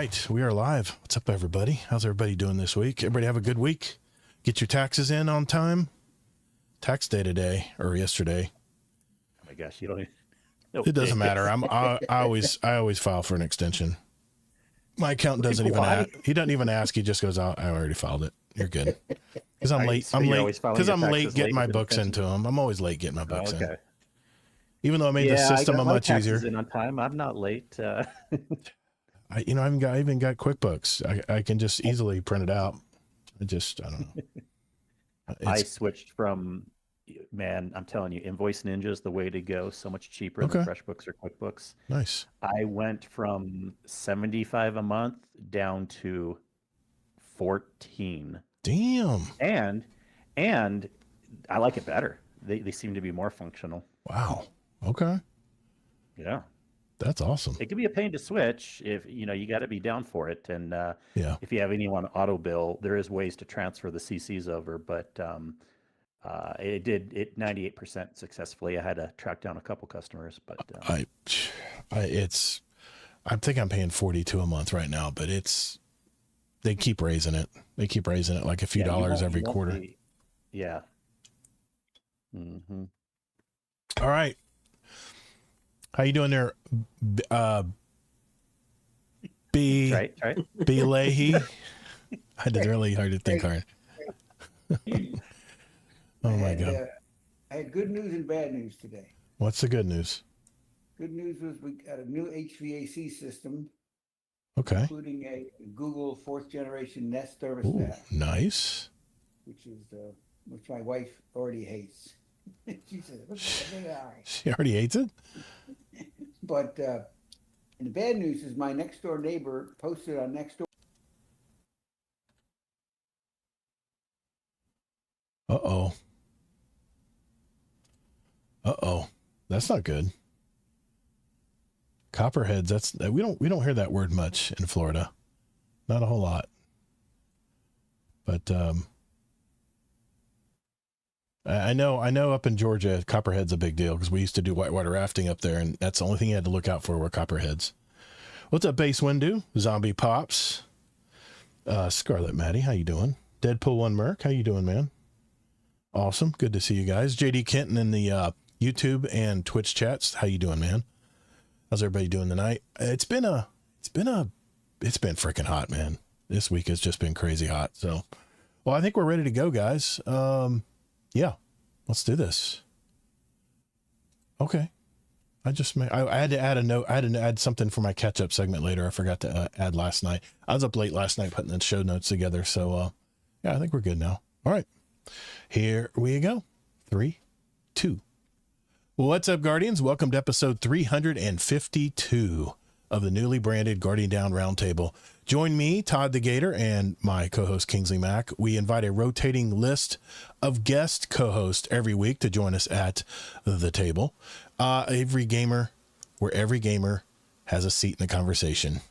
right, we are live. What's up, everybody? How's everybody doing this week? Everybody have a good week? Get your taxes in on time? Tax day today or yesterday. Oh my gosh, you don't even... It doesn't matter. I always file for an extension. My accountant doesn't even ask. He doesn't even ask. He just goes, "I already filed it. You're good." Because I'm late. I'm late because I'm late getting my books into them. I'm always late getting my books in. Even though I made the system much easier. In on time. I'm not late. I even got QuickBooks. I can just easily print it out. I don't know. I switched from, man, I'm telling you, Invoice Ninja is the way to go. So much cheaper than FreshBooks or QuickBooks. Nice. I went from $75 a month down to $14. Damn. And I like it better. They seem to be more functional. Wow. Okay. Yeah. That's awesome. It can be a pain to switch if you got to be down for it. And if you have anyone auto bill, there is ways to transfer the CCs over, but it did it 98% successfully. I had to track down a couple customers, but I think I'm paying $42 a month right now, but they keep raising it. They keep raising it like a few dollars every quarter. Yeah. Mm-hmm. All right. How you doing there, Bleahy? I did really hard to think hard. Oh my God. I had good news and bad news today. What's the good news? Good news was we got a new HVAC system. Okay. Including a Google 4th generation Nest thermostat. Nice. Which my wife already hates. She said, she already hates it? But and the bad news is my next door neighbor posted on Nextdoor. Uh-oh. Uh-oh. That's not good. Copperheads, we don't hear that word much in Florida. Not a whole lot. But I know up in Georgia, copperhead's a big deal because we used to do whitewater rafting up there, and that's the only thing you had to look out for were copperheads. What's up, Base Windu? Zombie Pops. Scarlet Maddie, how you doing? Deadpool 1 Merc, how you doing, man? Awesome. Good to see you guys. JD Kenton in the YouTube and Twitch chats. How you doing, man? How's everybody doing tonight? It's been freaking hot, man. This week has just been crazy hot. So, well, I think we're ready to go, guys. Yeah, let's do this. Okay. I had to add a note. I had to add something for my catch up segment later. I forgot to add last night. I was up late last night putting the show notes together. So, yeah, I think we're good now. All right. Here we go. 3, 2. What's up, Guardians? Welcome to episode 352 of the newly branded Guardian Down Roundtable. Join me, Todd the Gator, and my co-host Kingsley Mack. We invite a rotating list of guest co-hosts every week to join us at the table. Every gamer has a seat in the conversation.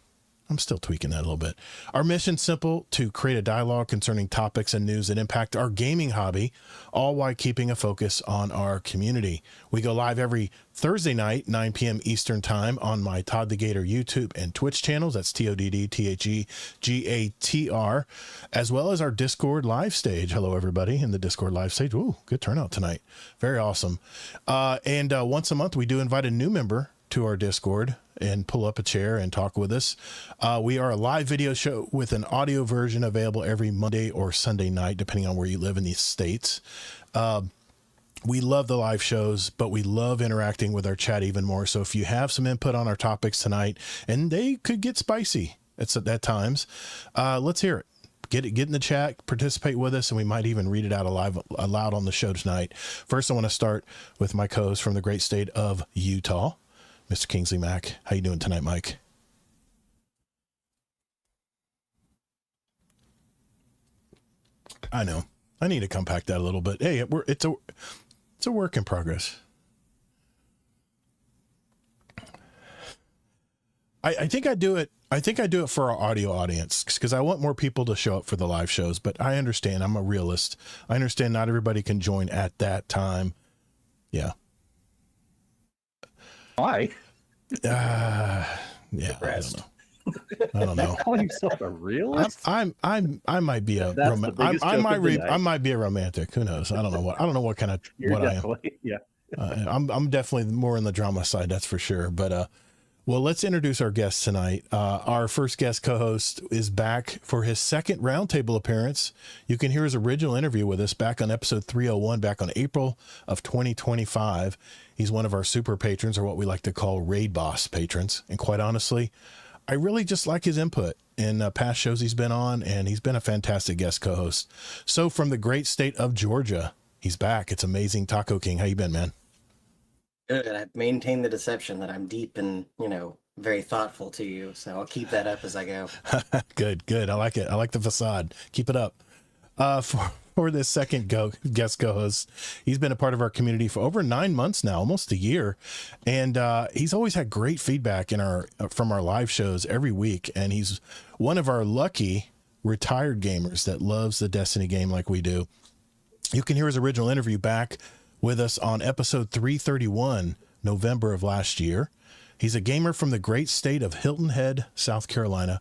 I'm still tweaking that a little bit. Our mission's simple: to create a dialogue concerning topics and news that impact our gaming hobby, all while keeping a focus on our community. We go live every Thursday night, 9 p.m. Eastern Time on my Todd the Gator YouTube and Twitch channels. That's TODDTHEGATR, as well as our Discord live stage. Hello, everybody in the Discord live stage. Ooh, good turnout tonight. Very awesome. And once a month, we do invite a new member to our Discord and pull up a chair and talk with us. We are a live video show with an audio version available every Monday or Sunday night, depending on where you live in these states. We love the live shows, but we love interacting with our chat even more. So if you have some input on our topics tonight, and they could get spicy at times, let's hear it. Get in the chat, participate with us, and we might even read it out aloud on the show tonight. First, I want to start with my co-host from the great state of Utah, Mr. Kingsley Mack. How you doing tonight, Mike? I know. I need to compact that a little bit. Hey, it's a work in progress. I think I do it for our audio audience because I want more people to show up for the live shows, but I understand. I'm a realist. I understand not everybody can join at that time. Yeah. Why? Yeah, I don't know. Calling yourself a realist? I might be a I might be a romantic. Who knows? I don't know what kind of what I am. Yeah. I'm definitely more in the drama side, that's for sure. But well, let's introduce our guest tonight. Our first guest co-host is back for his second roundtable appearance. You can hear his original interview with us back on episode 301, back on April of 2025. He's one of our super patrons, or what we like to call raid boss patrons. And quite honestly, I really just like his input in past shows he's been on, and he's been a fantastic guest co-host. So from the great state of Georgia, he's back. It's amazing. Taco King, how you been, man? Good. I maintain the deception that I'm deep and, very thoughtful to you. So I'll keep that up as I go. Good. I like it. I like the facade. Keep it up. For this second guest co-host, he's been a part of our community for over 9 months now, almost a year. And he's always had great feedback from our live shows every week. And he's one of our lucky retired gamers that loves the Destiny game like we do. You can hear his original interview back with us on episode 331, November of last year. He's a gamer from the great state of Hilton Head, South Carolina,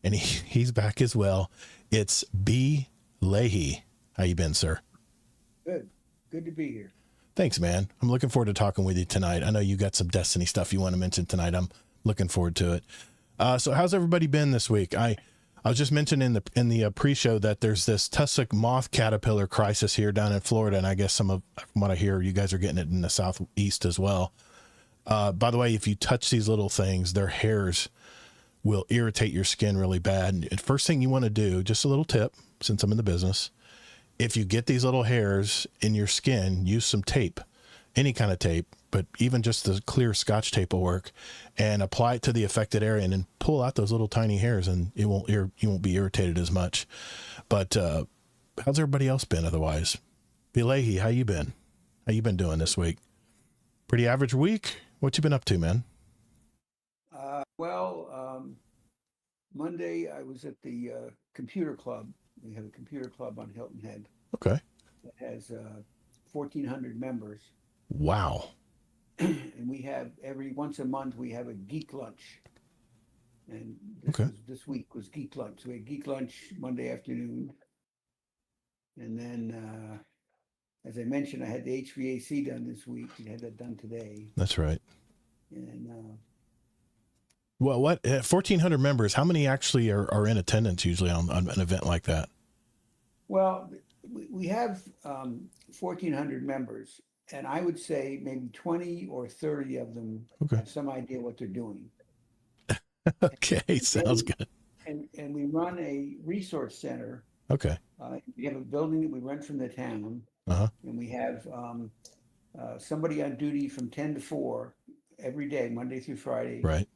and he's back as well. It's Bleahy. How you been, sir? Good to be here. Thanks, man. I'm looking forward to talking with you tonight. I know you got some Destiny stuff you want to mention tonight. I'm looking forward to it. So how's everybody been this week? I was just mentioning in the pre-show that there's this tussock moth caterpillar crisis here down in Florida, and I guess from what I hear, you guys are getting it in the southeast as well. By the way, if you touch these little things, their hairs will irritate your skin really bad. And first thing you want to do, just a little tip, since I'm in the business, if you get these little hairs in your skin, use some tape, any kind of tape, but even just the clear Scotch tape will work, and apply it to the affected area and then pull out those little tiny hairs, and you won't be irritated as much. But how's everybody else been otherwise? Bleahy, how you been? How you been doing this week? Pretty average week. What you been up to, man? Monday I was at the computer club. We have a computer club on Hilton Head. Okay. It has 1,400 members. Wow. And we have once a month we have a geek lunch. And this week was geek lunch. So we had geek lunch Monday afternoon. And then, as I mentioned, I had the HVAC done this week. I had that done today. That's right. And well, 1,400 members? How many actually are in attendance usually on an event like that? Well, we have 1,400 members, and I would say maybe 20 or 30 of them have some idea what they're doing. Okay, sounds good. And we run a resource center. Okay. We have a building that we rent from the town, and we have somebody on duty from 10 to 4 every day, Monday through Friday. Right.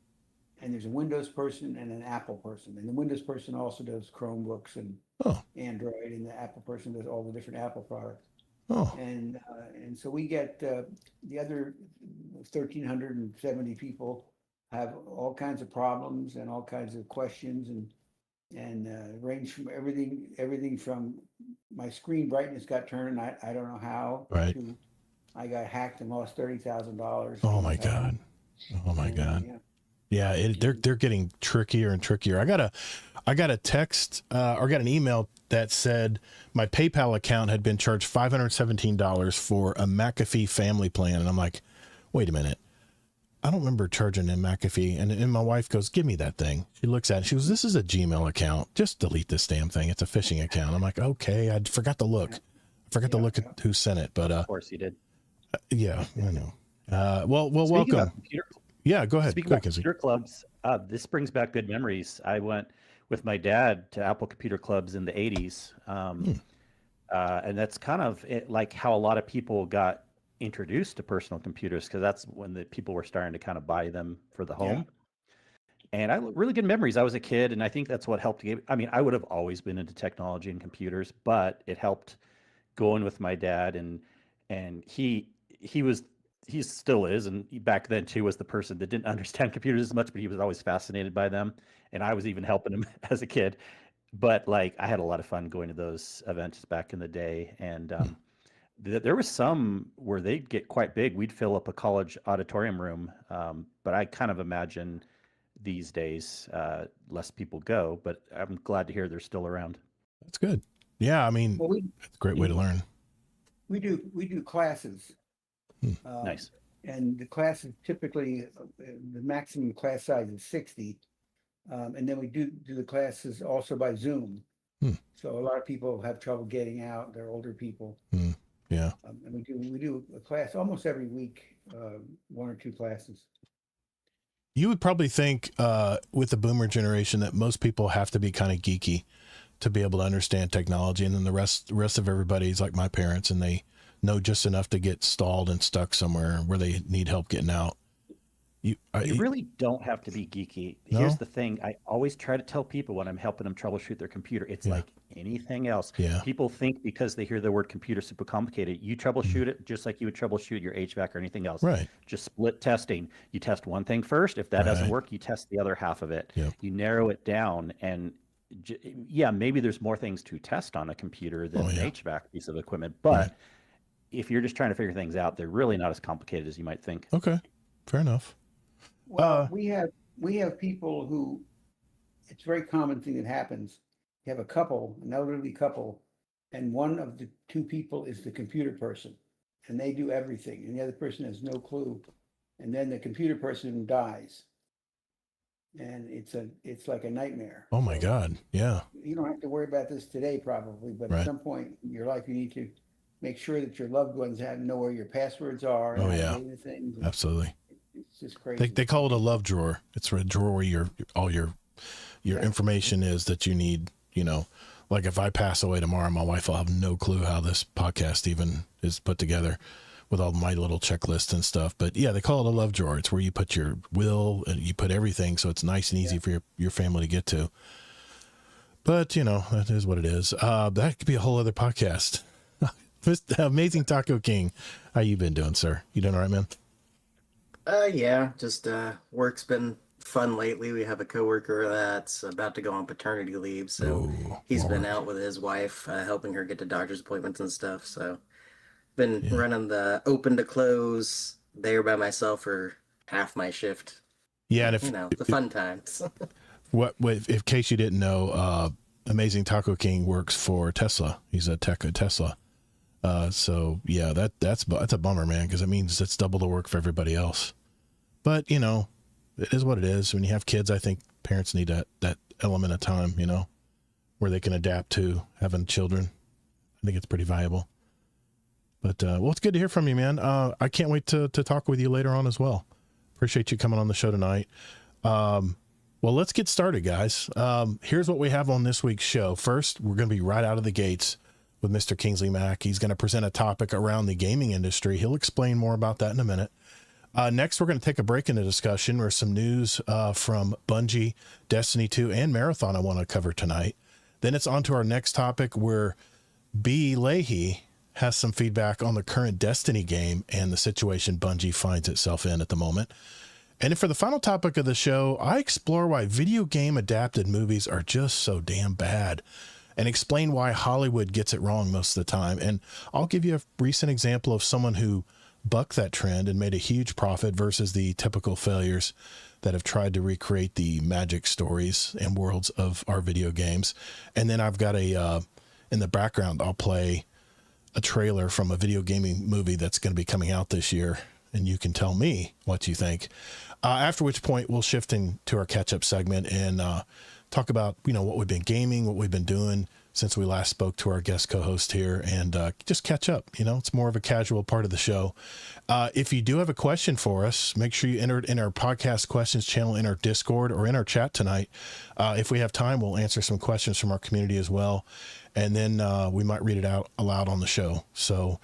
And there's a Windows person and an Apple person. And the Windows person also does Chromebooks and Android, and the Apple person does all the different Apple products. And so we get the other 1,370 people have all kinds of problems and all kinds of questions, and range from everything from my screen brightness got turned, I don't know how, to I got hacked and lost $30,000. Oh my God. Oh my God. Yeah, they're getting trickier and trickier. I got a text or got an email that said my PayPal account had been charged $517 for a McAfee family plan, and I'm like, wait a minute, I don't remember charging a McAfee. And my wife goes, give me that thing. She looks at it. She goes, this is a Gmail account. Just delete this damn thing. It's a phishing account. I'm like, okay, I forgot to look. To look at who sent it, but of course you did. Yeah, I know. Well, welcome. Yeah, go ahead. Speaking of computer clubs, this brings back good memories. I went with my dad to Apple computer clubs in the 80s. And that's kind of like how a lot of people got introduced to personal computers, because that's when the people were starting to kind of buy them for the home. And I really good memories. I was a kid, and I think that's what helped. I mean, I would have always been into technology and computers, but it helped going with my dad, and he still is, and back then too was the person that didn't understand computers as much, but he was always fascinated by them, and I was even helping him as a kid. But like, I had a lot of fun going to those events back in the day, and there was some where they'd get quite big. We'd fill up a college auditorium room, but I kind of imagine these days less people go. But I'm glad to hear they're still around. That's good. Yeah, I mean, it's a great way to learn. We do classes. Nice. And the classes typically, the maximum class size is 60. And then we do the classes also by Zoom. So a lot of people have trouble getting out. They're older people. Yeah. And we do a class almost every week, 1 or 2 classes. You would probably think with the boomer generation that most people have to be kind of geeky to be able to understand technology, and then the rest of everybody's like my parents, and they know just enough to get stalled and stuck somewhere where they need help getting out. You really don't have to be geeky. No? Here's the thing. I always try to tell people when I'm helping them troubleshoot their computer, it's like anything else. People think because they hear the word computer super complicated, you troubleshoot it just like you would troubleshoot your HVAC or anything else. Right. Just split testing. You test one thing first. If that doesn't work, you test the other half of it. You narrow it down, and maybe there's more things to test on a computer than an HVAC piece of equipment. But if you're just trying to figure things out, they're really not as complicated as you might think. Okay. Fair enough. Well, we have people who, it's a very common thing that happens. You have a couple, an elderly couple, and one of the 2 people is the computer person, and they do everything, and the other person has no clue. And then the computer person dies, and it's like a nightmare. Oh my God! Yeah. You don't have to worry about this today, probably, but at some point in your life, you need to make sure that your loved ones know where your passwords are. And things. Absolutely. It's just crazy. They call it a love drawer. It's a drawer where all your information is that you need. You know, like if I pass away tomorrow, my wife will have no clue how this podcast even is put together with all my little checklists and stuff. But yeah, they call it a love drawer. It's where you put your will and you put everything, so it's nice and easy for your family to get to. But you know, that is what it is. That could be a whole other podcast. Amazing Taco King, how you been doing, sir? You doing all right, man? Yeah, just work's been fun lately. We have a coworker that's about to go on paternity leave, so Ooh, he's more been work. out with his wife, helping her get to doctor's appointments and stuff. So been Yeah. running the open to close there by myself for half my shift. Yeah, So, and the fun times. what if in case you didn't know, Amazing Taco King works for Tesla. He's a tech at Tesla. So yeah, that's a bummer, man, because it means it's double the work for everybody else. But it is what it is. When you have kids, I think parents need that element of time, where they can adapt to having children. I think it's pretty valuable. But well, it's good to hear from you, man. I can't wait to talk with you later on as well. Appreciate you coming on the show tonight. Well, let's get started, guys. Here's what we have on this week's show. First, we're going to be right out of the gates with Mr. Kingsley Mack. He's going to present a topic around the gaming industry. He'll explain more about that in a minute. Next, we're going to take a break in the discussion where some news from Bungie, Destiny 2, and Marathon I want to cover tonight. Then it's on to our next topic where Bleahy has some feedback on the current Destiny game and the situation Bungie finds itself in at the moment. And for the final topic of the show, I explore why video game adapted movies are just so damn bad and explain why Hollywood gets it wrong most of the time. And I'll give you a recent example of someone who bucked that trend and made a huge profit versus the typical failures that have tried to recreate the magic stories and worlds of our video games. And then I've got in the background, I'll play a trailer from a video gaming movie that's going to be coming out this year, and you can tell me what you think. After which point, we'll shift into our catch-up segment and talk about, what we've been gaming, what we've been doing since we last spoke to our guest co-host here, and just catch up. It's more of a casual part of the show. If you do have a question for us, make sure you enter it in our podcast questions channel in our Discord or in our chat tonight. If we have time, we'll answer some questions from our community as well. And then we might read it out aloud on the show. So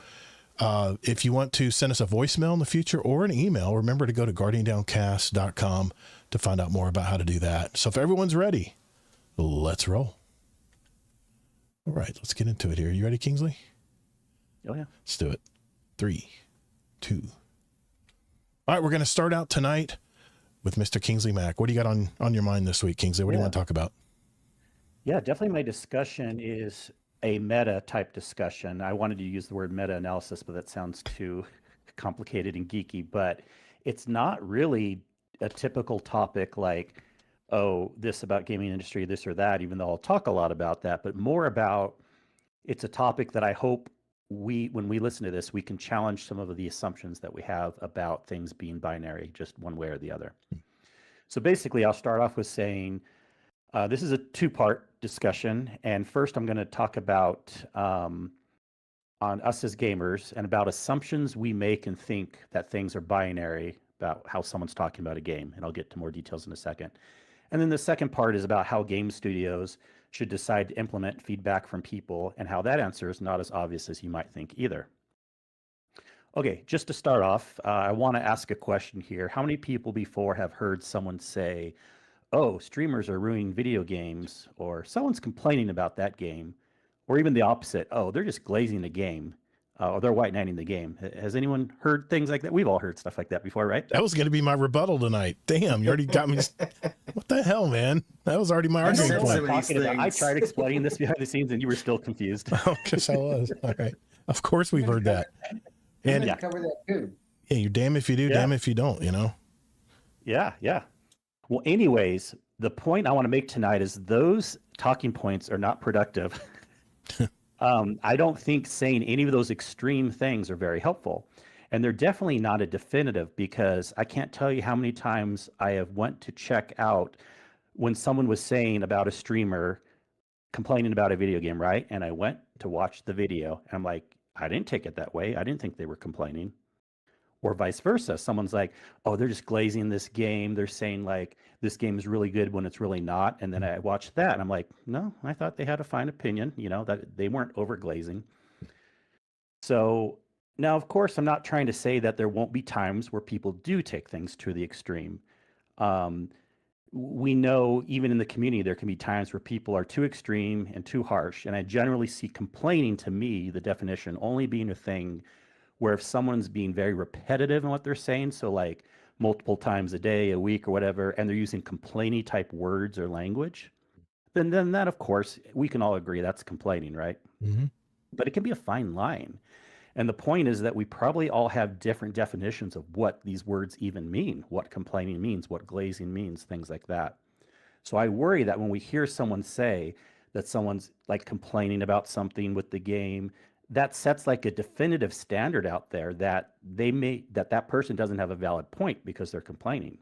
if you want to send us a voicemail in the future or an email, remember to go to guardiandowncast.com to find out more about how to do that. So if everyone's ready, let's roll. All right, let's get into it here. You ready, Kingsley? Oh, yeah. Let's do it. 3, 2. All right, we're going to start out tonight with Mr. Kingsley Mack. What do you got on your mind this week, Kingsley? What do you want to talk about? Yeah, definitely my discussion is a meta type discussion. I wanted to use the word meta analysis, but that sounds too complicated and geeky. But it's not really a typical topic like, oh, this about gaming industry, this or that, even though I'll talk a lot about that, but more about it's a topic that I hope when we listen to this, we can challenge some of the assumptions that we have about things being binary, just one way or the other. So basically, I'll start off with saying, this is a two-part discussion. And first, I'm going to talk about on us as gamers and about assumptions we make and think that things are binary about how someone's talking about a game. And I'll get to more details in a second. And then the second part is about how game studios should decide to implement feedback from people and how that answer is not as obvious as you might think either. Okay, just to start off, I want to ask a question here. How many people before have heard someone say, oh, streamers are ruining video games, or someone's complaining about that game, or even the opposite, oh, they're just glazing the game, or they're white knighting the game? Has anyone heard things like that? We've all heard stuff like that before, right? That was going to be my rebuttal tonight. Damn, you already got me. What the hell, man? That was already my argument point. I tried explaining this behind the scenes, and you were still confused. Oh, because I was. All right. Of course we've heard that. And yeah, cover that too. Yeah, you're damn if you do, damn if you don't, Yeah, yeah. Well, anyways, the point I want to make tonight is those talking points are not productive. I don't think saying any of those extreme things are very helpful. And they're definitely not a definitive, because I can't tell you how many times I have went to check out when someone was saying about a streamer complaining about a video game, right? And I went to watch the video and I'm like, I didn't take it that way. I didn't think they were complaining. Or vice versa. Someone's like, oh, they're just glazing this game. They're saying like, this game is really good when it's really not. And then I watched that and I'm like, no, I thought they had a fine opinion, that they weren't over glazing. So now, of course, I'm not trying to say that there won't be times where people do take things to the extreme. We know even in the community, there can be times where people are too extreme and too harsh. And I generally see complaining, to me, the definition only being a thing where if someone's being very repetitive in what they're saying, so like multiple times a day, a week, or whatever, and they're using complaining type words or language, then that, of course, we can all agree that's complaining, right? Mm-hmm. But it can be a fine line. And the point is that we probably all have different definitions of what these words even mean, what complaining means, what glazing means, things like that. So I worry that when we hear someone say that someone's like complaining about something with the game, that sets like a definitive standard out there that that person doesn't have a valid point because they're complaining.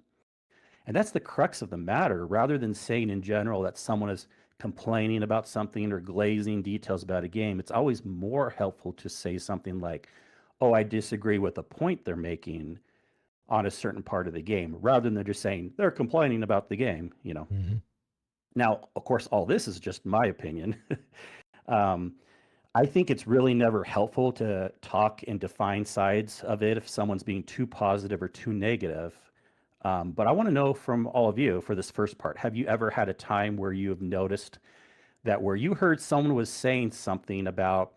And that's the crux of the matter, rather than saying in general that someone is complaining about something or glazing details about a game. It's always more helpful to say something like, oh, I disagree with the point they're making on a certain part of the game, rather than just saying they're complaining about the game, you know. Mm-hmm. Now, of course, all this is just my opinion. I think it's really never helpful to talk and define sides of it if someone's being too positive or too negative. But I want to know from all of you for this first part, have you ever had a time where you have noticed that where you heard someone was saying something about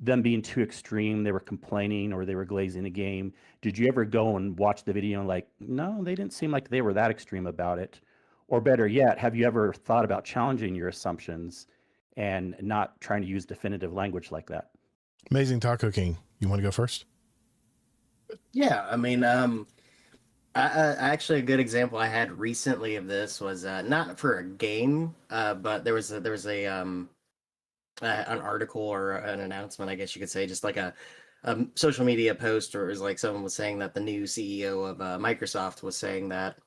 them being too extreme, they were complaining or they were glazing a game? Did you ever go and watch the video and like, no, they didn't seem like they were that extreme about it? Or better yet, have you ever thought about challenging your assumptions and not trying to use definitive language like that? Amazing Taco King. You want to go first? Yeah, I mean, actually, a good example I had recently of this was not for a game, but there was an article or an announcement, I guess you could say, just like a social media post, or it was like someone was saying that the new CEO of Microsoft was saying that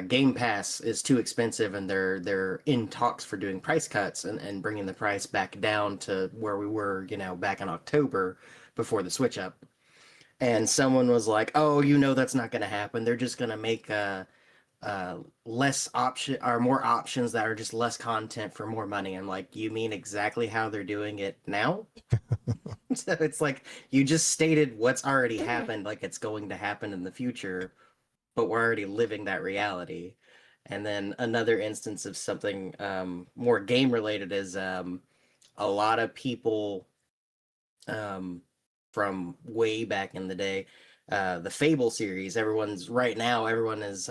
Game Pass is too expensive, and they're in talks for doing price cuts and bringing the price back down to where we were, back in October before the switch up. And someone was like, "Oh, that's not going to happen. They're just going to make less option or more options that are just less content for more money." I'm like, "You mean exactly how they're doing it now?" So it's like you just stated what's already happened, like it's going to happen in the future, but we're already living that reality. And then another instance of something more game related is a lot of people from way back in the day, the Fable series. Everyone is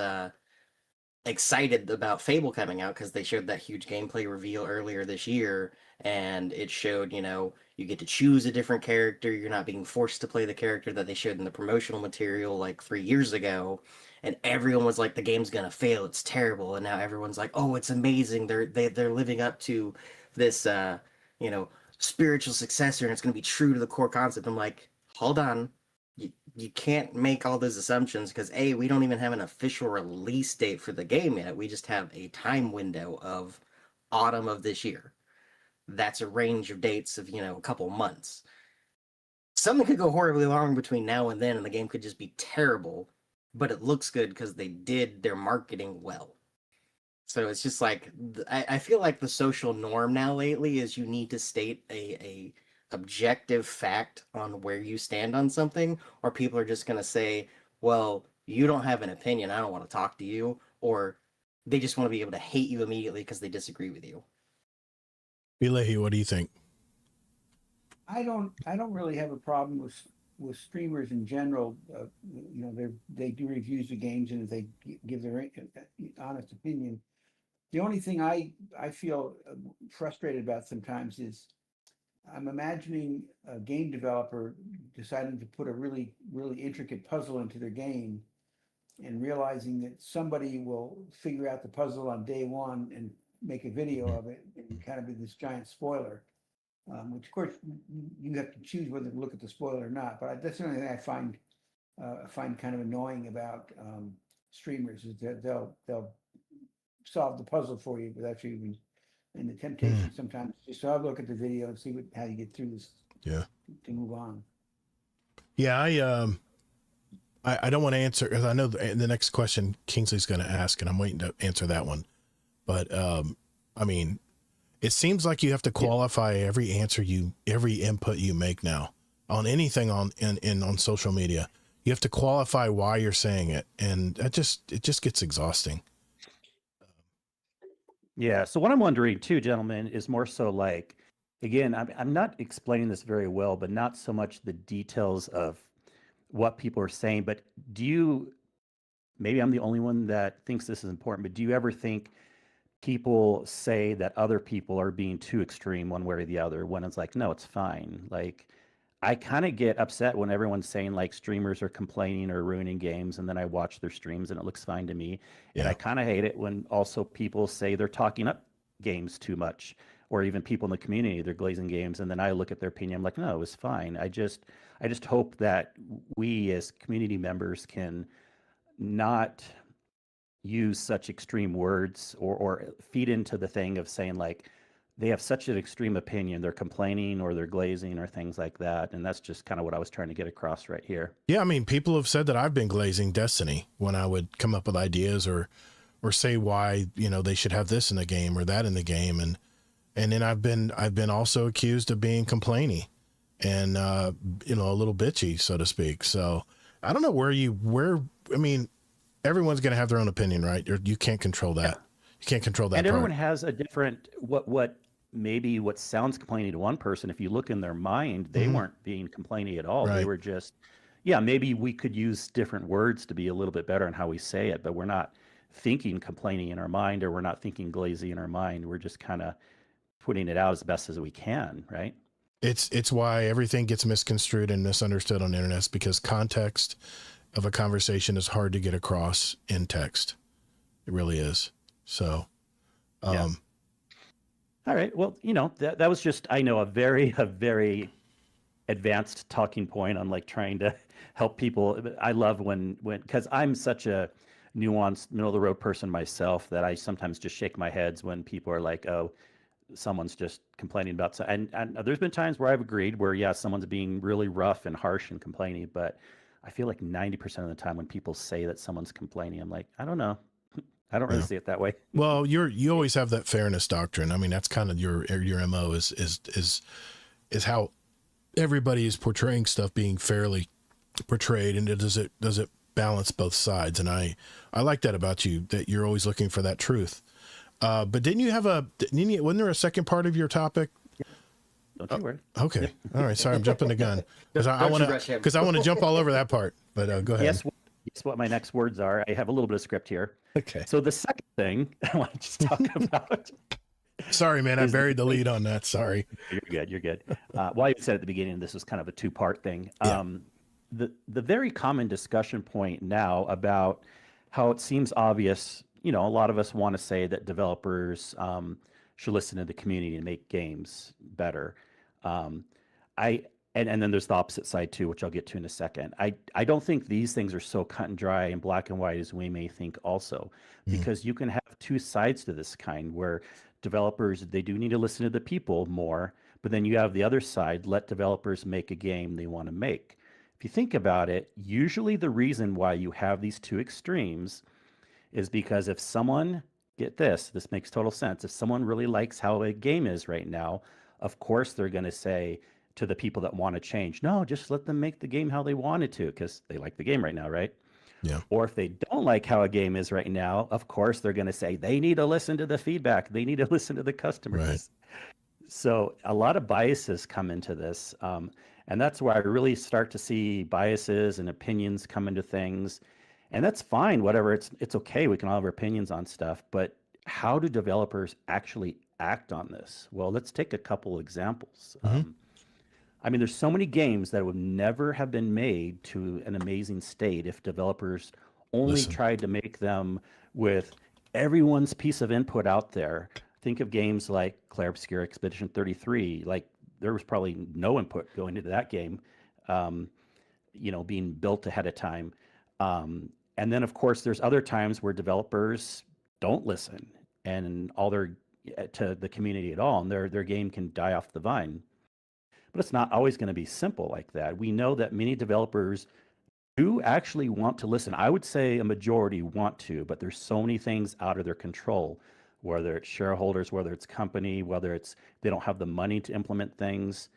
excited about Fable coming out because they showed that huge gameplay reveal earlier this year, and it showed, you get to choose a different character. You're not being forced to play the character that they showed in the promotional material like 3 years ago. And everyone was like, the game's gonna fail, it's terrible. And now everyone's like, oh, it's amazing. They're living up to this you know, spiritual successor, and it's gonna be true to the core concept. I'm like, hold on. You can't make all those assumptions because we don't even have an official release date for the game yet. We just have a time window of autumn of this year. That's a range of dates of, a couple months. Something could go horribly wrong between now and then, and the game could just be terrible, but it looks good because they did their marketing well. So it's just like, I feel like the social norm now lately is you need to state a objective fact on where you stand on something, or people are just going to say, well, you don't have an opinion, I don't want to talk to you, or they just want to be able to hate you immediately because they disagree with you. Bleahy, what do you think? I don't really have a problem with streamers in general. They do reviews of games, and if they give their honest opinion. The only thing I feel frustrated about sometimes is I'm imagining a game developer deciding to put a really, really intricate puzzle into their game and realizing that somebody will figure out the puzzle on day one and make a video of it and kind of be this giant spoiler, which of course you have to choose whether to look at the spoiler or not. But that's the only thing I find kind of annoying about streamers is that they'll solve the puzzle for you without you even. And the temptation sometimes just have a look at the video and see how you get through this. Yeah. To move on. Yeah, I don't want to answer because I know the next question Kingsley's going to ask, and I'm waiting to answer that one. But I mean, it seems like you have to qualify every input you make now on anything on social media. You have to qualify why you're saying it, and it just gets exhausting. Yeah. So what I'm wondering too, gentlemen, is more so like, again, I'm not explaining this very well, but not so much the details of what people are saying, but do you maybe I'm the only one that thinks this is important, but do you ever think people say that other people are being too extreme one way or the other when it's like, no, it's fine? Like, I kind of get upset when everyone's saying like streamers are complaining or ruining games, and then I watch their streams and it looks fine to me. And I kind of hate it when also people say they're talking up games too much, or even people in the community, they're glazing games, and then I look at their opinion, I'm like, no, it was fine. I just hope that we as community members can not use such extreme words or feed into the thing of saying like they have such an extreme opinion, they're complaining or they're glazing or things like that. And that's just kind of what I was trying to get across right here. Yeah, I mean, people have said that I've been glazing Destiny when I would come up with ideas or say why, you know, they should have this in the game or that in the game. And then I've been also accused of being complainy and, you know, a little bitchy, so to speak. So I don't know I mean, everyone's going to have their own opinion, right? You can't control that. You can't control that. And everyone has a different, what sounds complaining to one person, if you look in their mind, they weren't being complaining at all. Right. They were just, maybe we could use different words to be a little bit better on how we say it, but we're not thinking complaining in our mind, or we're not thinking glazy in our mind. We're just kind of putting it out as best as we can, right? It's why everything gets misconstrued and misunderstood on the internet, because context of a conversation is hard to get across in text. It really is. So, All right. Well, you know, that was just, I know, a very advanced talking point on like trying to help people. I love when, cause I'm such a nuanced middle of the road person myself that I sometimes just shake my heads when people are like, oh, someone's just complaining about, and there's been times where I've agreed where, someone's being really rough and harsh and complaining, but I feel like 90% of the time when people say that someone's complaining, I'm like, I don't know. I don't really see it that way. Well, you always have that fairness doctrine. I mean, that's kind of your MO is how everybody is portraying stuff being fairly portrayed. And does it balance both sides? And I like that about you, that you're always looking for that truth. But wasn't there a second part of your topic? Don't you worry. Okay. All right. Sorry, I'm jumping the gun because I want to jump all over that part. But go ahead. Guess what my next words are. I have a little bit of script here. Okay. So the second thing I want to just talk about. Sorry, man. I buried the lead on that. Sorry. You're good. Well, I said at the beginning, this was kind of a two-part thing. Yeah. The very common discussion point now about how it seems obvious, you know, a lot of us want to say that developers should listen to the community and make games better. And then there's the opposite side too, which I'll get to in a second. I don't think these things are so cut and dry and black and white as we may think also, because you can have two sides to this kind where developers, they do need to listen to the people more, but then you have the other side, let developers make a game they want to make. If you think about it, usually the reason why you have these two extremes is because if someone, get this makes total sense. If someone really likes how a game is right now, of course they're going to say to the people that want to change, no, just let them make the game how they wanted to, because they like the game right now, right? Yeah. Or if they don't like how a game is right now, of course they're going to say they need to listen to the feedback. They need to listen to the customers. Right. So a lot of biases come into this. And that's where I really start to see biases and opinions come into things. And that's fine, whatever, it's okay. We can all have our opinions on stuff, but how do developers actually act on this? Well, let's take a couple examples. I mean, there's so many games that would never have been made to an amazing state if developers only tried to make them with everyone's piece of input out there. Think of games like Clair Obscur Expedition 33. Like, there was probably no input going into that game, being built ahead of time. And then, of course, there's other times where developers don't listen and to the community at all, and their game can die off the vine. But it's not always going to be simple like that. We know that many developers do actually want to listen. I would say a majority want to, but there's so many things out of their control, whether it's shareholders, whether it's company, whether it's they don't have the money to implement things.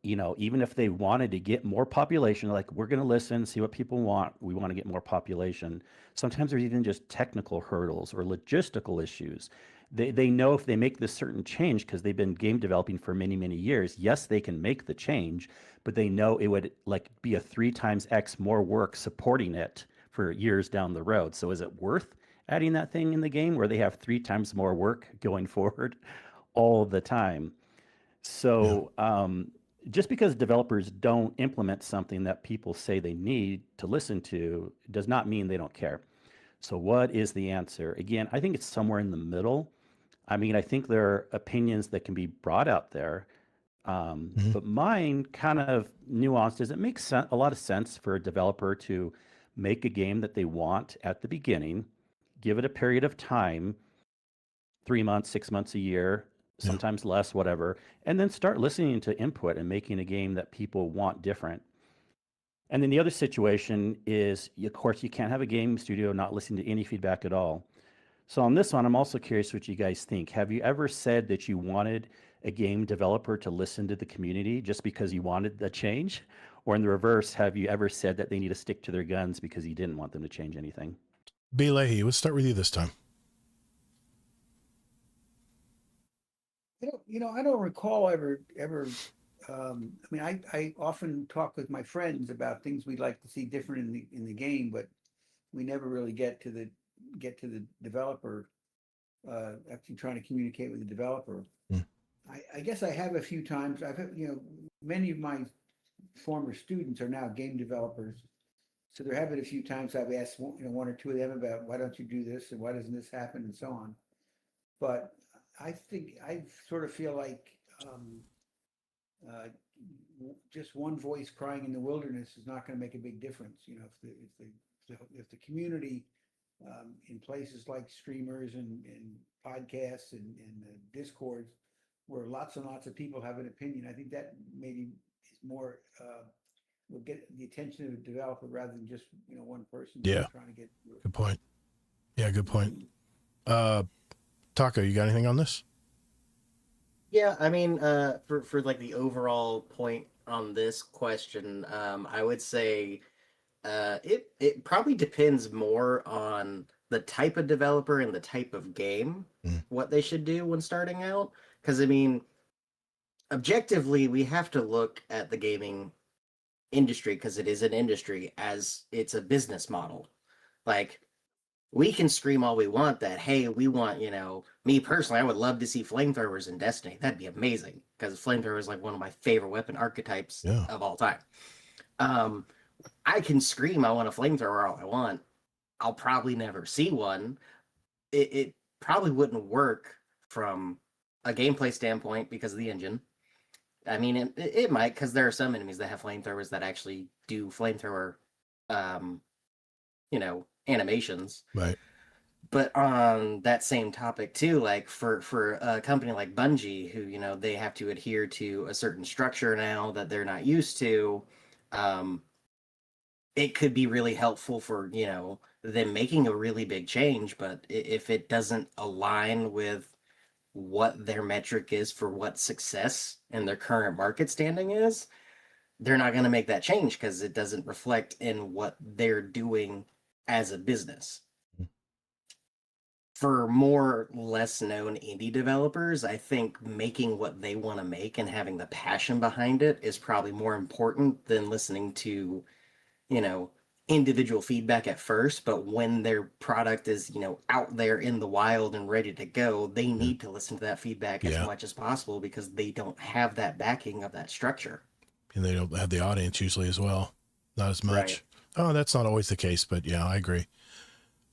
Even if they wanted to get more population, like, we're going to listen, see what people want. We want to get more population. Sometimes there's even just technical hurdles or logistical issues. They know if they make this certain change, because they've been game developing for many, many years, yes, they can make the change, but they know it would like be a 3 times X more work supporting it for years down the road. So is it worth adding that thing in the game where they have 3 times more work going forward all the time? So just because developers don't implement something that people say they need to listen to does not mean they don't care. So what is the answer? Again, I think it's somewhere in the middle. I mean, I think there are opinions that can be brought out there, but mine kind of nuanced is it makes a lot of sense for a developer to make a game that they want at the beginning, give it a period of time, 3 months, 6 months, a year, sometimes less, whatever, and then start listening to input and making a game that people want different. And then the other situation is, of course, you can't have a game studio not listening to any feedback at all. So on this one, I'm also curious what you guys think. Have you ever said that you wanted a game developer to listen to the community just because you wanted the change? Or in the reverse, have you ever said that they need to stick to their guns because you didn't want them to change anything? Bleahy, let's start with you this time. I don't recall ever. I mean, I often talk with my friends about things we'd like to see different in the game, but we never really get to the developer. Actually, trying to communicate with the developer. I guess I have a few times. I've had, many of my former students are now game developers, so there have been a few times I've asked one or two of them about why don't you do this and why doesn't this happen and so on. But I think I sort of feel like just one voice crying in the wilderness is not going to make a big difference. If the community in places like streamers and podcasts and discords, where lots and lots of people have an opinion, I think that maybe is more will get the attention of the developer rather than just one person trying to get through it. Good point. Yeah, good point. Taco, you got anything on this? Yeah, I mean, for like the overall point on this question, I would say it probably depends more on the type of developer and the type of game, what they should do when starting out. Because, I mean, objectively, we have to look at the gaming industry, because it is an industry, as it's a business model. Like, we can scream all we want that, hey, we want, me personally, I would love to see flamethrowers in Destiny. That'd be amazing, because flamethrower is like one of my favorite weapon archetypes of all time. I can scream I want a flamethrower all I want. I'll probably never see one. It probably wouldn't work from a gameplay standpoint because of the engine. I mean, it might, because there are some enemies that have flamethrowers that actually do flamethrower, animations. Right. But on that same topic too, like for a company like Bungie, who, they have to adhere to a certain structure now that they're not used to, it could be really helpful for, them making a really big change. But if it doesn't align with what their metric is for what success and their current market standing is, they're not going to make that change, because it doesn't reflect in what they're doing as a business. For more less known indie developers, I think making what they want to make and having the passion behind it is probably more important than listening to, individual feedback at first. But when their product is, out there in the wild and ready to go, they need to listen to that feedback as much as possible, because they don't have that backing of that structure. And they don't have the audience usually as well. Not as much. Right. Oh, that's not always the case, but yeah, I agree.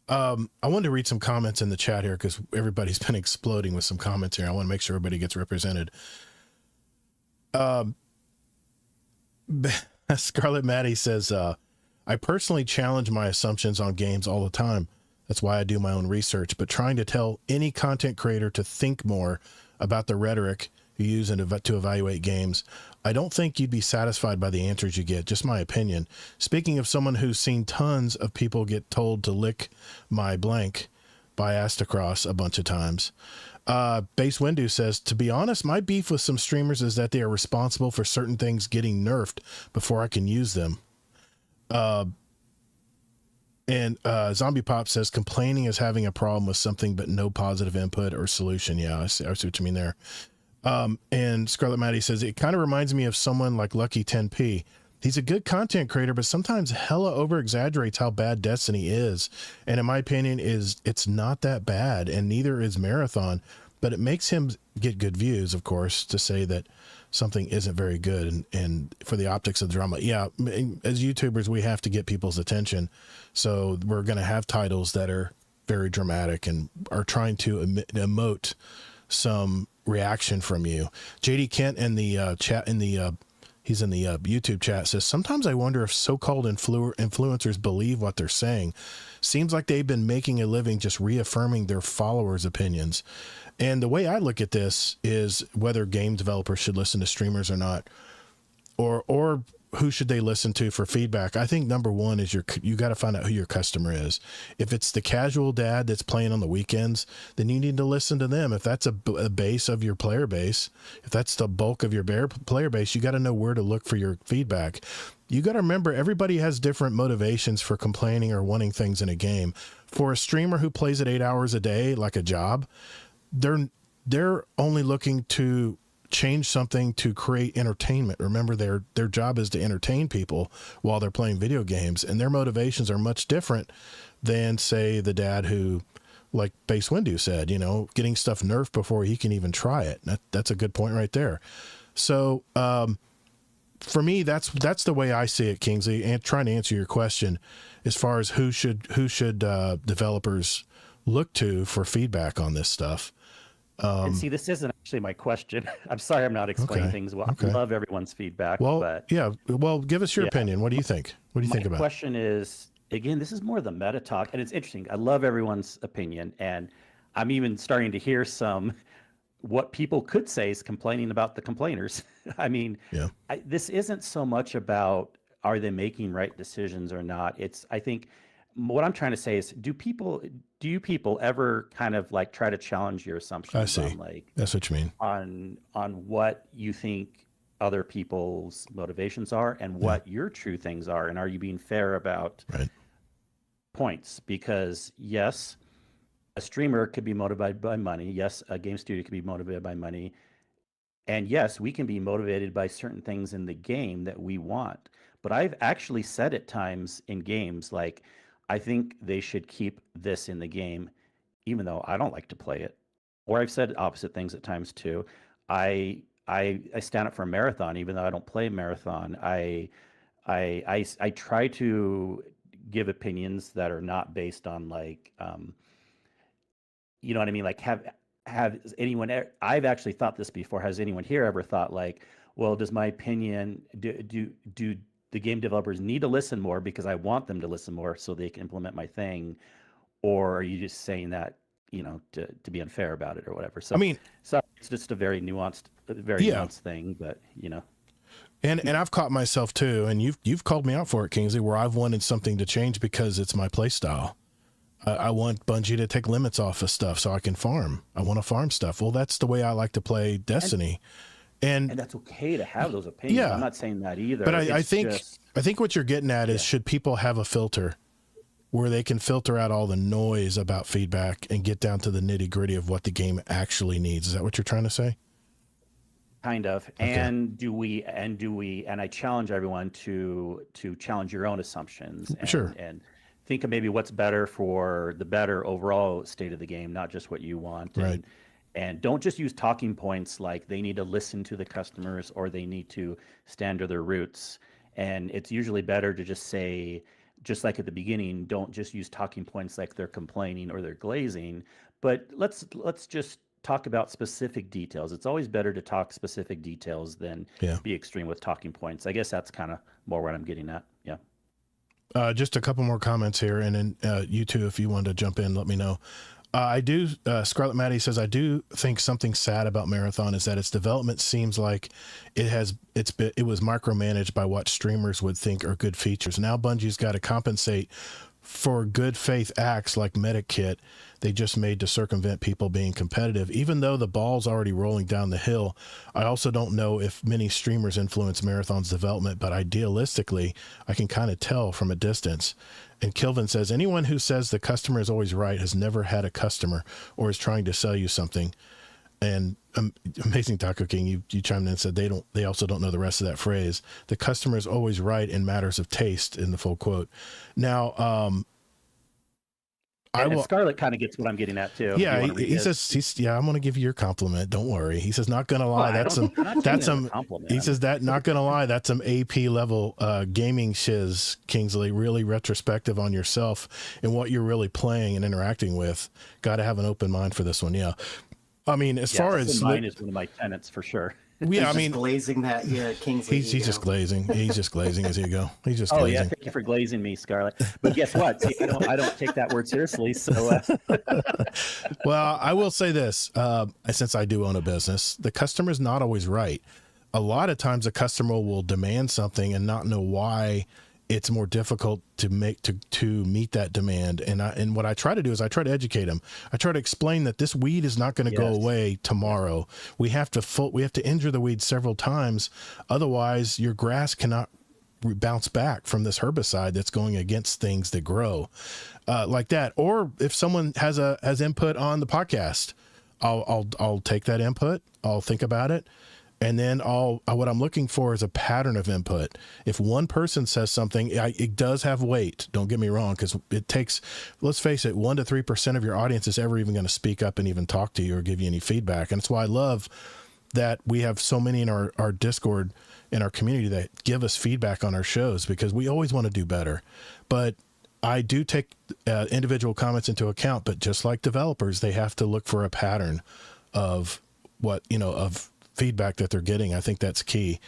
I wanted to read some comments in the chat here, because everybody's been exploding with some comments here. I want to make sure everybody gets represented. Scarlet Maddie says, I personally challenge my assumptions on games all the time. That's why I do my own research, but trying to tell any content creator to think more about the rhetoric you use to evaluate games, I don't think you'd be satisfied by the answers you get. Just my opinion. Speaking of someone who's seen tons of people get told to lick my blank by Astacross a bunch of times. Base Windu says, to be honest, my beef with some streamers is that they are responsible for certain things getting nerfed before I can use them. And Zombie Pop says complaining is having a problem with something but no positive input or solution. Yeah, I see what you mean there. And Scarlet Maddie says it kind of reminds me of someone like Lucky 10p. He's a good content creator, but sometimes hella over exaggerates how bad Destiny is. And in my opinion, it's not that bad, and neither is Marathon. But it makes him get good views, of course, to say that something isn't very good and for the optics of the drama. Yeah, as YouTubers, we have to get people's attention. So we're going to have titles that are very dramatic and are trying to emote some reaction from you. JD Kent in the chat, he's in the YouTube chat, says, sometimes I wonder if so-called influencers believe what they're saying. Seems like they've been making a living just reaffirming their followers' opinions. And the way I look at this is whether game developers should listen to streamers or not, or who should they listen to for feedback. I think number one is you got to find out who your customer is. If it's the casual dad that's playing on the weekends, then you need to listen to them. If that's a base of your player base, if that's the bulk of your player base, you got to know where to look for your feedback. You got to remember, everybody has different motivations for complaining or wanting things in a game. For a streamer who plays it 8 hours a day, like a job, they're only looking to change something to create entertainment. Remember, their job is to entertain people while they're playing video games, and their motivations are much different than, say, the dad who, like Base Windu said, getting stuff nerfed before he can even try it. That's a good point right there. So for me, that's the way I see it, Kingsley, and trying to answer your question as far as who should developers look to for feedback on this stuff. And see, this isn't actually my question. I'm sorry I'm not explaining things well. I love everyone's feedback. Well, but give us your opinion. What do you think? What do you think about it? My question is, again, this is more the meta talk, and it's interesting. I love everyone's opinion, and I'm even starting to hear what people could say is complaining about the complainers. I mean, this isn't so much about are they making right decisions or not. I think what I'm trying to say is, do you people ever kind of like try to challenge your assumptions? I see. On that's what you mean. On what you think other people's motivations are and what your true things are, and are you being fair about points? Because yes, a streamer could be motivated by money. Yes, a game studio could be motivated by money. And yes, we can be motivated by certain things in the game that we want. But I've actually said at times in games, like, I think they should keep this in the game, even though I don't like to play it. Or I've said opposite things at times too. I stand up for Marathon, even though I don't play Marathon. I try to give opinions that are not based on like, you know what I mean? Like, have anyone? I've actually thought this before. Has anyone here ever thought like, well, does my opinion do the game developers need to listen more because I want them to listen more so they can implement my thing? Or are you just saying that, to be unfair about it or whatever? So, I mean, it's just a very nuanced thing, but And I've caught myself too, and you've called me out for it, Kingsley, where I've wanted something to change because it's my play style. I want Bungie to take limits off of stuff so I can farm. I want to farm stuff. Well, that's the way I like to play Destiny. And that's okay to have those opinions. Yeah. I'm not saying that either. But I think what you're getting at is, should people have a filter where they can filter out all the noise about feedback and get down to the nitty gritty of what the game actually needs? Is that what you're trying to say? Kind of. Okay. And I challenge everyone to challenge your own assumptions and think of maybe what's better for the better overall state of the game, not just what you want. Right. And don't just use talking points like they need to listen to the customers or they need to stand to their roots. And it's usually better to just say, just like at the beginning, don't just use talking points like they're complaining or they're glazing, but let's just talk about specific details. It's always better to talk specific details than be extreme with talking points. I guess that's kind of more what I'm getting at. Yeah. Just a couple more comments here, and then you two, if you want to jump in, let me know. Scarlet Maddie says, I do think something sad about Marathon is that its development seems like it was micromanaged by what streamers would think are good features. Now Bungie's got to compensate for good faith acts like MediKit they just made to circumvent people being competitive. Even though the ball's already rolling down the hill, I also don't know if many streamers influence Marathon's development, but idealistically, I can kind of tell from a distance. And Kilvin says, anyone who says the customer is always right has never had a customer or is trying to sell you something. And Amazing Taco King, you chimed in and said they also don't know the rest of that phrase. The customer is always right in matters of taste, in the full quote. Now, and Scarlett kind of gets what I'm getting at too. Yeah, he says I'm going to give you your compliment. Don't worry. He says, not going to lie. He says that not going to lie. That's some AP level gaming shiz, Kingsley. Really retrospective on yourself and what you're really playing and interacting with. Got to have an open mind for this one. Yeah. I mean, as far as mine is one of my tenants for sure. Yeah, I mean, glazing that. Yeah, Kingsley. He's just glazing. He's just glazing as you go. He's just glazing. Oh yeah, thank you for glazing me, Scarlett. But guess what? See, I don't take that word seriously. So, well, I will say this: since I do own a business, the customer's not always right. A lot of times, a customer will demand something and not know why it's more difficult to meet that demand. And what I try to do is I try to educate them. I try to explain that this weed is not going to go away tomorrow. We have to injure the weed several times. Otherwise your grass cannot bounce back from this herbicide that's going against things that grow like that. Or if someone has input on the podcast, I'll take that input. I'll think about it. And then what I'm looking for is a pattern of input. If one person says something, it does have weight. Don't get me wrong, because it takes, let's face it, 1% to 3% of your audience is ever even going to speak up and even talk to you or give you any feedback. And that's why I love that we have so many in our Discord, in our community, that give us feedback on our shows, because we always want to do better. But I do take individual comments into account, but just like developers, they have to look for a pattern of of feedback that they're getting. I think that's key.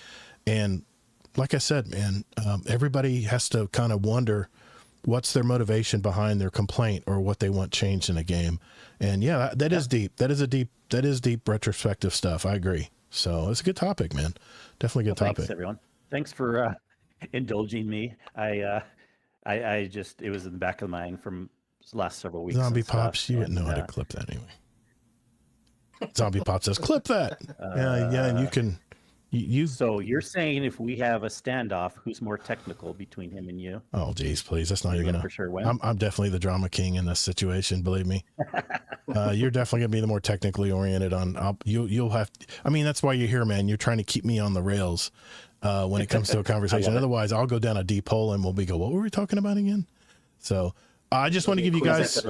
And like I said, man, everybody has to kind of wonder what's their motivation behind their complaint or what they want changed in a game. And yeah, that is deep. That is deep retrospective stuff. I agree. So it's a good topic, man. Definitely a good topic. Thanks, everyone. Thanks for indulging me. I just, it was in the back of my mind from the last several weeks. Zombie Pops, you wouldn't know how to clip that anyway. Zombie Pop says, clip that. Yeah, and you can. So you're saying if we have a standoff, who's more technical between him and you? Oh, geez, please. That's not even gonna. For sure win. I'm definitely the drama king in this situation. Believe me. You're definitely gonna be the more technically oriented on. You'll have. I mean, that's why you're here, man. You're trying to keep me on the rails when it comes to a conversation. Otherwise, I'll go down a deep hole and what were we talking about again? So I just want to give you guys.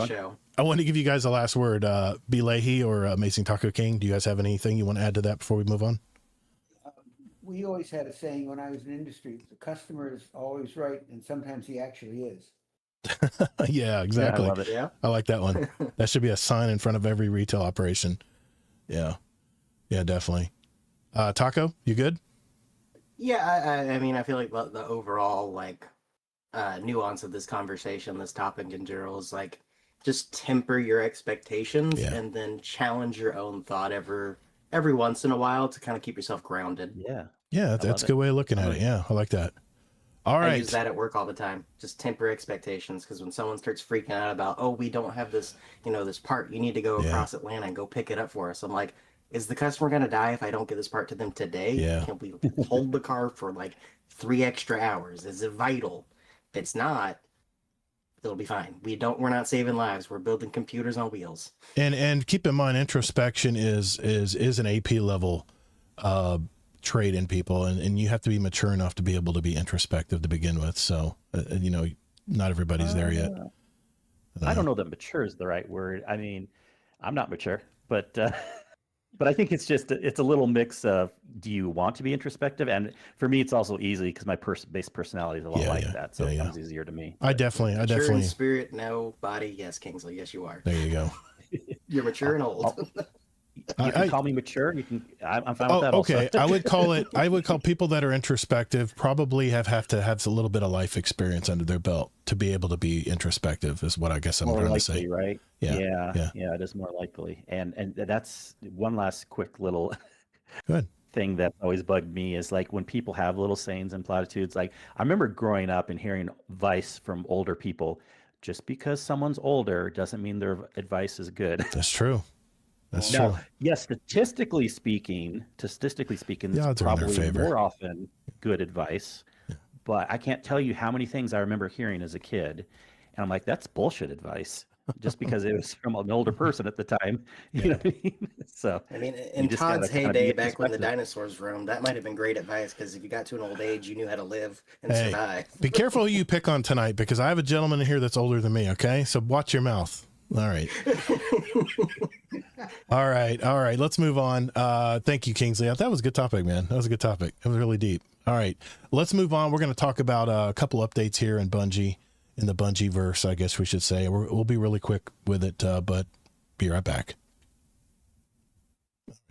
I want to give you guys the last word. Bleahy or Amazing Taco King, do you guys have anything you want to add to that before we move on? We always had a saying when I was in industry: the customer is always right, and sometimes he actually is. Yeah, exactly. Yeah, I love it. Yeah, I like that one. That should be a sign in front of every retail operation. Yeah, definitely. Taco, you good? Yeah, I mean, I feel like the overall nuance of this conversation, this topic in general, is just temper your expectations and then challenge your own thought every once in a while to kind of keep yourself grounded. Yeah, that's a good way of looking at it. Yeah, I like that. All right. I use that at work all the time. Just temper expectations, because when someone starts freaking out about, oh, we don't have this, this part, you need to go across Atlanta and go pick it up for us. I'm like, is the customer going to die if I don't get this part to them today? Yeah. Can we hold the car for 3 extra hours? Is it vital? If it's not, it'll be fine. We're not saving lives. We're building computers on wheels. And keep in mind, introspection is an AP level trait in people, and you have to be mature enough to be able to be introspective to begin with. So not everybody's there yet. I don't know that mature is the right word. I mean, I'm not mature, but I think it's a little mix of, do you want to be introspective? And for me, it's also easy because my base personality is a lot like that. So it comes easier to me. I definitely. Mature in spirit, no body. Yes, Kingsley. Yes, you are. There you go. You're mature and old. You can call me mature. I'm fine with that. Okay. Also. I would call people that are introspective probably have to have a little bit of life experience under their belt to be able to be introspective, is what I guess I'm trying to say. Right? Yeah. It is more likely. And that's one last quick little thing that always bugged me is when people have little sayings and platitudes. I remember growing up and hearing advice from older people, just because someone's older doesn't mean their advice is good. That's true. That's true. Yes, statistically speaking, it's probably more often good advice. Yeah. But I can't tell you how many things I remember hearing as a kid, and I'm like, that's bullshit advice. Just because it was from an older person at the time, you know what I mean? So I mean, in Todd's heyday, back when the dinosaurs roamed, that might have been great advice, because if you got to an old age, you knew how to live and survive. Be careful who you pick on tonight, because I have a gentleman in here that's older than me. Okay, so watch your mouth. All right. All right. Let's move on. Thank you, Kingsley. That was a good topic, man. That was a good topic. It was really deep. All right, let's move on. We're going to talk about a couple updates here in Bungie. In the Bungie verse, I guess we should say. We'll be really quick with it, but be right back.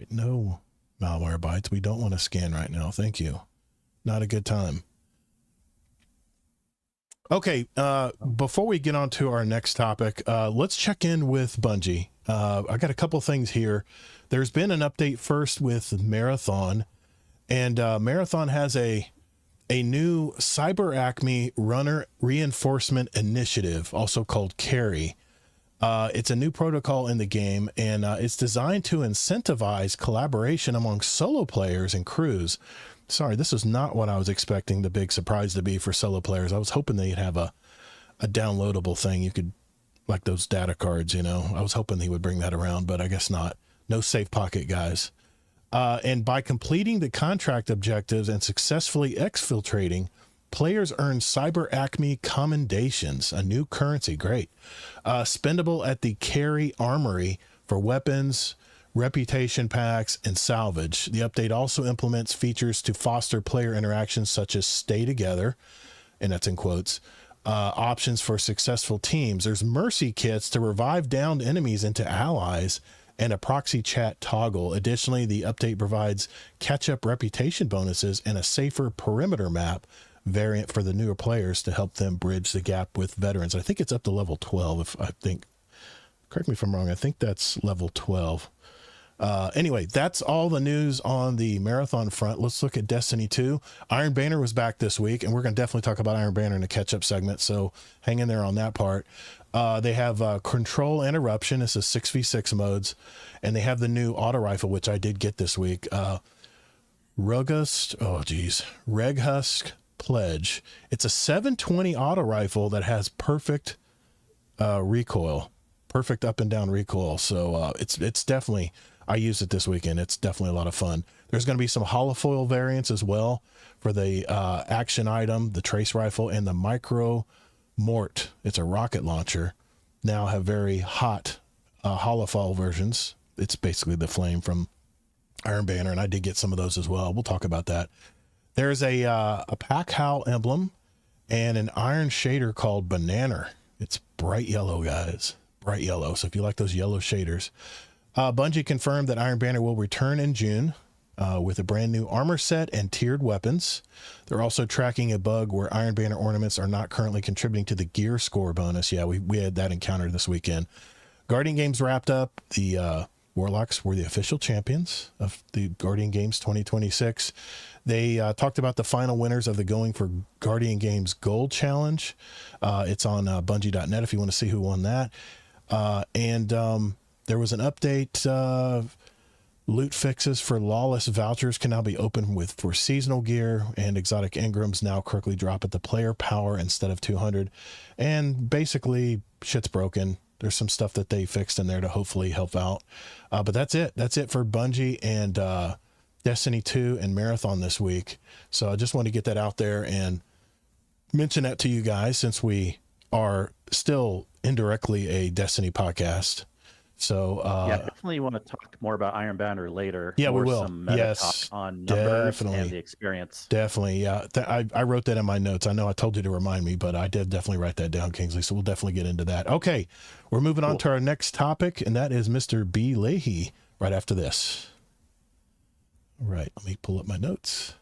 No malware bytes. We don't want to scan right now. Thank you. Not a good time. Okay, before we get on to our next topic, let's check in with Bungie. I got a couple things here. There's been an update first with Marathon, and Marathon has a new Cyber Acme Runner Reinforcement Initiative, also called CARRY. It's a new protocol in the game, and it's designed to incentivize collaboration among solo players and crews. Sorry, this is not what I was expecting the big surprise to be for solo players. I was hoping they'd have a downloadable thing. You could, like those data cards, you know. I was hoping he would bring that around, but I guess not. No safe pocket, guys. And by completing the contract objectives and successfully exfiltrating, players earn Cyber Acme commendations, a new currency. Great. Spendable at the Carry Armory for weapons, reputation packs, and salvage. The update also implements features to foster player interactions such as stay together, and that's in quotes, options for successful teams. There's mercy kits to revive downed enemies into allies, and a proxy chat toggle. Additionally, the update provides catch-up reputation bonuses and a safer perimeter map variant for the newer players to help them bridge the gap with veterans. I think it's up to level 12. Correct me if I'm wrong. I think that's level 12. Anyway, that's all the news on the Marathon front. Let's look at Destiny 2. Iron Banner was back this week, and we're going to definitely talk about Iron Banner in the catch-up segment, so hang in there on that part. They have Control and Eruption. This is 6v6 modes, and they have the new auto rifle, which I did get this week. Reghust Pledge. It's a 720 auto rifle that has perfect recoil, perfect up and down recoil. So it's definitely, I used it this weekend. It's definitely a lot of fun. There's going to be some holofoil variants as well for the action item, the trace rifle, and the micro Mort. It's a rocket launcher. Now have very hot holofoil versions. It's basically the flame from Iron Banner, and I did get some of those as well. We'll talk about that. There's a Pack Howl emblem and an iron shader called Banana. It's bright yellow, guys. Bright yellow. So if you like those yellow shaders. Bungie confirmed that Iron Banner will return in June with a brand new armor set and tiered weapons. They're also tracking a bug where Iron Banner ornaments are not currently contributing to the gear score bonus. Yeah, we had that encounter this weekend. Guardian Games wrapped up. The Warlocks were the official champions of the Guardian Games 2026. They talked about the final winners of the Going for Guardian Games Gold Challenge. It's on Bungie.net if you want to see who won that. And there was an update. Loot fixes for Lawless vouchers can now be opened for seasonal gear, and exotic engrams now correctly drop at the player power instead of 200. And basically, shit's broken. There's some stuff that they fixed in there to hopefully help out. But that's it. That's it for Bungie and Destiny 2 and Marathon this week. So I just want to get that out there and mention that to you guys, since we are still indirectly a Destiny podcast. So yeah, definitely want to talk more about Iron Banner later. Yeah, we will. Some meta talk on numbers and the experience. Definitely. Yeah, I wrote that in my notes. I know I told you to remind me, but I did definitely write that down, Kingsley. So we'll definitely get into that. Okay, we're moving on to our next topic, and that is Mr. Bleahy right after this. All right, let me pull up my notes.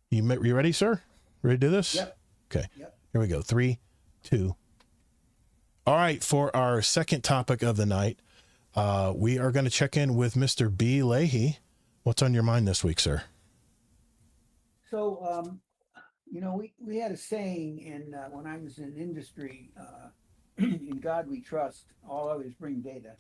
You ready, sir? Ready to do this? Yep. Okay. Yep. Here we go. 3, 2. All right, for our second topic of the night, we are going to check in with Mr. Bleahy. What's on your mind this week, sir? So we had a saying when I was in industry, in God we trust, all others bring data.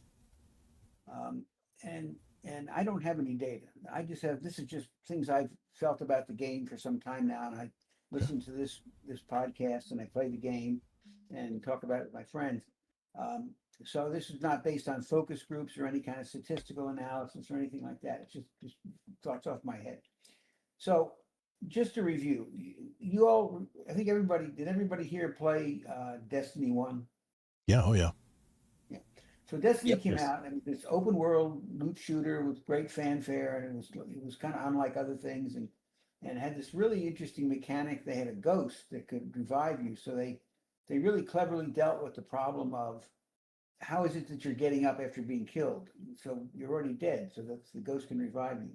Um, and I don't have any data. I just have, this is just things I've felt about the game for some time now. And I listen to this podcast and I play the game and talk about it with my friends. So this is not based on focus groups or any kind of statistical analysis or anything like that. It's just thoughts off my head. So just to review, you all, I think did everybody here play Destiny 1? Yeah. Oh yeah. Yeah. So Destiny came out, and this open world loot shooter with great fanfare, and it was kind of unlike other things, and had this really interesting mechanic. They had a ghost that could revive you, so they really cleverly dealt with the problem of how is it that you're getting up after being killed? So you're already dead, so that's the ghost can revive you.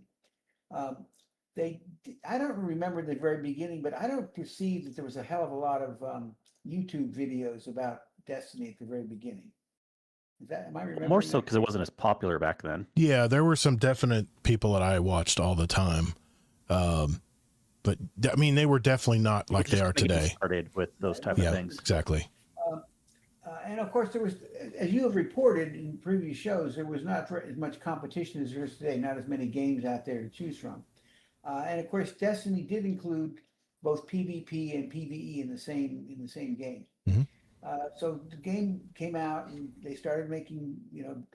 I don't remember the very beginning, but I don't perceive that there was a hell of a lot of YouTube videos about Destiny at the very beginning. Am I remembering more so because it wasn't as popular back then? Yeah, there were some definite people that I watched all the time, but I mean they were definitely not like they are today. Started with those type of things. Exactly. And of course, there was, as you have reported in previous shows, there was not as much competition as there is today. Not as many games out there to choose from. And of course, Destiny did include both PvP and PvE in the same game. Mm-hmm. So the game came out and they started making,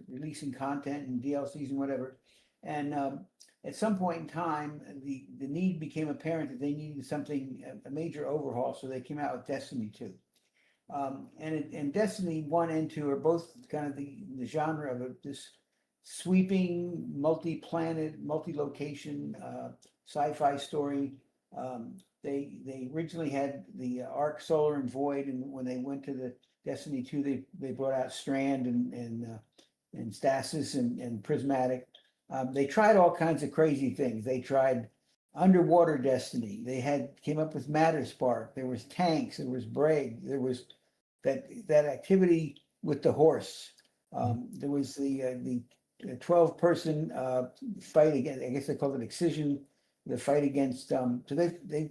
releasing content and DLCs and whatever. And at some point in time, the need became apparent that they needed a major overhaul. So they came out with Destiny 2. And Destiny 1 and 2 are both kind of the genre of this sweeping, multi-planet, multi-location sci-fi story. They originally had the Arc, Solar, and Void, and when they went to the Destiny 2, they brought out Strand and Stasis and Prismatic. They tried all kinds of crazy things. They tried underwater Destiny. They came up with Matter Spark. There was tanks. There was Braid. There was that activity with the horse. There was the 12-person fight against, I guess they called it Excision, the fight against so they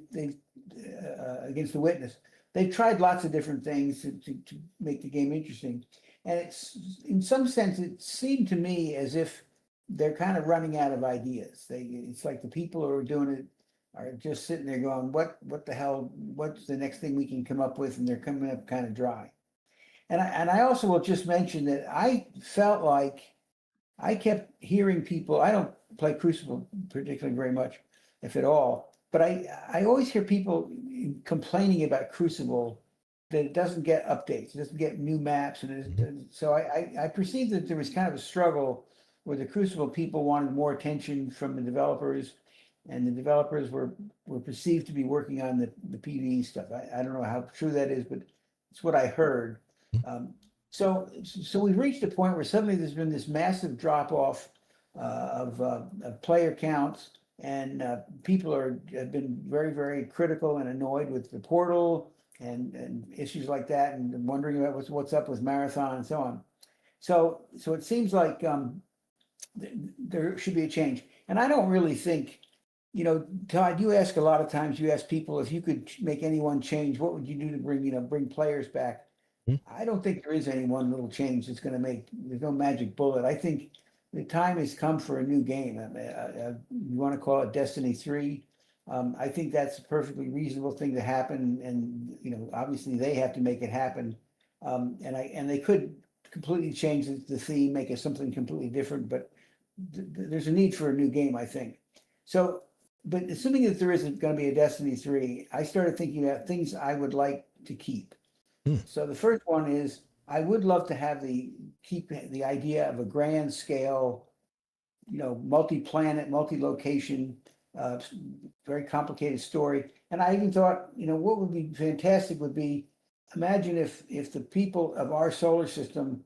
against the Witness. They tried lots of different things to make the game interesting, and it's in some sense it seemed to me as if they're kind of running out of ideas. It's like the people who are doing it are just sitting there going, what the hell, what's the next thing we can come up with, and they're coming up kind of dry. And I also will just mention that I felt like I kept hearing people, I don't play Crucible particularly very much, if at all, but I always hear people complaining about Crucible that it doesn't get updates, it doesn't get new maps. So I perceived that there was kind of a struggle where the Crucible people wanted more attention from the developers, and the developers were perceived to be working on the PvE stuff. I don't know how true that is, but it's what I heard. So we've reached a point where suddenly there's been this massive drop off of player counts, and people have been very, very critical and annoyed with the portal and issues like that, and wondering about what's up with Marathon and so on. So it seems like there should be a change, and I don't really think. Todd, you ask a lot of times. You ask people if you could make any one change, what would you do to bring players back? I don't think there is any one little change that's going to make. There's no magic bullet. I think the time has come for a new game. You want to call it Destiny 3? I think that's a perfectly reasonable thing to happen, and obviously they have to make it happen. And they could completely change the theme, make it something completely different. But there's a need for a new game, I think. So. But assuming that there isn't going to be a Destiny 3, I started thinking about things I would like to keep. So the first one is I would love to keep the idea of a grand scale, multi-planet, multi-location, very complicated story. And I even thought, what would be fantastic would be, imagine if the people of our solar system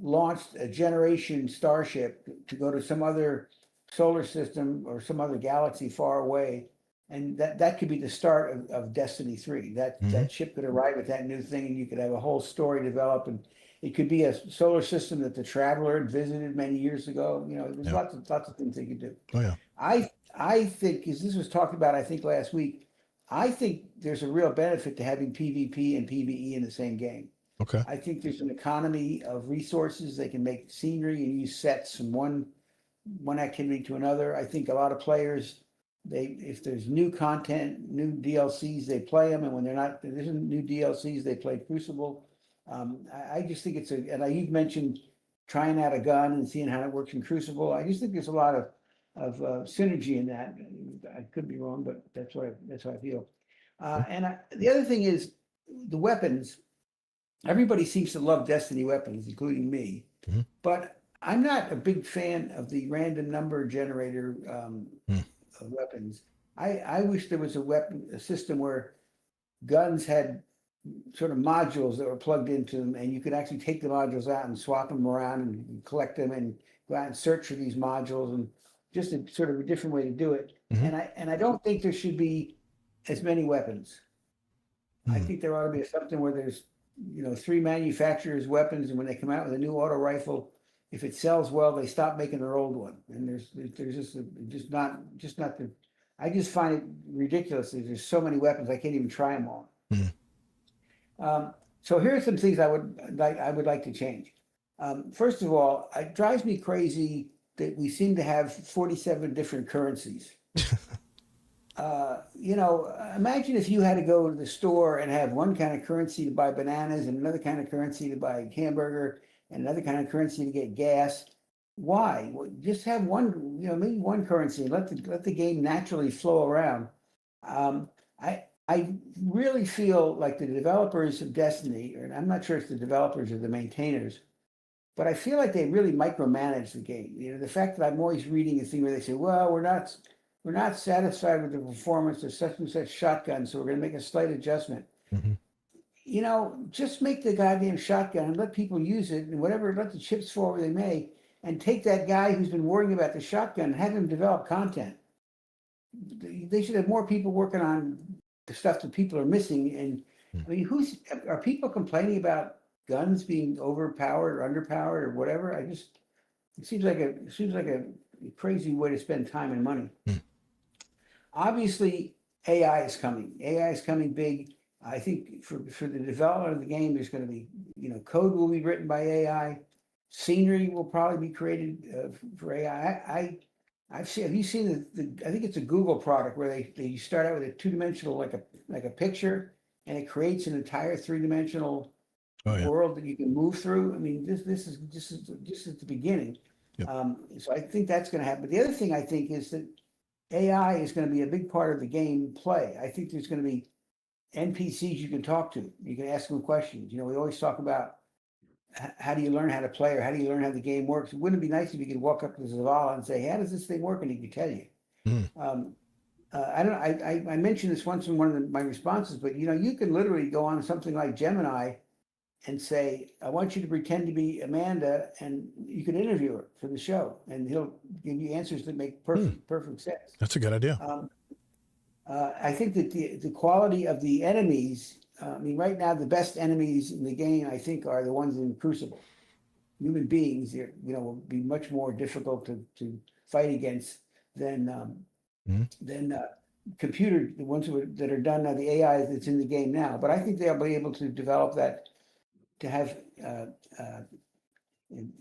launched a generation starship to go to some other solar system or some other galaxy far away, and that could be the start of Destiny 3. That ship could arrive at that new thing, and you could have a whole story develop, and it could be a solar system that the Traveler had visited many years ago. There's lots of things they could do. Oh yeah. I think, as this was talked about, I think last week, I think there's a real benefit to having PvP and PvE in the same game. Okay. I think there's an economy of resources. They can make scenery and use sets from one activity to another. I think a lot of players, if there's new content, new DLCs, they play them, and when there isn't new DLCs, they play Crucible. I just think you've mentioned trying out a gun and seeing how it works in Crucible. I just think there's a lot of synergy in that. I could be wrong, but that's how I feel. The other thing is the weapons. Everybody seems to love Destiny weapons, including me, but I'm not a big fan of the random number generator of weapons. I wish there was a system where guns had sort of modules that were plugged into them, and you could actually take the modules out and swap them around and collect them and go out and search for these modules, and just a sort of a different way to do it. And I don't think there should be as many weapons. I think there ought to be something where there's 3 manufacturers' weapons, and when they come out with a new auto rifle, if it sells well, they stop making their old one. And there's I just find it ridiculous that there's so many weapons I can't even try them all. So here are some things I would like to change. First of all, it drives me crazy that we seem to have 47 different currencies. Imagine if you had to go to the store and have one kind of currency to buy bananas and another kind of currency to buy hamburger and another kind of currency to get gas. Why? Well, just have one, maybe one currency and let the game naturally flow around. I really feel like the developers of Destiny, and I'm not sure it's the developers or the maintainers, but I feel like they really micromanage the game. The fact that I'm always reading a thing where they say, well, we're not satisfied with the performance of such and such shotgun, so we're going to make a slight adjustment. Just make the goddamn shotgun and let people use it, and let the chips fall where they may, and take that guy who's been worrying about the shotgun and have him develop content. They should have more people working on the stuff that people are missing. And I mean, are people complaining about guns being overpowered or underpowered or whatever? It seems like a crazy way to spend time and money. Obviously, AI is coming. AI is coming big. I think for the development of the game, there's going to be, code will be written by AI. Scenery will probably be created for AI. Have you seen I think it's a Google product where they start out with a 2-dimensional, like a picture, and it creates an entire 3-dimensional world that you can move through. I mean, this is just the beginning. Yep. So I think that's going to happen. But the other thing I think is that AI is going to be a big part of the game play. I think there's going to be NPCs you can talk to. You can ask them questions. We always talk about how do you learn how to play, or how do you learn how the game works? Wouldn't it be nice if you could walk up to Zavala and say, how does this thing work? And he could tell you. I mentioned this once in one of my responses, but you can literally go on something like Gemini and say, I want you to pretend to be Amanda, and you can interview her for the show, and he'll give you answers that make perfect sense. That's a good idea. I think that the quality of the enemies, right now the best enemies in the game, I think, are the ones in Crucible. Human beings, will be much more difficult to fight against than computer, the ones that are done now, the AI that's in the game now. But I think they'll be able to develop that to have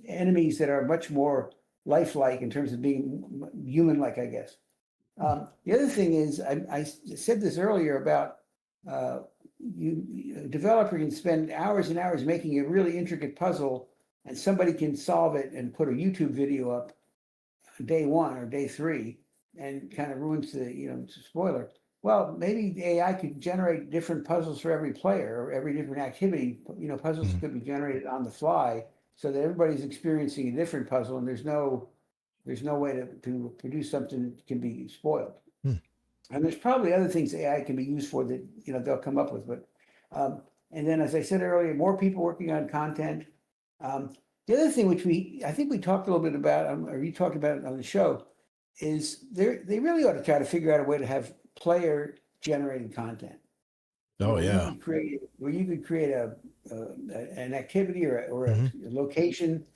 enemies that are much more lifelike in terms of being human-like, I guess. The other thing is, I said this earlier about a developer can spend hours and hours making a really intricate puzzle, and somebody can solve it and put a YouTube video up day 1 or day 3, and kind of ruins the spoiler. Well, maybe the AI could generate different puzzles for every player or every different activity. Puzzles could be generated on the fly, so that everybody's experiencing a different puzzle, and there's no way to produce something that can be spoiled. And there's probably other things AI can be used for that they'll come up with. But and then, as I said earlier, more people working on content. The other thing, which I think we talked a little bit about, or you talked about it on the show, is they really ought to try to figure out a way to have player generated content. Oh yeah, where you could create an activity or a location.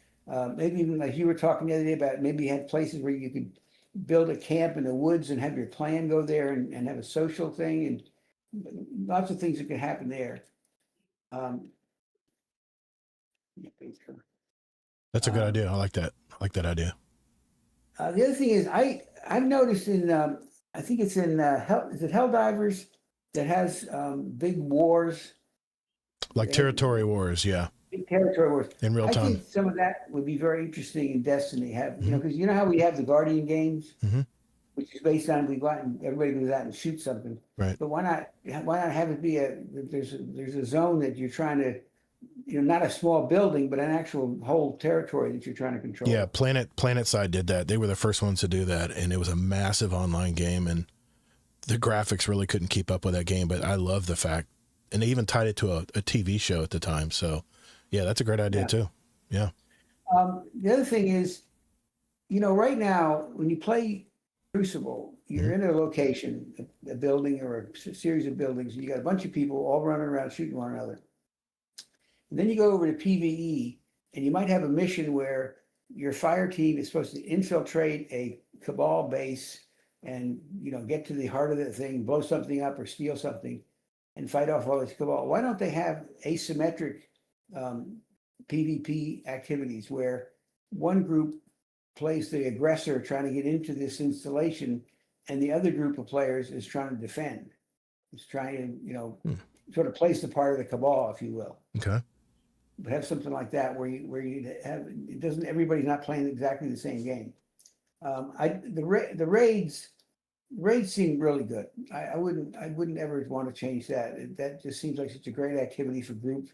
Maybe even like you were talking the other day about, maybe you had places where you could build a camp in the woods and have your clan go there and have a social thing. lots of things that can happen there. That's a good idea. I like that. I like that idea. The other thing is, I've noticed in I think it's in is it Helldivers that has big wars, like territory wars, yeah. Big territory wars In real time. I think some of that would be very interesting in Destiny. Have you know, because you know how we have the Guardian games, which is based on we go out and everybody goes out and shoots something. Right. But why not have it be there's a zone that you're trying to, you know, not a small building, but an actual whole territory that you're trying to control. Yeah, PlanetSide did that. They were the first ones to do that, and it was a massive online game, and the graphics really couldn't keep up with that game. But I love the fact, and they even tied it to a TV show at the time. So, yeah, that's a great idea too. Yeah. The other thing is, you know, right now when you play Crucible, you're in a location, a building or a series of buildings, and you got a bunch of people all running around shooting one another. And then you go over to PvE, and you might have a mission where your fire team is supposed to infiltrate a Cabal base and, you know, get to the heart of the thing, blow something up or steal something and fight off all this Cabal. Why don't they have asymmetric PvP activities where one group plays the aggressor trying to get into this installation and the other group of players is trying to defend? It's trying to, you know, sort of plays the part of the Cabal, if you will. Okay. But have something like that where you have it doesn't everybody's not playing exactly the same game. The raids seem really good. I wouldn't ever want to change that. That just seems like such a great activity for group.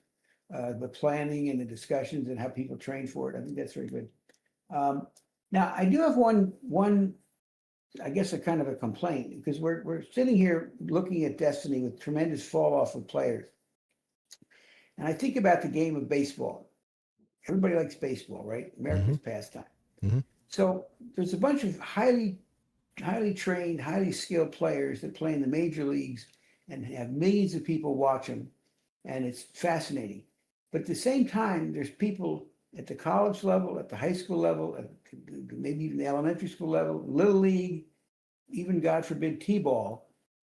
The planning and the discussions and how people train for it. I think that's very good. Now I do have one I guess a kind of a complaint, because we're sitting here looking at Destiny with tremendous fall off of players. And I think about the game of baseball. Everybody likes baseball, right? America's pastime. So there's a bunch of highly trained, highly skilled players that play in the major leagues and have millions of people watch them. And it's fascinating. But at the same time, there's people at the college level, at the high school level, at maybe even the elementary school level, little league, even, God forbid, T-ball.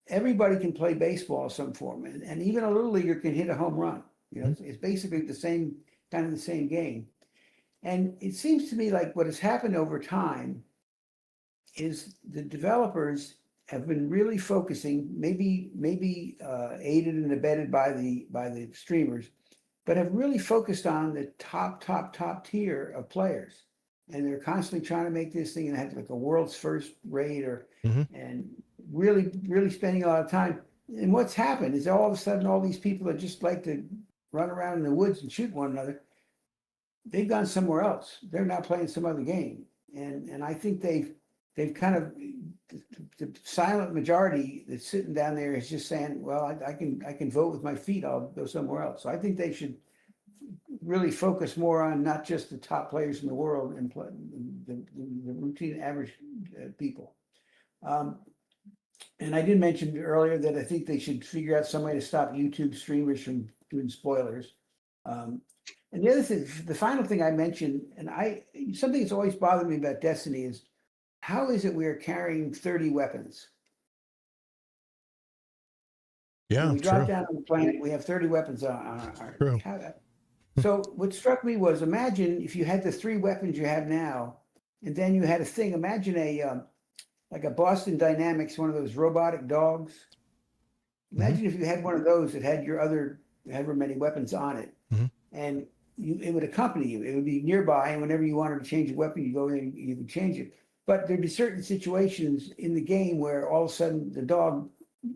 Everybody can play baseball of some form. And even a little leaguer can hit a home run. You know, it's basically the same game. And it seems to me like what has happened over time is the developers have been really focusing, maybe aided and abetted by the streamers, but have really focused on the top tier of players. And they're constantly trying to make this thing and have like a world's first raid and really spending a lot of time. And what's happened is all of a sudden all these people that just like to run around in the woods and shoot one another, they've gone somewhere else. They're now playing some other game. And I think they've kind of, the silent majority that's sitting down there is just saying, well, I can vote with my feet, I'll go somewhere else. So I think they should really focus more on not just the top players in the world and the routine average people. And I did mention earlier that I think they should figure out some way to stop YouTube streamers from doing spoilers. And the other thing, the final thing I mentioned, and something that's always bothered me about Destiny is, how is it we are carrying 30 weapons? Yeah, when we drop down on the planet, we have 30 weapons on our. True. So what struck me was, imagine if you had the 3 weapons you have now, and then you had a thing. Imagine like a Boston Dynamics, one of those robotic dogs. Imagine if you had one of those that had your other however many weapons on it, and it would accompany you. It would be nearby, and whenever you wanted to change a weapon, you go in and you could change it. But there'd be certain situations in the game where all of a sudden the dog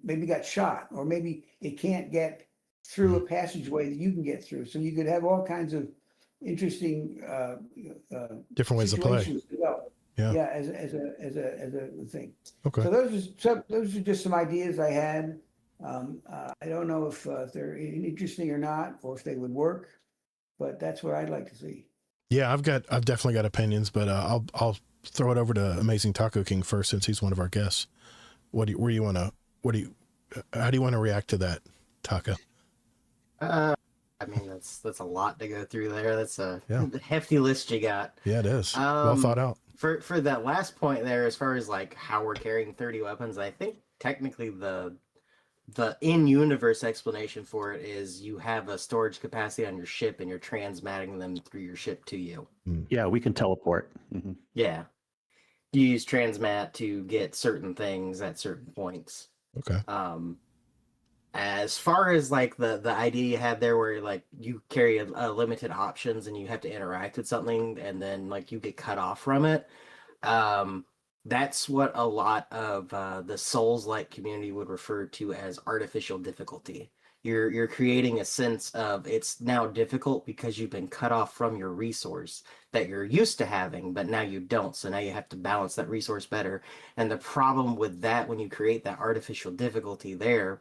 maybe got shot, or maybe it can't get through a passageway that you can get through. So you could have all kinds of interesting different ways to play. Yeah, as a thing. Okay. So those are just some ideas I had. I don't know if they're interesting or not, or if they would work, but that's what I'd like to see. Yeah, I've definitely got opinions, but I'll throw it over to Amazing Taco King first, since he's one of our guests. How do you want to react to that, Taco? I mean, that's a lot to go through there. That's a hefty list you got. Yeah, it is. Well thought out. For that last point there, as far as like how we're carrying 30 weapons, I think technically the the in-universe explanation for it is you have a storage capacity on your ship and you're transmatting them through your ship to you. Yeah, we can teleport. Yeah. You use transmat to get certain things at certain points. Okay. As far as like the idea you have there where like you carry a limited options and you have to interact with something and then like you get cut off from it, that's what a lot of the Souls-like community would refer to as artificial difficulty. You're creating a sense of it's now difficult because you've been cut off from your resource that you're used to having, but now you don't. So now you have to balance that resource better. And the problem with that, when you create that artificial difficulty there,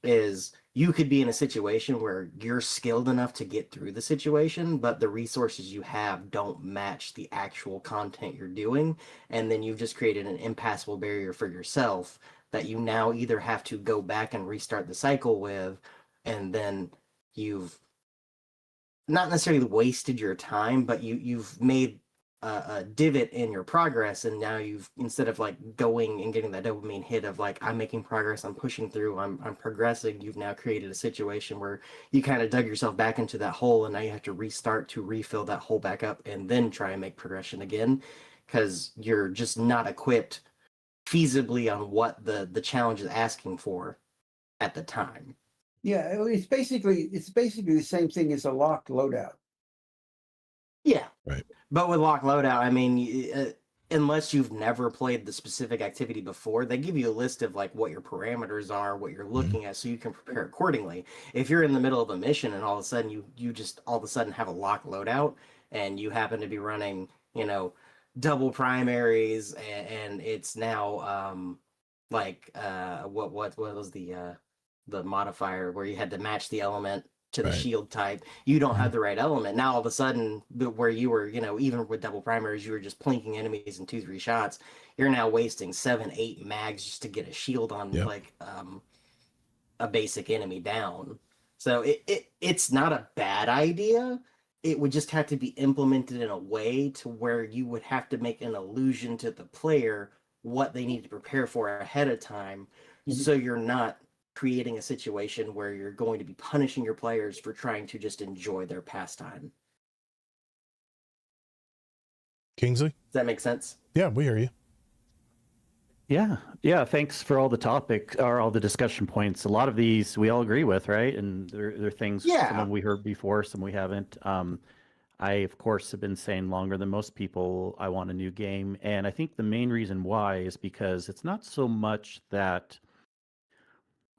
is you could be in a situation where you're skilled enough to get through the situation, but the resources you have don't match the actual content you're doing. And then you've just created an impassable barrier for yourself that you now either have to go back and restart the cycle with, and then you've not necessarily wasted your time, but you've made a divot in your progress, and now you've, instead of like going and getting that dopamine hit of like I'm making progress, I'm pushing through, I'm progressing, you've now created a situation where you kind of dug yourself back into that hole, and now you have to restart to refill that hole back up and then try and make progression again, because you're just not equipped feasibly on what the challenge is asking for at the time. Yeah, it's basically the same thing as a locked loadout. Yeah. Right. But with lock loadout, I mean, unless you've never played the specific activity before, they give you a list of like what your parameters are, what you're looking at, so you can prepare accordingly. If you're in the middle of a mission and all of a sudden you just all of a sudden have a lock loadout and you happen to be running, you know, double primaries and it's now what was the modifier where you had to match the element to the shield type, you don't have the right element. Now all of a sudden, where you were, you know, even with double primaries, you were just plinking enemies in 2-3 shots, you're now wasting 7-8 mags just to get a shield on like a basic enemy down. So it's not a bad idea. It would just have to be implemented in a way to where you would have to make an illusion to the player what they need to prepare for ahead of time, so you're not creating a situation where you're going to be punishing your players for trying to just enjoy their pastime. Kingsley? Does that make sense? Yeah, we hear you. Yeah. Thanks for all the topic or all the discussion points. A lot of these we all agree with, right? And they're things, some of them we heard before, some we haven't. I, of course, have been saying longer than most people, I want a new game. And I think the main reason why is because it's not so much that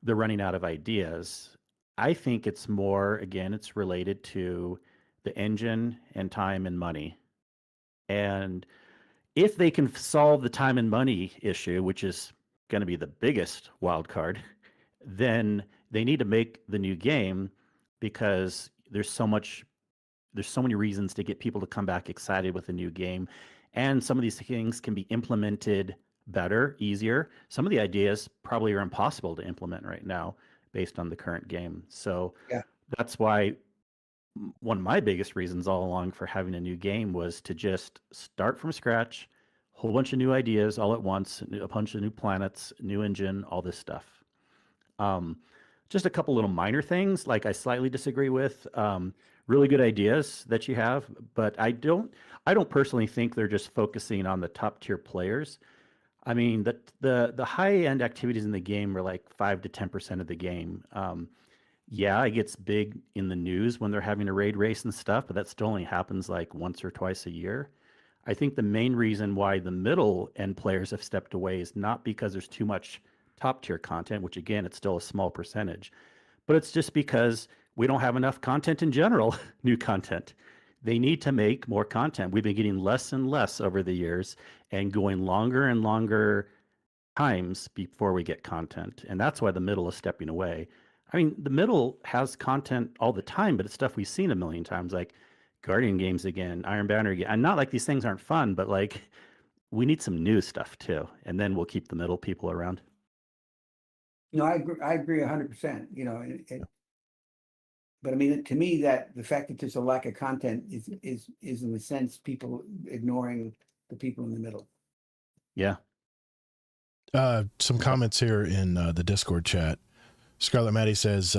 they're running out of ideas. I think it's more, again, it's related to the engine and time and money. And if they can solve the time and money issue, which is going to be the biggest wild card, then they need to make the new game, because there's so many reasons to get people to come back excited with a new game. And some of these things can be implemented better, easier. Some of the ideas probably are impossible to implement right now based on the current game. So that's why one of my biggest reasons all along for having a new game was to just start from scratch, a whole bunch of new ideas all at once, a bunch of new planets, new engine, all this stuff. Just a couple little minor things like I slightly disagree with. Really good ideas that you have, but I don't personally think they're just focusing on the top tier players. I mean, the high end activities in the game are like 5 to 10% of the game. It gets big in the news when they're having a raid race and stuff, but that still only happens like once or twice a year. I think the main reason why the middle end players have stepped away is not because there's too much top tier content, which again, it's still a small percentage, but it's just because we don't have enough content in general, new content. They need to make more content. We've been getting less and less over the years and going longer and longer times before we get content. And that's why the middle is stepping away. I mean, the middle has content all the time, but it's stuff we've seen a million times, like Guardian games again, Iron Banner again. And not like these things aren't fun, but like we need some new stuff too. And then we'll keep the middle people around. No, I agree 100%, you know, but I mean, to me, that the fact that there's a lack of content is in a sense people ignoring the people in the middle. Yeah. Some comments here in the Discord chat. Scarlet Maddie says,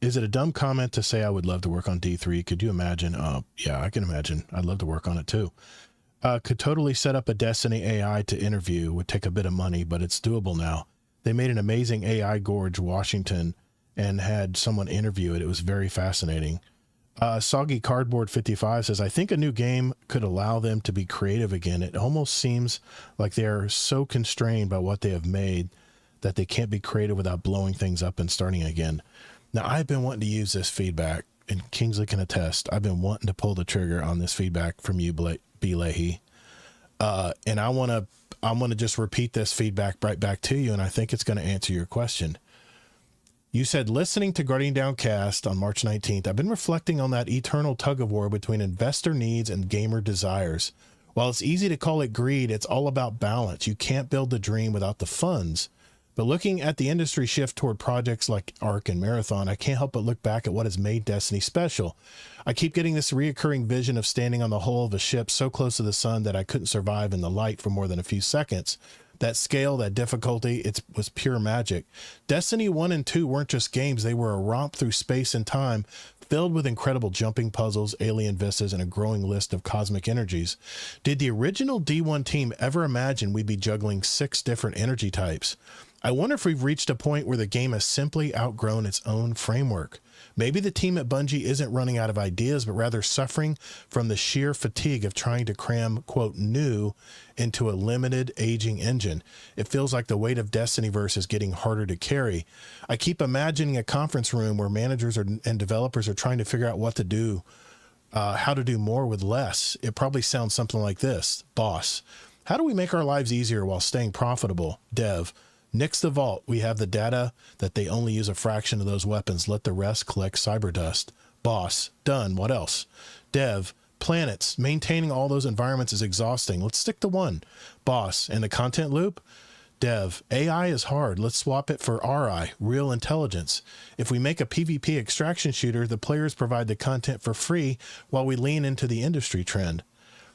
is it a dumb comment to say I would love to work on D3? Could you imagine? Yeah, I can imagine. I'd love to work on it too. Could totally set up a Destiny AI to interview. Would take a bit of money, but it's doable now. They made an amazing AI Gorge Washington and had someone interview it. It was very fascinating. Soggy Cardboard 55 says, I think a new game could allow them to be creative again. It almost seems like they are so constrained by what they have made that they can't be creative without blowing things up and starting again. Now, I've been wanting to use this feedback, and Kingsley can attest. I've been wanting to pull the trigger on this feedback from you, Bleahy. And I want to just repeat this feedback right back to you, and I think it's going to answer your question. You said, listening to Guardian Downcast on March 19th, I've been reflecting on that eternal tug of war between investor needs and gamer desires. While it's easy to call it greed, it's all about balance. You can't build the dream without the funds. But looking at the industry shift toward projects like Ark and Marathon, I can't help but look back at what has made Destiny special. I keep getting this reoccurring vision of standing on the hull of a ship so close to the sun that I couldn't survive in the light for more than a few seconds. That scale, that difficulty, it was pure magic. Destiny 1 and 2 weren't just games, they were a romp through space and time, filled with incredible jumping puzzles, alien vistas, and a growing list of cosmic energies. Did the original D1 team ever imagine we'd be juggling 6 different energy types? I wonder if we've reached a point where the game has simply outgrown its own framework. Maybe the team at Bungie isn't running out of ideas, but rather suffering from the sheer fatigue of trying to cram, quote, new into a limited, aging engine. It feels like the weight of Destinyverse is getting harder to carry. I keep imagining a conference room where managers and developers are trying to figure out what to do, how to do more with less. It probably sounds something like this. Boss, how do we make our lives easier while staying profitable? Dev, nix the vault. We have the data that they only use a fraction of those weapons. Let the rest collect cyber dust. Boss, done. What else? Dev, planets. Maintaining all those environments is exhausting. Let's stick to one. Boss, and the content loop? Dev, AI is hard. Let's swap it for RI, real intelligence. If we make a PvP extraction shooter, the players provide the content for free while we lean into the industry trend.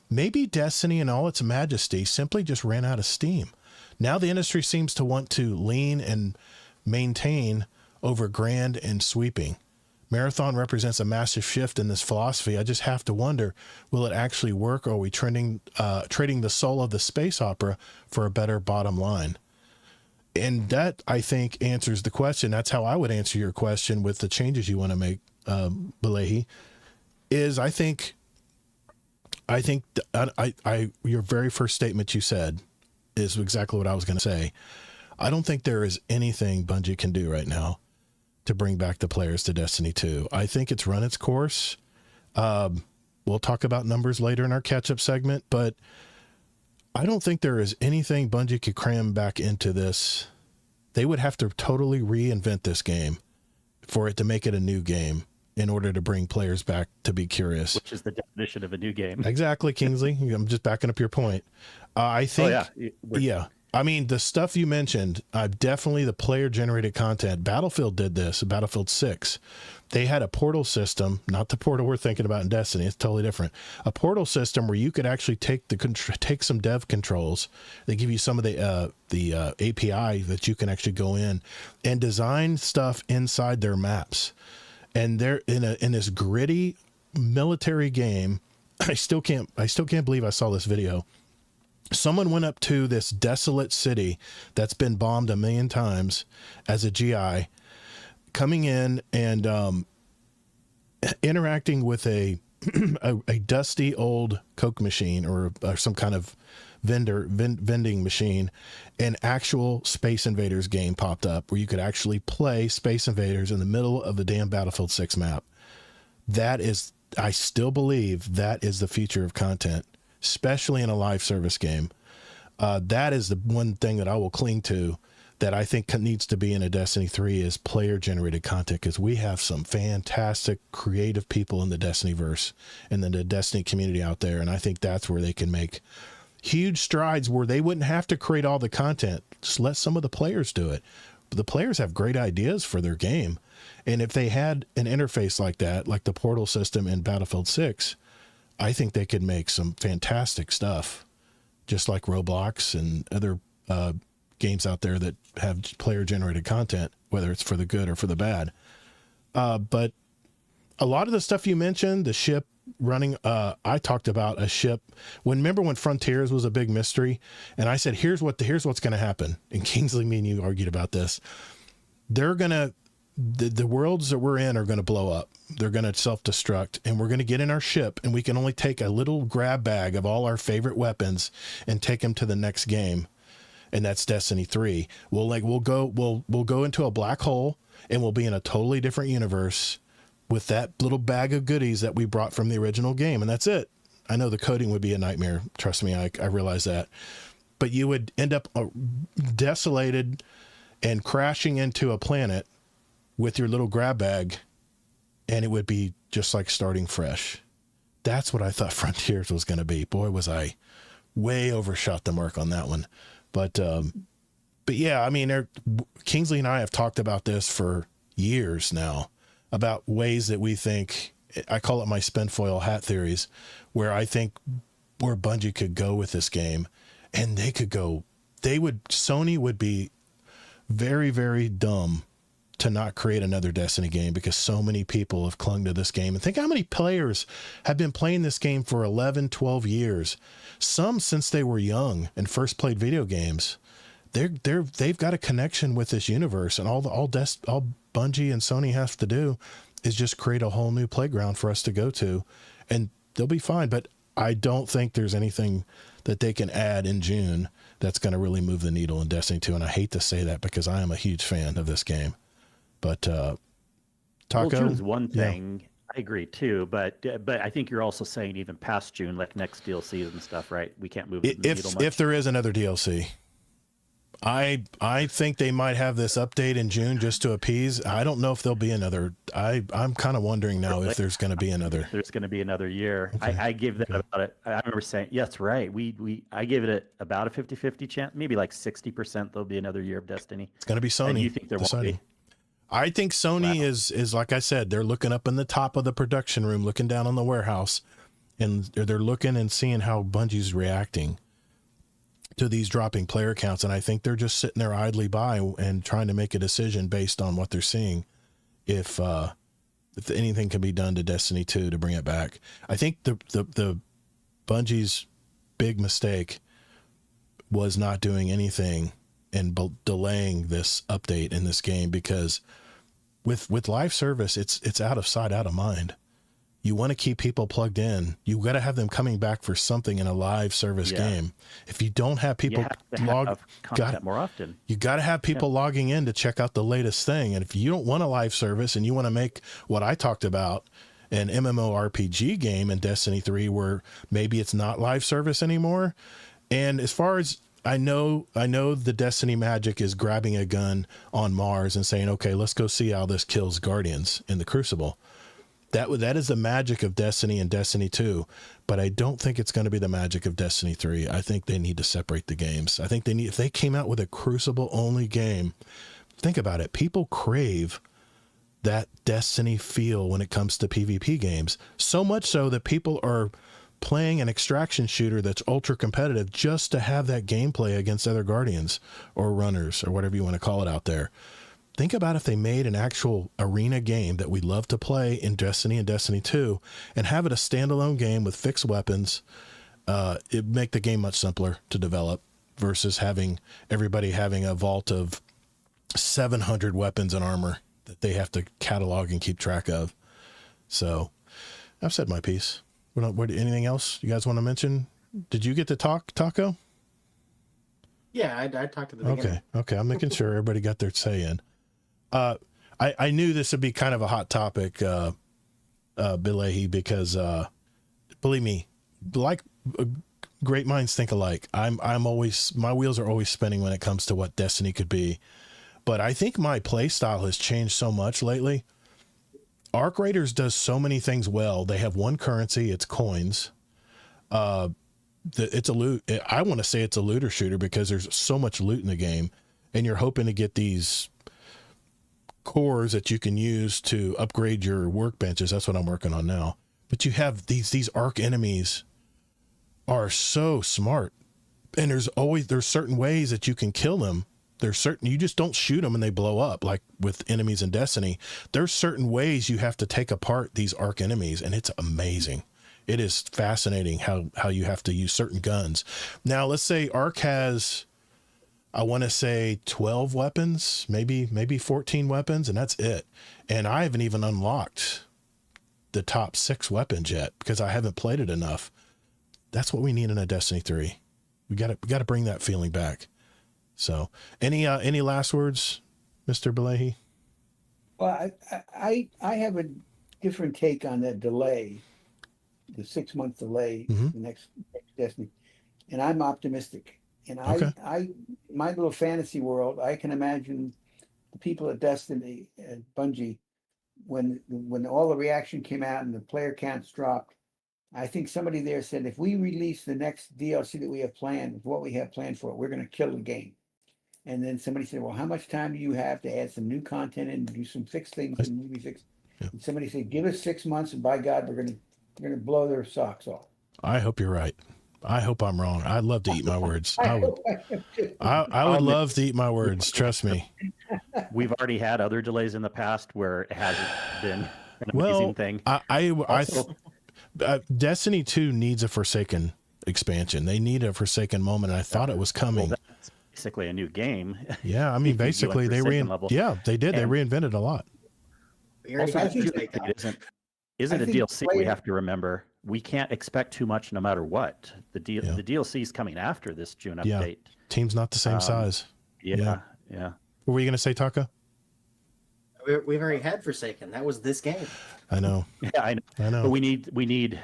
Maybe Destiny in all its majesty simply just ran out of steam. Now the industry seems to want to lean and maintain over grand and sweeping. Marathon represents a massive shift in this philosophy. I just have to wonder, will it actually work, or are we trading the soul of the space opera for a better bottom line? And that, I think, answers the question. That's how I would answer your question with the changes you want to make, Bleahy, is I think your very first statement you said is exactly what I was going to say. I don't think there is anything Bungie can do right now to bring back the players to Destiny 2. I think it's run its course. We'll talk about numbers later in our catch-up segment, but I don't think there is anything Bungie could cram back into this. They would have to totally reinvent this game for it to make it a new game in order to bring players back to be curious. Which is the definition of a new game. Exactly, Kingsley. I'm just backing up your point. I think, yeah. I mean, the stuff you mentioned, definitely the player-generated content. Battlefield did this, Battlefield 6. They had a portal system, not the portal we're thinking about in Destiny. It's totally different. A portal system where you could actually take some dev controls. They give you some of the API that you can actually go in and design stuff inside their maps. And they're in this gritty military game. I still can't believe I saw this video. Someone went up to this desolate city that's been bombed 1 million times as a GI, coming in and interacting with a dusty old Coke machine or some kind of vending machine. An actual Space Invaders game popped up where you could actually play Space Invaders in the middle of the damn Battlefield 6 map. That is, I still believe that is the future of content, especially in a live service game. That is the one thing that I will cling to that I think needs to be in a Destiny 3 is player generated content, because we have some fantastic creative people in the Destinyverse and then the Destiny community out there. And I think that's where they can make huge strides where they wouldn't have to create all the content. Just let some of the players do it. But the players have great ideas for their game. And if they had an interface like that, like the portal system in Battlefield 6, I think they could make some fantastic stuff, just like Roblox and other games out there that have player-generated content, whether it's for the good or for the bad. But a lot of the stuff you mentioned, the ship running, I talked about a ship remember when Frontiers was a big mystery, and I said, here's what's going to happen. And Kingsley, me and you argued about this. The worlds that we're in are going to blow up. They're going to self-destruct, and we're going to get in our ship, and we can only take a little grab bag of all our favorite weapons and take them to the next game. And that's Destiny 3. We'll go into a black hole, and we'll be in a totally different universe with that little bag of goodies that we brought from the original game. And that's it. I know the coding would be a nightmare. Trust me. I realize that, but you would end up desolated and crashing into a planet with your little grab bag, and it would be just like starting fresh. That's what I thought Frontiers was going to be. Boy, was I way overshot the mark on that one. But yeah, I mean, Kingsley and I have talked about this for years now, about ways that we think, I call it my spinfoil hat theories, where I think where Bungie could go with this game, and Sony would be very, very dumb to not create another Destiny game, because so many people have clung to this game. And think how many players have been playing this game for 11, 12 years, some since they were young and first played video games. They've got a connection with this universe, and all Bungie and Sony has to do is just create a whole new playground for us to go to, and they'll be fine. But I don't think there's anything that they can add in June that's going to really move the needle in Destiny 2. And I hate to say that, because I am a huge fan of this game. But Taco, well, June's one thing. Yeah. I agree too, but I think you're also saying even past June, like next DLC and stuff, right? We can't move the needle much. If there is another DLC. I think they might have this update in June just to appease. I don't know if there'll be another. I'm kind of wondering now if there's going to be another. There's going to be another year. Okay. I give that about it. I remember saying, yes, right. I give it about a 50-50 chance, maybe like 60% there'll be another year of Destiny. It's going to be Sony. And you think there won't be? I think Sony is like I said, they're looking up in the top of the production room, looking down on the warehouse, and they're looking and seeing how Bungie's reacting to these dropping player counts. And I think they're just sitting there idly by and trying to make a decision based on what they're seeing. If anything can be done to Destiny 2 to bring it back. I think the Bungie's big mistake was not doing anything and delaying this update in this game, because with live service, it's out of sight, out of mind. You want to keep people plugged in. You got to have them coming back for something in a live service game. If you don't have people more often, you got to have people logging in to check out the latest thing. And if you don't want a live service and you want to make what I talked about, an MMORPG game in Destiny 3, where maybe it's not live service anymore. And as far as I know the Destiny magic is grabbing a gun on Mars and saying, okay, let's go see how this kills Guardians in the Crucible. That is the magic of Destiny and Destiny 2, but I don't think it's going to be the magic of Destiny 3. I think they need to separate the games. I think if they came out with a Crucible only game, think about it. People crave that Destiny feel when it comes to PvP games, so much so that people are playing an extraction shooter that's ultra competitive just to have that gameplay against other Guardians or runners or whatever you want to call it out there. Think about if they made an actual arena game that we love to play in Destiny and Destiny 2 and have it a standalone game with fixed weapons. It'd make the game much simpler to develop versus having everybody having a vault of 700 weapons and armor that they have to catalog and keep track of. So I've said my piece. Anything else you guys want to mention? Did you get to talk, Taco? Yeah, I talked at the beginning. Okay. I'm making sure everybody got their say in. I knew this would be kind of a hot topic, Bleahy, because believe me, like great minds think alike. I'm always, my wheels are always spinning when it comes to what Destiny could be. But I think my play style has changed so much lately. Arc Raiders does so many things well. They have one currency, it's coins. It's a loot. I want to say it's a looter shooter because there's so much loot in the game, and you're hoping to get these cores that you can use to upgrade your workbenches. That's what I'm working on now. But you have these arc enemies are so smart, and there's certain ways that you can kill them There's certain, you just don't shoot them and they blow up like with enemies in Destiny. There's certain ways you have to take apart these Ark enemies, and it's amazing. It is fascinating how you have to use certain guns. Now, let's say Ark has, I want to say 12 weapons, maybe 14 weapons, and that's it. And I haven't even unlocked the top 6 weapons yet because I haven't played it enough. That's what we need in a Destiny 3. We got to bring that feeling back. So, any last words, Mr. Bleahy? Well, I have a different take on that delay, the 6-month delay, the next Destiny, and I'm optimistic. And my little fantasy world, I can imagine the people at Destiny and Bungie, when all the reaction came out and the player counts dropped. I think somebody there said, if we release the next DLC that we have planned, what we have planned for it, we're going to kill the game. And then somebody said, well, how much time do you have to add some new content and do some fixed things and maybe fix? Yeah. And somebody said, give us 6 months, and by God, we're gonna blow their socks off. I hope you're right. I hope I'm wrong. I'd love to eat my words. I would love to eat my words. Trust me. We've already had other delays in the past where it hasn't been an amazing thing. Destiny 2 needs a Forsaken expansion. They need a Forsaken moment, and I thought it was coming. Well, that's basically a new game. Yeah, I mean, basically they did. They reinvented a lot. Also, isn't a DLC. We have to remember we can't expect too much no matter what. The DLC is coming after this June update. Yeah. Team's not the same size. Yeah. What were you going to say, Taka? We've already had Forsaken. That was this game. I know. Yeah, I know. But we need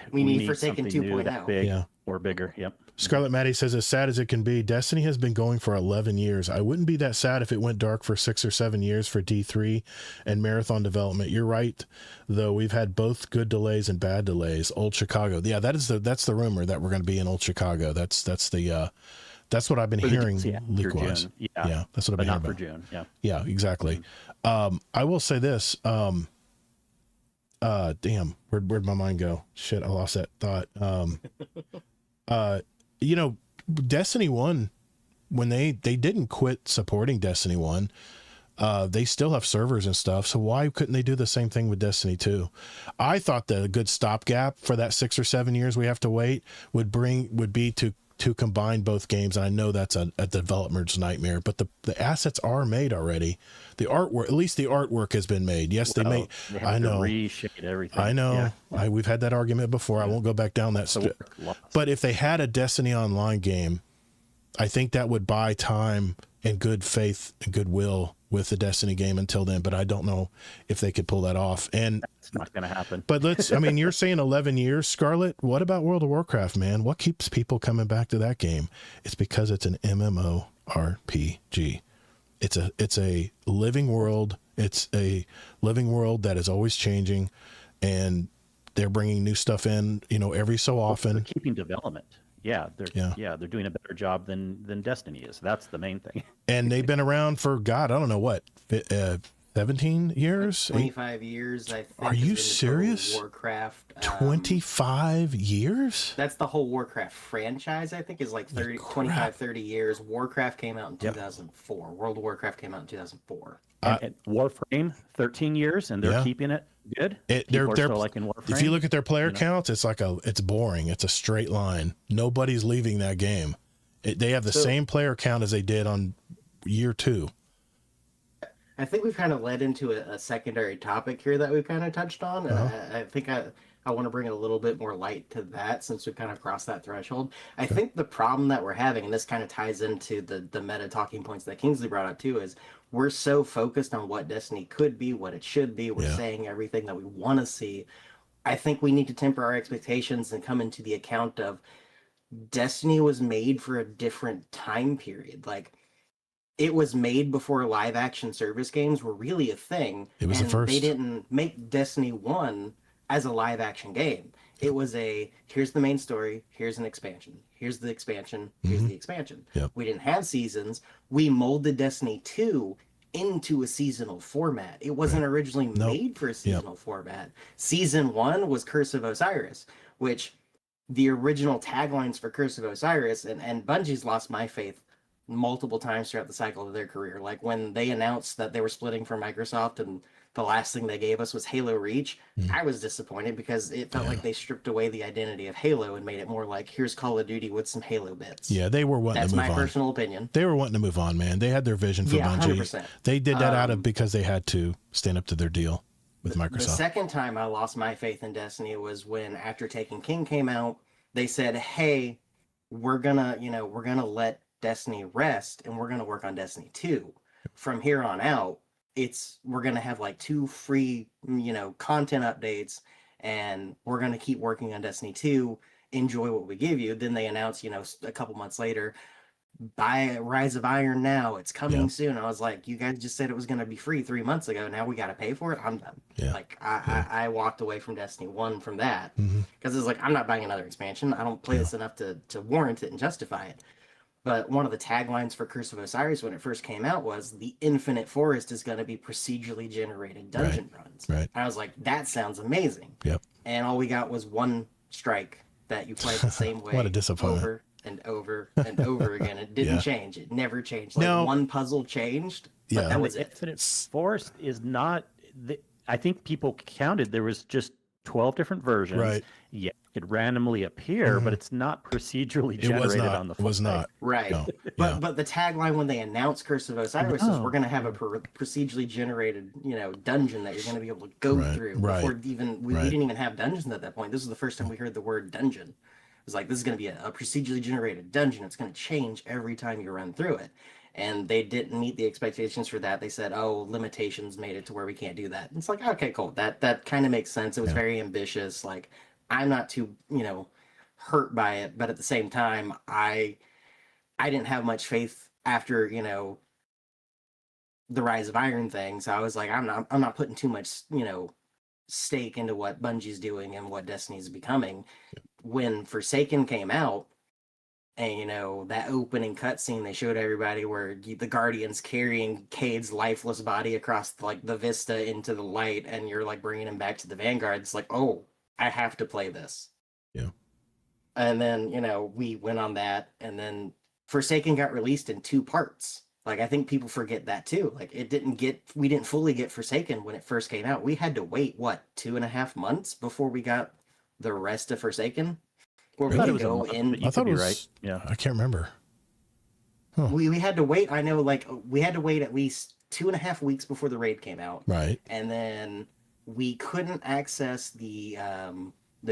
Forsaken 2.0. Big or bigger. Yep. Scarlet Maddie says, as sad as it can be, Destiny has been going for 11 years. I wouldn't be that sad if it went dark for 6 or 7 years for D3 and Marathon development. You're right, though. We've had both good delays and bad delays. Old Chicago. Yeah, that's the rumor that we're going to be in Old Chicago. That's what I've been hearing leak-wise. Yeah, that's what I've been hearing about. For June. Yeah, exactly. I will say this. Damn, where'd my mind go? Shit, I lost that thought. Destiny 1, when they didn't quit supporting Destiny 1, they still have servers and stuff. So why couldn't they do the same thing with Destiny 2? I thought that a good stopgap for that 6 or 7 years we have to wait would be to combine both games. And I know that's a developer's nightmare, but the assets are made already. The artwork, at least the artwork has been made. Yes, they have I know. Reshade everything. I know. Yeah. We've had that argument before. Yeah. I won't go back down that. But if they had a Destiny Online game, I think that would buy time and good faith and goodwill with the Destiny game until then. But I don't know if they could pull that off. And it's not going to happen. But you're saying 11 years, Scarlet. What about World of Warcraft, man? What keeps people coming back to that game? It's because it's an MMORPG. It's a living world. It's a living world that is always changing, and they're bringing new stuff in, every so often. They're keeping development. Yeah, they're doing a better job than Destiny is. That's the main thing. And they've been around for, God, I don't know what, 17 years? 25 years, I think. Are you serious? Warcraft. 25 years? That's the whole Warcraft franchise, I think, is like 25, 30 years. Warcraft came out in 2004. World of Warcraft came out in 2004. And Warframe, 13 years, and they're keeping it good. They're still liking Warframe. If you look at their player counts, it's boring. It's a straight line. Nobody's leaving that game. They have the same player count as they did on year 2. I think we've kind of led into a secondary topic here that we've kind of touched on. And I think I want to bring a little bit more light to that since we've kind of crossed that threshold. I think the problem that we're having, and this kind of ties into the meta talking points that Kingsley brought up too, is we're so focused on what Destiny could be, what it should be. We're saying everything that we want to see. I think we need to temper our expectations and come into the account of Destiny was made for a different time period. Like, it was made before live action service games were really a thing. It was the first. They didn't make Destiny 1 as a live action game. It was here's the main story, here's an expansion, here's the expansion, here's the expansion. Yep. We didn't have seasons. We molded Destiny 2 into a seasonal format. It wasn't originally made for a seasonal format. Season 1 was Curse of Osiris, which the original taglines for Curse of Osiris, and Bungie's lost my faith multiple times throughout the cycle of their career. Like when they announced that they were splitting from Microsoft and the last thing they gave us was Halo Reach, I was disappointed because it felt like they stripped away the identity of Halo and made it more like, here's Call of Duty with some Halo bits. Yeah, they were wanting to move on. That's my personal opinion. They were wanting to move on, man. They had their vision for Bungie. 100%. They did that because they had to stand up to their deal with Microsoft. The second time I lost my faith in Destiny was when, after Taken King came out, they said, hey, we're gonna let Destiny rest and we're gonna work on Destiny 2. From here on out, we're gonna have like 2 free, content updates, and we're gonna keep working on Destiny 2. Enjoy what we give you. Then they announced, a couple months later, buy Rise of Iron now. It's coming soon. I was like, you guys just said it was gonna be free 3 months ago. Now we gotta pay for it. I'm done. Yeah. Like I walked away from Destiny 1 from that because it's like, I'm not buying another expansion. I don't play this enough to warrant it and justify it. But one of the taglines for Curse of Osiris when it first came out was, the Infinite Forest is going to be procedurally generated dungeon runs. Right. I was like, that sounds amazing. Yep. And all we got was one strike that you played the same way what a disappointment. Over and over and over again. It didn't change. It never changed. Like one puzzle changed, but that was it. Infinite Forest is not... I think people counted there was just 12 different versions. Right. Yeah, it could randomly appear, but it's not procedurally generated on the fly. It was not. Right. No. But the tagline when they announced Curse of Osiris is, we're going to have a procedurally generated, dungeon that you're going to be able to go through. Before even we didn't even have dungeons at that point. This was the first time we heard the word dungeon. It was like, this is going to be a procedurally generated dungeon. It's going to change every time you run through it. And they didn't meet the expectations for that. They said, limitations made it to where we can't do that. And it's like, okay, cool. That kind of makes sense. It was very ambitious. Like, I'm not too, hurt by it. But at the same time, I didn't have much faith after, the Rise of Iron thing. So I was like, I'm not putting too much, stake into what Bungie's doing and what Destiny's becoming. When Forsaken came out, and that opening cutscene they showed everybody where the Guardian's carrying Cade's lifeless body across like the vista into the light, and you're like bringing him back to the Vanguard. It's like, oh, I have to play this. Yeah. And then we went on that, and then Forsaken got released in 2 parts. Like, I think people forget that too. Like, we didn't fully get Forsaken when it first came out. We had to wait 2.5 months before we got the rest of Forsaken. Where we could go in. I thought it was right. Yeah, I can't remember. Huh. We had to wait. I know, we had to wait at least 2.5 weeks before the raid came out. Right. And then we couldn't access the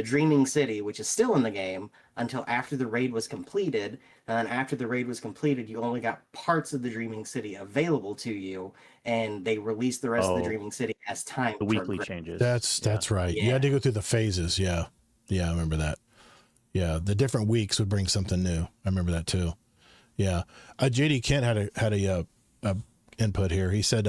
Dreaming City, which is still in the game, until after the raid was completed. And then after the raid was completed, you only got parts of the Dreaming City available to you, and they released the rest of the Dreaming City as time. The weekly changes. That's right. Yeah. You had to go through the phases. Yeah. Yeah, I remember that. Yeah, the different weeks would bring something new. I remember that too. Yeah, JD Kent had a input here. He said,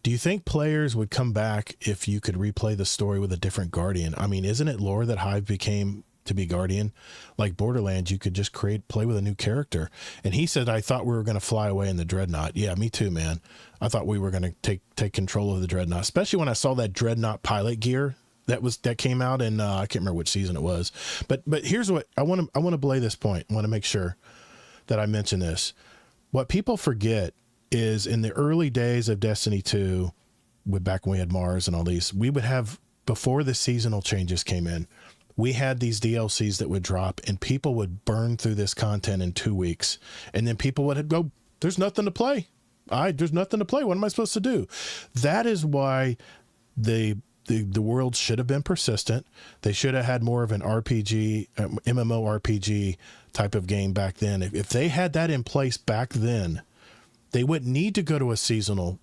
"Do you think players would come back if you could replay the story with a different Guardian? I mean, isn't it lore that Hive became to be Guardian? Like Borderlands, you could just play with a new character." And he said, "I thought we were going to fly away in the Dreadnought." Yeah, me too, man. I thought we were going to take control of the Dreadnought, especially when I saw that Dreadnought pilot gear that came out in I can't remember which season it was, but here's what I want to belay this point. I want to make sure that I mention this. What people forget is, in the early days of Destiny 2, back when we had Mars and all these, we would have, before the seasonal changes came in, we had these DLCs that would drop, and people would burn through this content in 2 weeks, and then people would go, "There's nothing to play. There's nothing to play. What am I supposed to do?" That is why the world should have been persistent. They should have had more of an RPG, MMORPG type of game back then. If they had that in place back then, they wouldn't need to go to a seasonal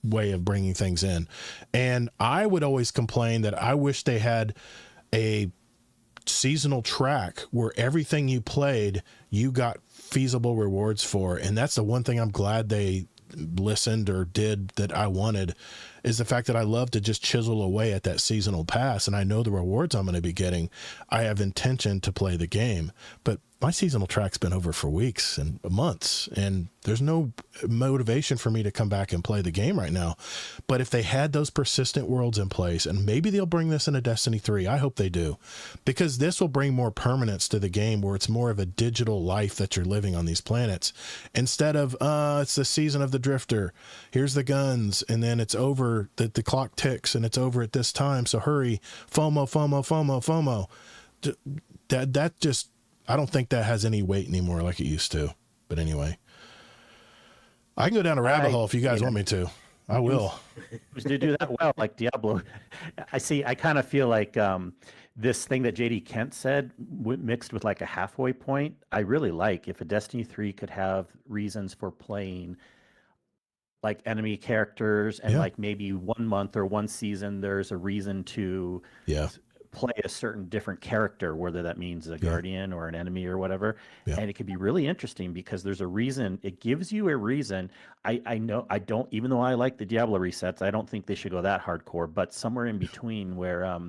way of bringing things in. And I would always complain that I wish they had a seasonal track where everything you played, you got feasible rewards for. And that's the one thing I'm glad they listened or did that I wanted, is the fact that I love to just chisel away at that seasonal pass, and I know the rewards I'm going to be getting. I have intention to play the game, but my seasonal track's been over for weeks and months, and there's no motivation for me to come back and play the game right now. But if they had those persistent worlds in place, and maybe they'll bring this into Destiny 3, I hope they do, because this will bring more permanence to the game, where it's more of a digital life that you're living on these planets, instead of it's the season of the Drifter, here's the guns, and then it's over, the clock ticks and it's over at this time, so hurry, FOMO. That just, I don't think that has any weight anymore like it used to. But anyway, I can go down a rabbit hole if you guys want me to. I will. To do that well, like Diablo. I kind of feel like this thing that JD Kent said mixed with like a halfway point. I really like if a Destiny 3 could have reasons for playing like enemy characters, and like maybe 1 month or one season, there's a reason to play a certain different character, whether that means a guardian or an enemy or whatever. And it could be really interesting because there's a reason. It gives you a reason. I know I don't, even though I like the Diablo resets, I don't think they should go that hardcore, but somewhere in between where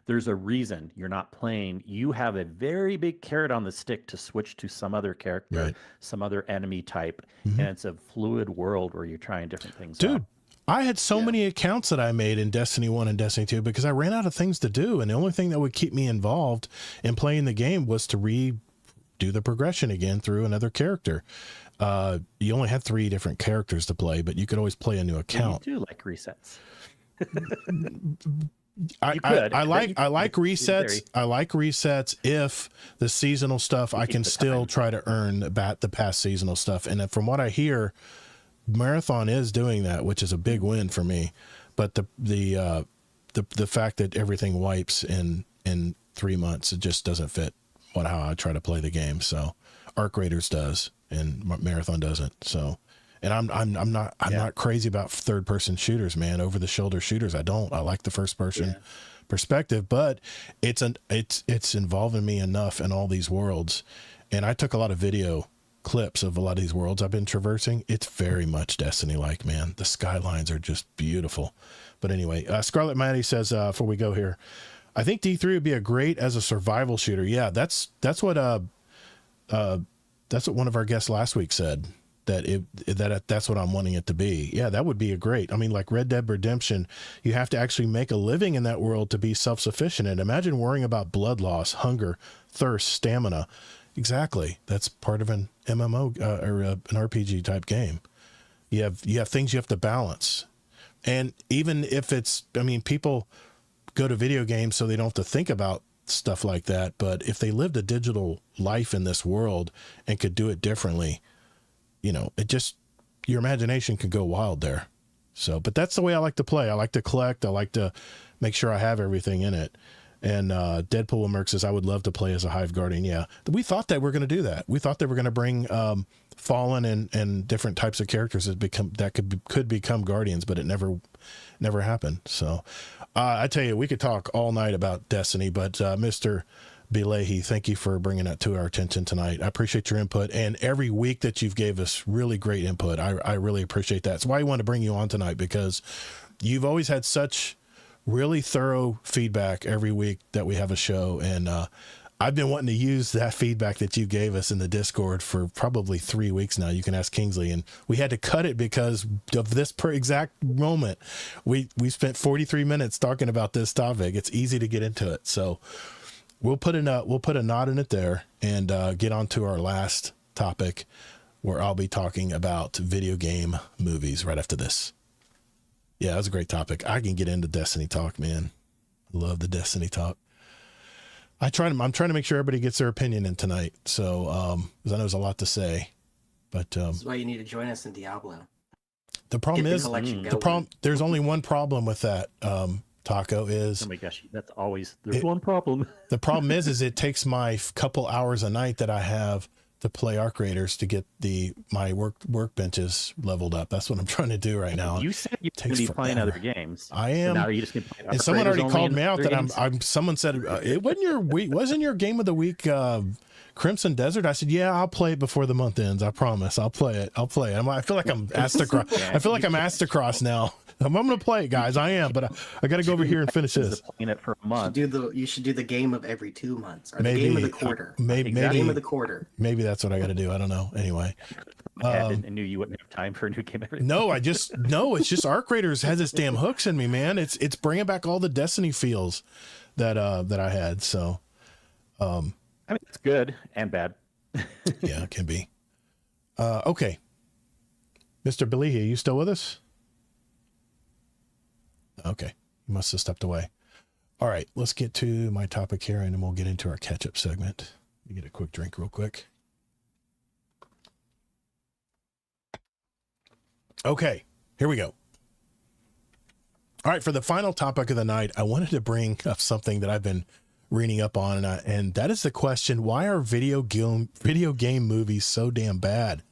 there's a reason you're not playing, you have a very big carrot on the stick to switch to some other character, some other enemy type. And it's a fluid world where you're trying different things out. I had so many accounts that I made in Destiny 1 and Destiny 2 because I ran out of things to do. And the only thing that would keep me involved in playing the game was to redo the progression again through another character. You only had 3 different characters to play, but you could always play a new account. You do like resets. I like resets. I like resets if the seasonal stuff, I can still try to earn the past seasonal stuff. And from what I hear, Marathon is doing that, which is a big win for me. But the fact that everything wipes in 3 months, it just doesn't fit how I try to play the game. So Arc Raiders does, and Marathon doesn't. So, and I'm not crazy about third person shooters, man. Over the shoulder shooters, I like the first person perspective, but it's involving me enough in all these worlds. And I took a lot of video clips of a lot of these worlds I've been traversing. It's very much Destiny-like, man. The skylines are just beautiful. But anyway, Scarlet Maddie says, before we go here, I think D3 would be a great as a survival shooter. Yeah, that's what one of our guests last week said, that's what I'm wanting it to be. Yeah, that would be a great. I mean, like Red Dead Redemption, you have to actually make a living in that world to be self-sufficient. And imagine worrying about blood loss, hunger, thirst, stamina. Exactly. That's part of an MMO or an RPG type game. You have things you have to balance. And even if people go to video games so they don't have to think about stuff like that. But if they lived a digital life in this world and could do it differently, your imagination could go wild there. So, but that's the way I like to play. I like to collect. I like to make sure I have everything in it. And Deadpool Merc says, I would love to play as a Hive Guardian. Yeah, we thought that we're going to do that. We thought they were going to bring Fallen and different types of characters that could become Guardians, but it never happened. So I tell you, we could talk all night about Destiny, but Mr. Bleahy, thank you for bringing that to our attention tonight. I appreciate your input, and every week that you've gave us really great input. I really appreciate that. That's why I wanted to bring you on tonight, because you've always had such really thorough feedback every week that we have a show. And I've been wanting to use that feedback that you gave us in the Discord for probably 3 weeks now. You can ask Kingsley, and we had to cut it because of this exact moment. We spent 43 minutes talking about this topic. It's easy to get into it. So we'll put a knot in it there and get on to our last topic, where I'll be talking about video game movies right after this. Yeah, that was a great topic. I can get into Destiny talk, man. I love the Destiny talk. I'm trying to make sure everybody gets their opinion in tonight. So, because I know there's a lot to say, but this is why you need to join us in Diablo. The problem is there's only one problem with that. Taco is, oh my gosh, there's one problem. The problem is it takes my couple hours a night that I have to play Arc Raiders to get my workbenches leveled up. That's what I'm trying to do right now. You said you're going to be playing other games. I am. So now are you just going to play Arc and someone Raiders already called me out that games? someone said it wasn't your game of the week Crimson Desert. I said, yeah, I'll play it before the month ends. I promise. I'll play it. I feel like I'm asked to cross. I feel like I'm asked to cross now. I'm going to play it, guys. I am, but I got to go over here and finish this. Playing it for a month. You should do the game of every 2 months, or the game of the quarter. Maybe game of the quarter. Maybe that's what I got to do. I don't know. Anyway, I knew you wouldn't have time for a new game every. No, it's just Arc Raiders has its damn hooks in me, man. It's bringing back all the Destiny feels that I had. So, I mean, it's good and bad. Yeah, it can be. Okay, Mr. Bleahy, are you still with us? Okay, you must have stepped away. All right, let's get to my topic here, and then we'll get into our catch-up segment. Let me get a quick drink real quick. Okay, here we go. All right, for the final topic of the night, I wanted to bring up something that I've been reading up on, and that is the question, why are video game movies so damn bad?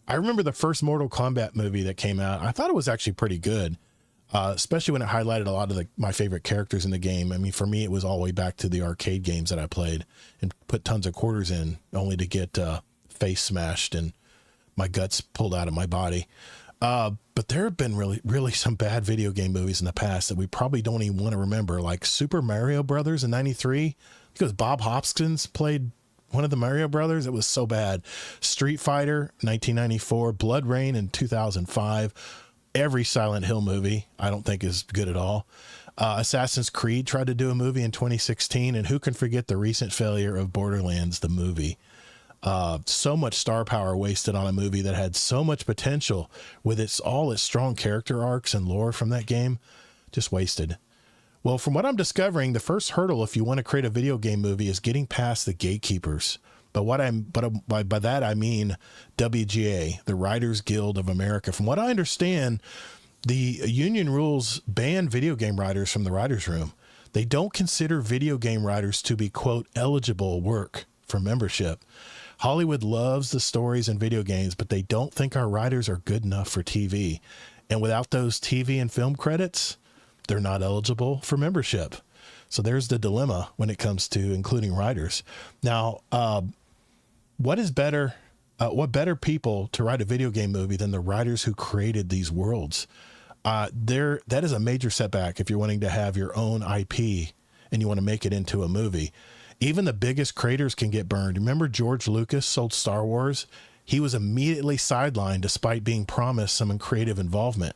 I remember the first Mortal Kombat movie that came out. I thought it was actually pretty good. Especially when it highlighted a lot of my favorite characters in the game. I mean, for me, it was all the way back to the arcade games that I played and put tons of quarters in only to get face smashed and my guts pulled out of my body. But there have been really, really some bad video game movies in the past that we probably don't even want to remember, like Super Mario Brothers in '93, because Bob Hoskins played one of the Mario Brothers. It was so bad. Street Fighter, 1994, Blood Rain in 2005. Every Silent Hill movie, I don't think is good at all. Assassin's Creed tried to do a movie in 2016, and who can forget the recent failure of Borderlands, the movie? So much star power wasted on a movie that had so much potential with all its strong character arcs and lore from that game, just wasted. Well, from what I'm discovering, the first hurdle if you want to create a video game movie is getting past the gatekeepers. But by that I mean WGA, the Writers Guild of America. From what I understand, the union rules ban video game writers from the writers' room. They don't consider video game writers to be, quote, eligible work for membership. Hollywood loves the stories in video games, but they don't think our writers are good enough for TV. And without those TV and film credits, they're not eligible for membership. So there's the dilemma when it comes to including writers. Now, what better people to write a video game movie than the writers who created these worlds? That is a major setback if you're wanting to have your own IP and you want to make it into a movie. Even the biggest creators can get burned. Remember George Lucas sold Star Wars? He was immediately sidelined despite being promised some creative involvement.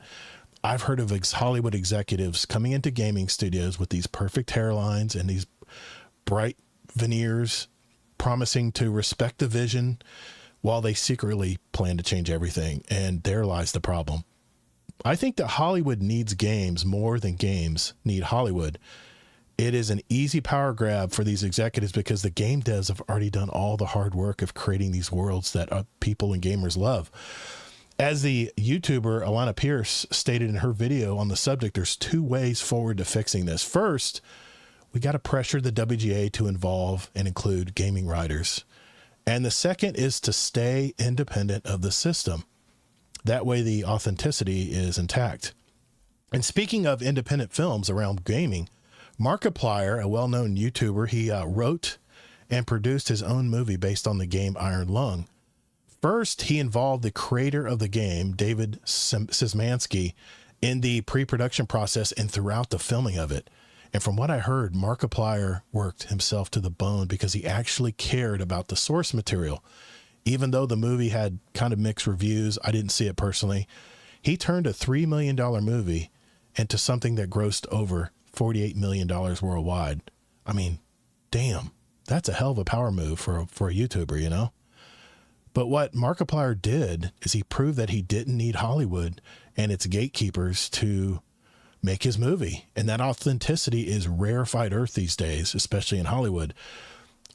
I've heard of Hollywood executives coming into gaming studios with these perfect hairlines and these bright veneers, promising to respect the vision while they secretly plan to change everything. And there lies the problem. I think that Hollywood needs games more than games need Hollywood. It is an easy power grab for these executives because the game devs have already done all the hard work of creating these worlds that people and gamers love. As the YouTuber Alana Pierce stated in her video on the subject, there's two ways forward to fixing this. First, we got to pressure the WGA to involve and include gaming writers. And the second is to stay independent of the system. That way the authenticity is intact. And speaking of independent films around gaming, Markiplier, a well-known YouTuber, he wrote and produced his own movie based on the game Iron Lung. First, he involved the creator of the game, David Szymanski, in the pre-production process and throughout the filming of it. And from what I heard, Markiplier worked himself to the bone because he actually cared about the source material. Even though the movie had kind of mixed reviews, I didn't see it personally. He turned a $3 million movie into something that grossed over $48 million worldwide. I mean, damn, that's a hell of a power move for a YouTuber, you know? But what Markiplier did is he proved that he didn't need Hollywood and its gatekeepers to make his movie. And that authenticity is rarefied earth these days, especially in Hollywood.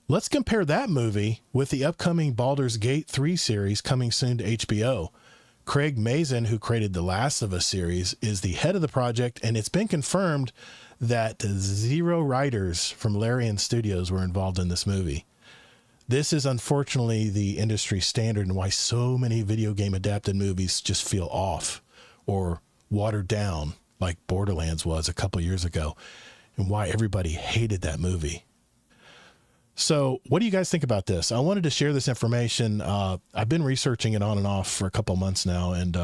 Let's compare that movie with the upcoming Baldur's Gate 3 series coming soon to HBO. Craig Mazin, who created the Last of Us series, is the head of the project, and it's been confirmed that 0 writers from Larian Studios were involved in this movie. this is unfortunately the industry standard, and why so many video game adapted movies just feel off or watered down, like Borderlands was a couple years ago, and why everybody hated that movie. So what do you guys think about this? I wanted to share this information. I've been researching it on and off for a couple months now. And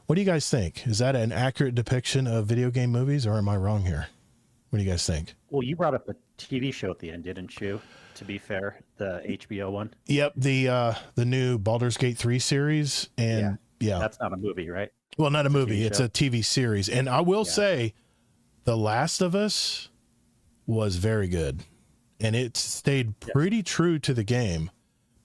what do you guys think? Is that an accurate depiction of video game movies, or am I wrong here? What do you guys think? Well, you brought up the TV show at the end, didn't you? To be fair, the HBO one. Yep. The new Baldur's Gate 3 series. And yeah. That's not a movie, right? Well, not a movie. It's a TV series. And I will say The Last of Us was very good. And it stayed pretty true to the game,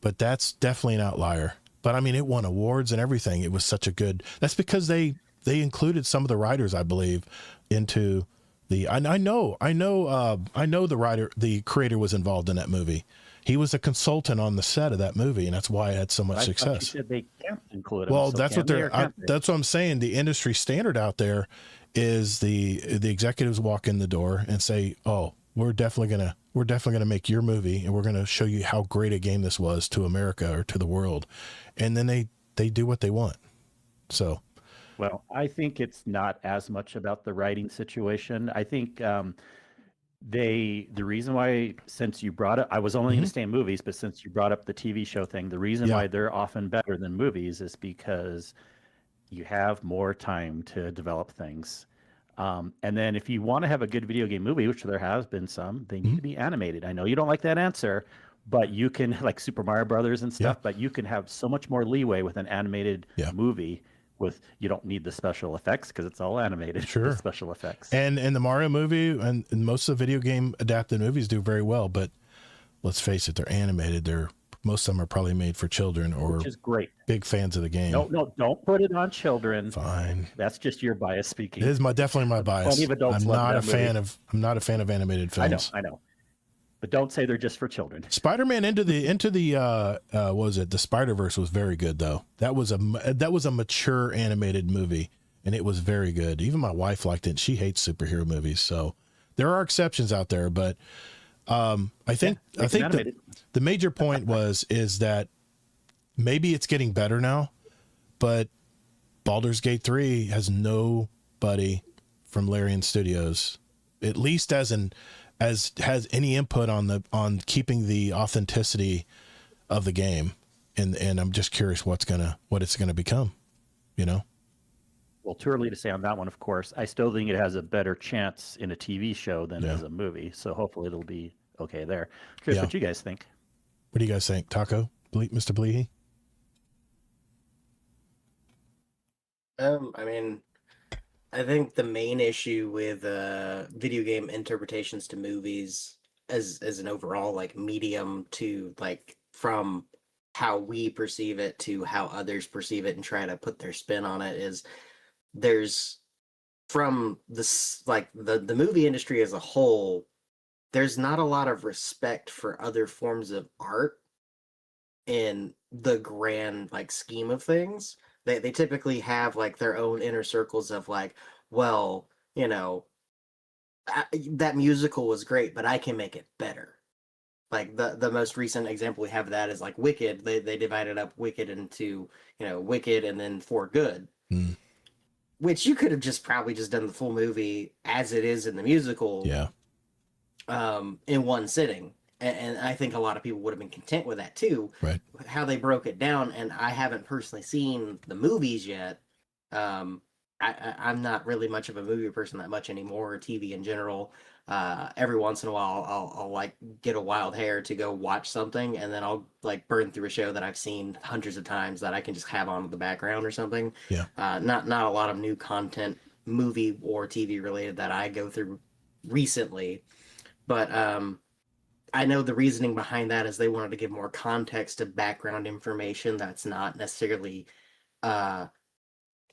but that's definitely an outlier. But I mean, it won awards and everything. It was such a good, that's because they included some of the writers, I believe, into the, I know the writer, the creator was involved in that movie. He was a consultant on the set of that movie, and that's why it had so much success. You said they can't include him. Well, so that's what I'm saying. The industry standard out there is the executives walk in the door and say, "Oh, we're definitely gonna make your movie, and we're gonna show you how great a game this was to America or to the world," and then they do what they want. So, well, I think it's not as much about the writing situation. I think the reason why, since you brought up, I was only going to stay in movies, but since you brought up the TV show thing, the reason why they're often better than movies is because you have more time to develop things. And then if you want to have a good video game movie, which there has been some, they need to be animated. I know you don't like that answer, but you can, like Super Mario Brothers and stuff, but you can have so much more leeway with an animated movie. You don't need the special effects because it's all animated. Sure. Special effects. And the Mario movie and most of the video game adapted movies do very well, but let's face it, they're animated. Most of them are probably made for children, or which is great. Big fans of the game. No, don't put it on children. Fine. That's just your bias speaking. It is definitely my bias. Plenty of adults love that movie. I'm not a fan of animated films. I know. But don't say they're just for children. Spider-Man into the what was it? The Spider-Verse was very good though. That was a mature animated movie, and it was very good. Even my wife liked it. She hates superhero movies, so there are exceptions out there. But I think the major point is that maybe it's getting better now, but Baldur's Gate 3 has nobody from Larian Studios, at least as has any input on keeping the authenticity of the game, and I'm just curious what it's gonna become, you know. Well, too early to say on that one, of course. I still think it has a better chance in a TV show than as a movie, so hopefully it'll be okay there. Curious what you guys think. What do you guys think, Taco? Mr. Bleahy? I mean, I think the main issue with video game interpretations to movies as an overall like medium to like from how we perceive it to how others perceive it and try to put their spin on it is there's from this like the movie industry as a whole, there's not a lot of respect for other forms of art in the grand like scheme of things. They typically have like their own inner circles of like, well, you know, that musical was great, but I can make it better. Like the most recent example we have of that is like Wicked. They divided up Wicked into, you know, Wicked and then For Good, which you could have probably just done the full movie as it is in the musical, in one sitting. And I think a lot of people would have been content with that too. Right. How they broke it down, and I haven't personally seen the movies yet. I'm not really much of a movie person that much anymore, or TV in general. Every once in a while, I'll like get a wild hair to go watch something, and then I'll like burn through a show that I've seen hundreds of times that I can just have on in the background or something. Yeah. Not a lot of new content, movie or TV related, that I go through recently, but I know the reasoning behind that is they wanted to give more context to background information that's not necessarily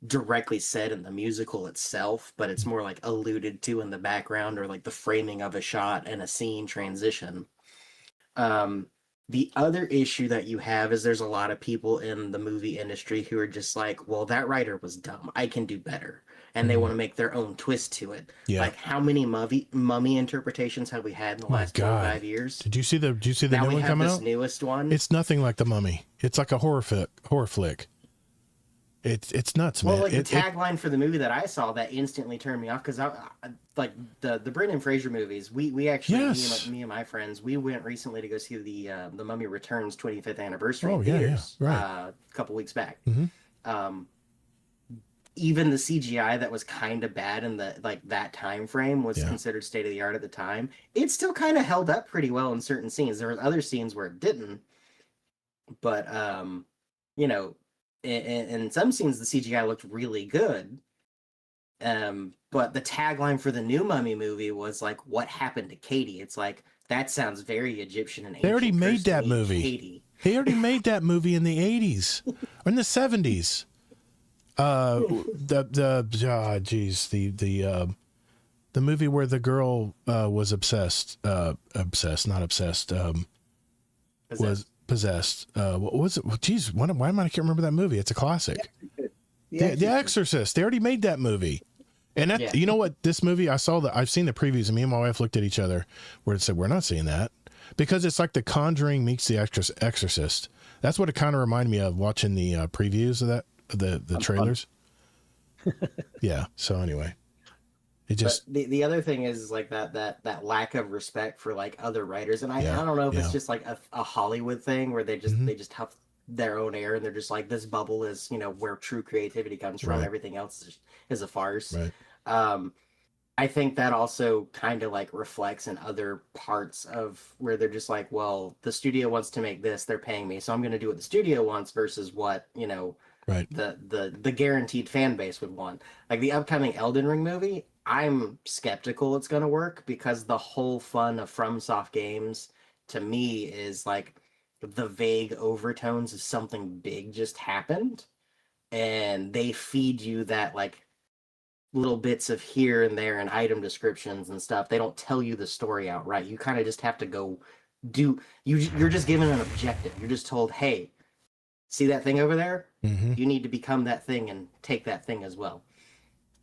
directly said in the musical itself, but it's more like alluded to in the background or like the framing of a shot and a scene transition. The other issue that you have is there's a lot of people in the movie industry who are just like, well, that writer was dumb. I can do better. and they want to make their own twist to it. Yeah. Like, how many mummy interpretations have we had in the last 5 years? Did you see the now new one coming out? Newest one. It's nothing like The Mummy. It's like a horror flick. It's nuts, man. Well, like the tagline for the movie that I saw that instantly turned me off, because I like the Brendan Fraser movies. We actually, me and my friends, we went recently to go see the Mummy Returns 25th anniversary in theaters, right. A couple weeks back. Mm-hmm. Even the CGI that was kind of bad in that time frame was considered state of the art at the time. It still kind of held up pretty well in certain scenes. There were other scenes where it didn't, but you know. In some scenes, the CGI looked really good. But the tagline for the new Mummy movie was like, "What happened to Katie?" It's like, that sounds very Egyptian and ancient. They already made that movie. Katie. They already made that movie in the 80s or in the 70s. The movie where the girl was obsessed, not obsessed, was possessed. What was it? Geez, why am I? I can't remember that movie. It's a classic. The Exorcist. They already made that movie. And that, you know what? This movie, I've seen the previews, and me and my wife looked at each other where it said, we're not seeing that, because it's like The Conjuring meets The Exorcist. That's what it kind of reminded me of watching the previews of that, the trailers. Yeah. So anyway, it just, but the other thing is like that lack of respect for like other writers. And I don't know if it's just like a Hollywood thing where they just have their own air, and they're just like, this bubble is, where true creativity comes from. Right. Everything else is a farce. Right. I think that also kind of like reflects in other parts of where they're just like, well, the studio wants to make this, they're paying me, so I'm going to do what the studio wants versus what, right. the guaranteed fan base would want. Like the upcoming Elden Ring movie, I'm skeptical it's going to work, because the whole fun of FromSoft games to me is like the vague overtones of something big just happened, and they feed you that like little bits of here and there and item descriptions and stuff. They don't tell you the story outright. You kind of just have to go you're just given an objective. You're just told, hey, see that thing over there? Mm-hmm. You need to become that thing and take that thing as well.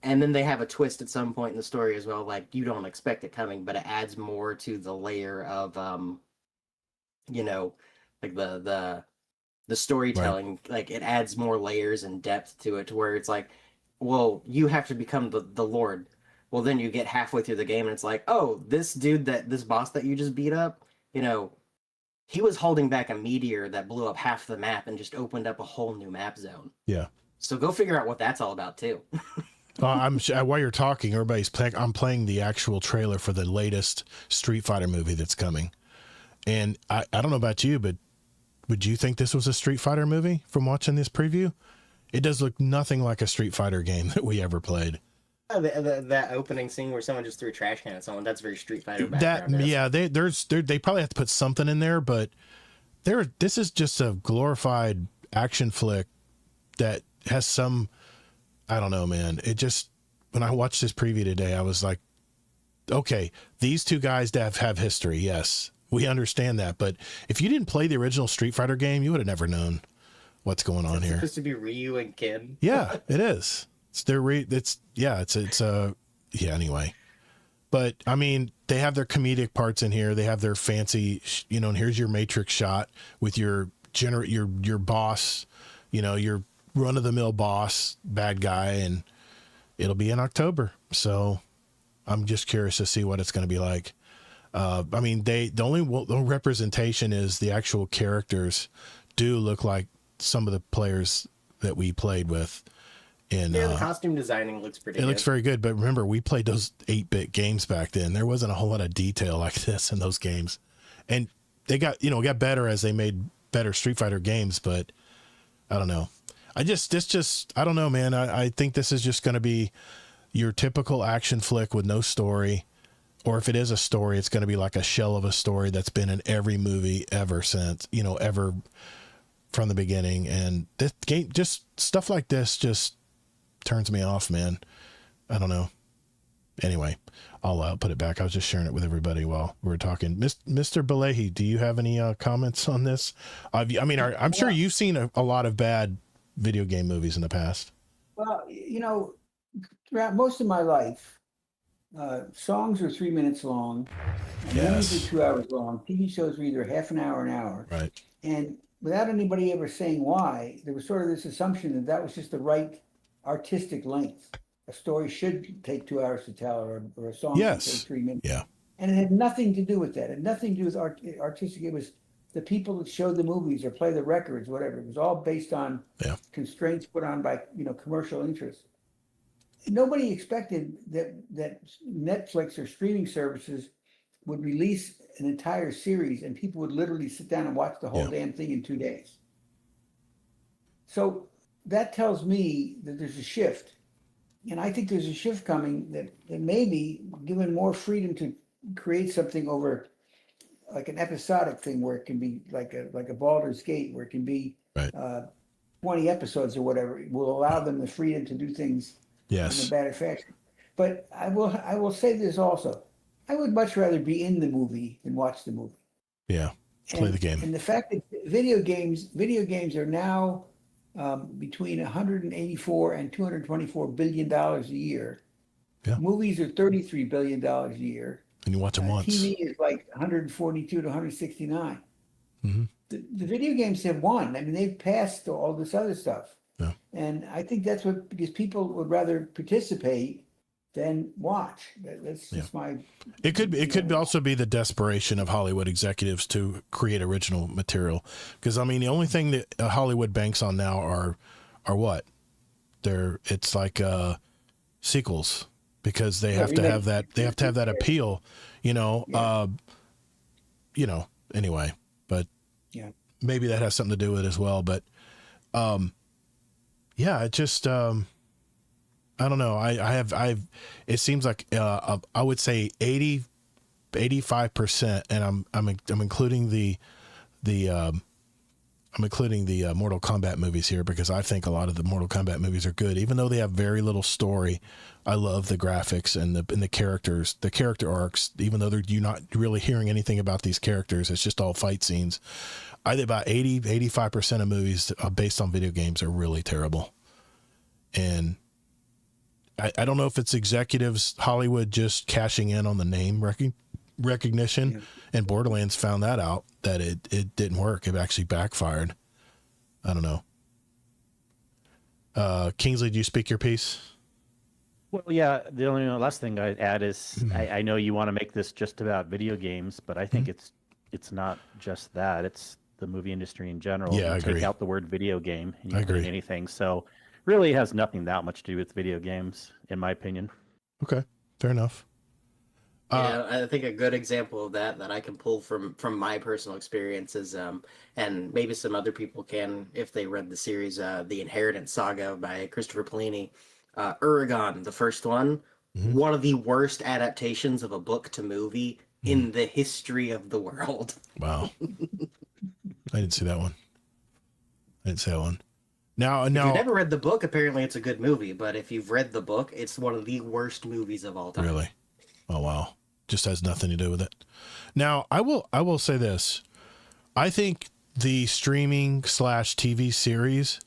And then they have a twist at some point in the story as well. Like, you don't expect it coming, but it adds more to the layer of, like the storytelling. Right. Like, it adds more layers and depth to it, to where it's like, well, you have to become the Lord. Well, then you get halfway through the game and it's like, oh, this boss that you just beat up, he was holding back a meteor that blew up half the map and just opened up a whole new map zone. Yeah. So go figure out what that's all about too. While you're talking, I'm playing the actual trailer for the latest Street Fighter movie that's coming. And I don't know about you, but would you think this was a Street Fighter movie from watching this preview? It does look nothing like a Street Fighter game that we ever played. Oh, that opening scene where someone just threw a trash can at someone, that's very Street Fighter background. They probably have to put something in there, but this is just a glorified action flick that has some, I don't know, man. It just, when I watched this preview today, I was like, okay, these two guys have history. Yes, we understand that. But if you didn't play the original Street Fighter game, you would have never known what's going on here. It's supposed to be Ryu and Ken. Yeah, it is. Anyway. But I mean, they have their comedic parts in here. They have their fancy, and here's your Matrix shot with your boss, your run of the mill boss, bad guy, and it'll be in October. So I'm just curious to see what it's going to be like. I mean, the only representation is the actual characters do look like some of the players that we played with. And the costume designing looks pretty good. It looks very good, but remember, we played those 8-bit games back then. There wasn't a whole lot of detail like this in those games. And they got better as they made better Street Fighter games, but I don't know. I don't know, man. I think this is just going to be your typical action flick with no story. Or if it is a story, it's going to be like a shell of a story that's been in every movie ever since, ever from the beginning. And this game, just stuff like this just turns me off, man. I don't know. Anyway, I'll put it back. I was just sharing it with everybody while we were talking. Mr. Bleahy, do you have any comments on this? I'm sure you've seen a lot of bad video game movies in the past. Well, throughout most of my life, songs are 3 minutes long, movies are 2 hours long. TV shows are either half an hour. Right. And without anybody ever saying why, there was sort of this assumption that that was just the right artistic length. A story should take 2 hours to tell, or a song should take 3 minutes. Yeah. And it had nothing to do with that. It had nothing to do with artistic. It was the people that showed the movies or play the records, whatever. It was all based on constraints put on by commercial interests. Nobody expected that Netflix or streaming services would release an entire series and people would literally sit down and watch the whole damn thing in 2 days. So that tells me that there's a shift. And I think there's a shift coming that may be given more freedom to create something over like an episodic thing where it can be like a Baldur's Gate, where it can be 20 episodes or whatever. It will allow them the freedom to do things in a better fashion. But I will say this also. I would much rather be in the movie than watch the movie. Yeah, play the game. And the fact that video games are now between 184 and 224 billion dollars a year. Yeah. Movies are 33 billion dollars a year. And you watch them once. TV is like 142 to 169. Mm-hmm. The video games have won. I mean, they've passed all this other stuff. Yeah. And I think that's because people would rather participate than watch. That's just my. It could also be the desperation of Hollywood executives to create original material. Because I mean, the only thing that Hollywood banks on now are what? It's like sequels, because they have to have that. They have to have that appeal. Anyway, but maybe that has something to do with it as well. But it just. I don't know. It seems like I would say 85%, and I'm including the Mortal Kombat movies here, because I think a lot of the Mortal Kombat movies are good, even though they have very little story. I love the graphics and the characters, the character arcs, even though you're not really hearing anything about these characters. It's just all fight scenes. I think about 85% of movies based on video games are really terrible. And I don't know if it's executives, Hollywood just cashing in on the name recognition, and Borderlands found that out, that it didn't work. It actually backfired. I don't know. Kingsley, do you speak your piece? Well, yeah. The only last thing I'd add is I know you want to make this just about video games, but I think it's not just that. It's the movie industry in general. Yeah, I agree. Take out the word video game and you put in anything. So really has nothing that much to do with video games, in my opinion. Okay, fair enough. I think a good example of that I can pull from my personal experiences, and maybe some other people can if they read the series, The Inheritance Saga by Christopher Bleahy. Eragon, the first one, one of the worst adaptations of a book to movie in the history of the world. Wow. I didn't see that one. Now, if you've never read the book, apparently it's a good movie. But if you've read the book, it's one of the worst movies of all time. Really? Oh, wow. Just has nothing to do with it. Now, I will say this. I think the streaming / TV series,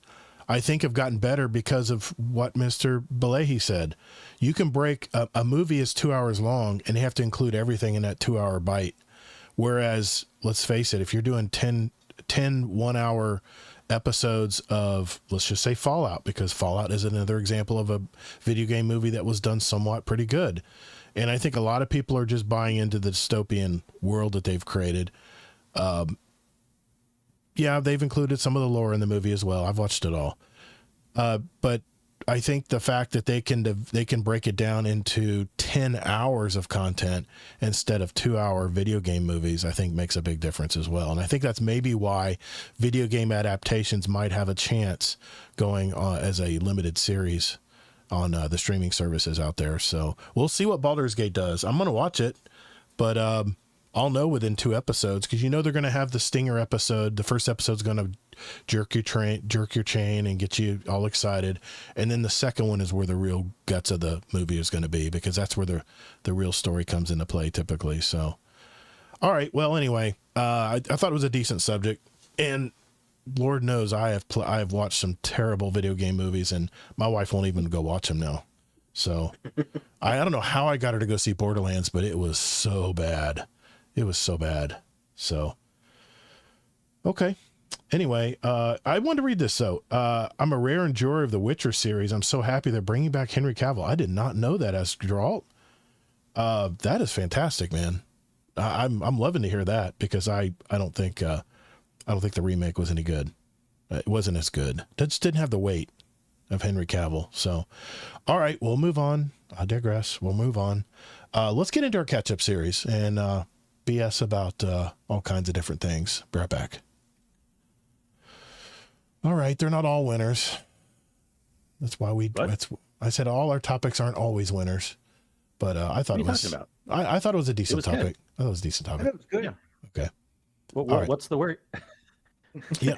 I think, have gotten better because of what Mr. Bleahy said. You can break a movie is 2 hours long, and you have to include everything in that 2 hour bite. Whereas, let's face it, if you're doing 10 1 hour episodes of, let's just say, Fallout, because Fallout is another example of a video game movie that was done somewhat pretty good. And I think a lot of people are just buying into the dystopian world that they've created. They've included some of the lore in the movie as well. I've watched it all. But I think the fact that they can break it down into 10 hours of content instead of 2 hour video game movies, I think makes a big difference as well. And I think that's maybe why video game adaptations might have a chance going as a limited series on the streaming services out there. So we'll see what Baldur's Gate does. I'm going to watch it, but I'll know within 2 episodes, because they're going to have the stinger episode. The first episode's going to jerk your chain and get you all excited, and then the second one is where the real guts of the movie is going to be, because that's where the real story comes into play typically. So, all right. Well, anyway, I thought it was a decent subject, and Lord knows I have watched some terrible video game movies, and my wife won't even go watch them now. So I don't know how I got her to go see Borderlands, but it was so bad. It was so bad. So, okay. Anyway, I wanted to read this. So I'm a rare enjoyer of the Witcher series. I'm so happy they're bringing back Henry Cavill. I did not know that, as Geralt. That is fantastic, man. I'm loving to hear that, because I don't think the remake was any good. It wasn't as good. It just didn't have the weight of Henry Cavill. So, all right, we'll move on. I digress. We'll move on. Let's get into our catch-up series and BS about all kinds of different things. Be right back. All right, they're not all winners. That's why I said all our topics aren't always winners, but I thought it was. I thought it was a decent topic. Good. I thought it was a decent topic. It was good. Yeah. Okay. What's the word? Yeah.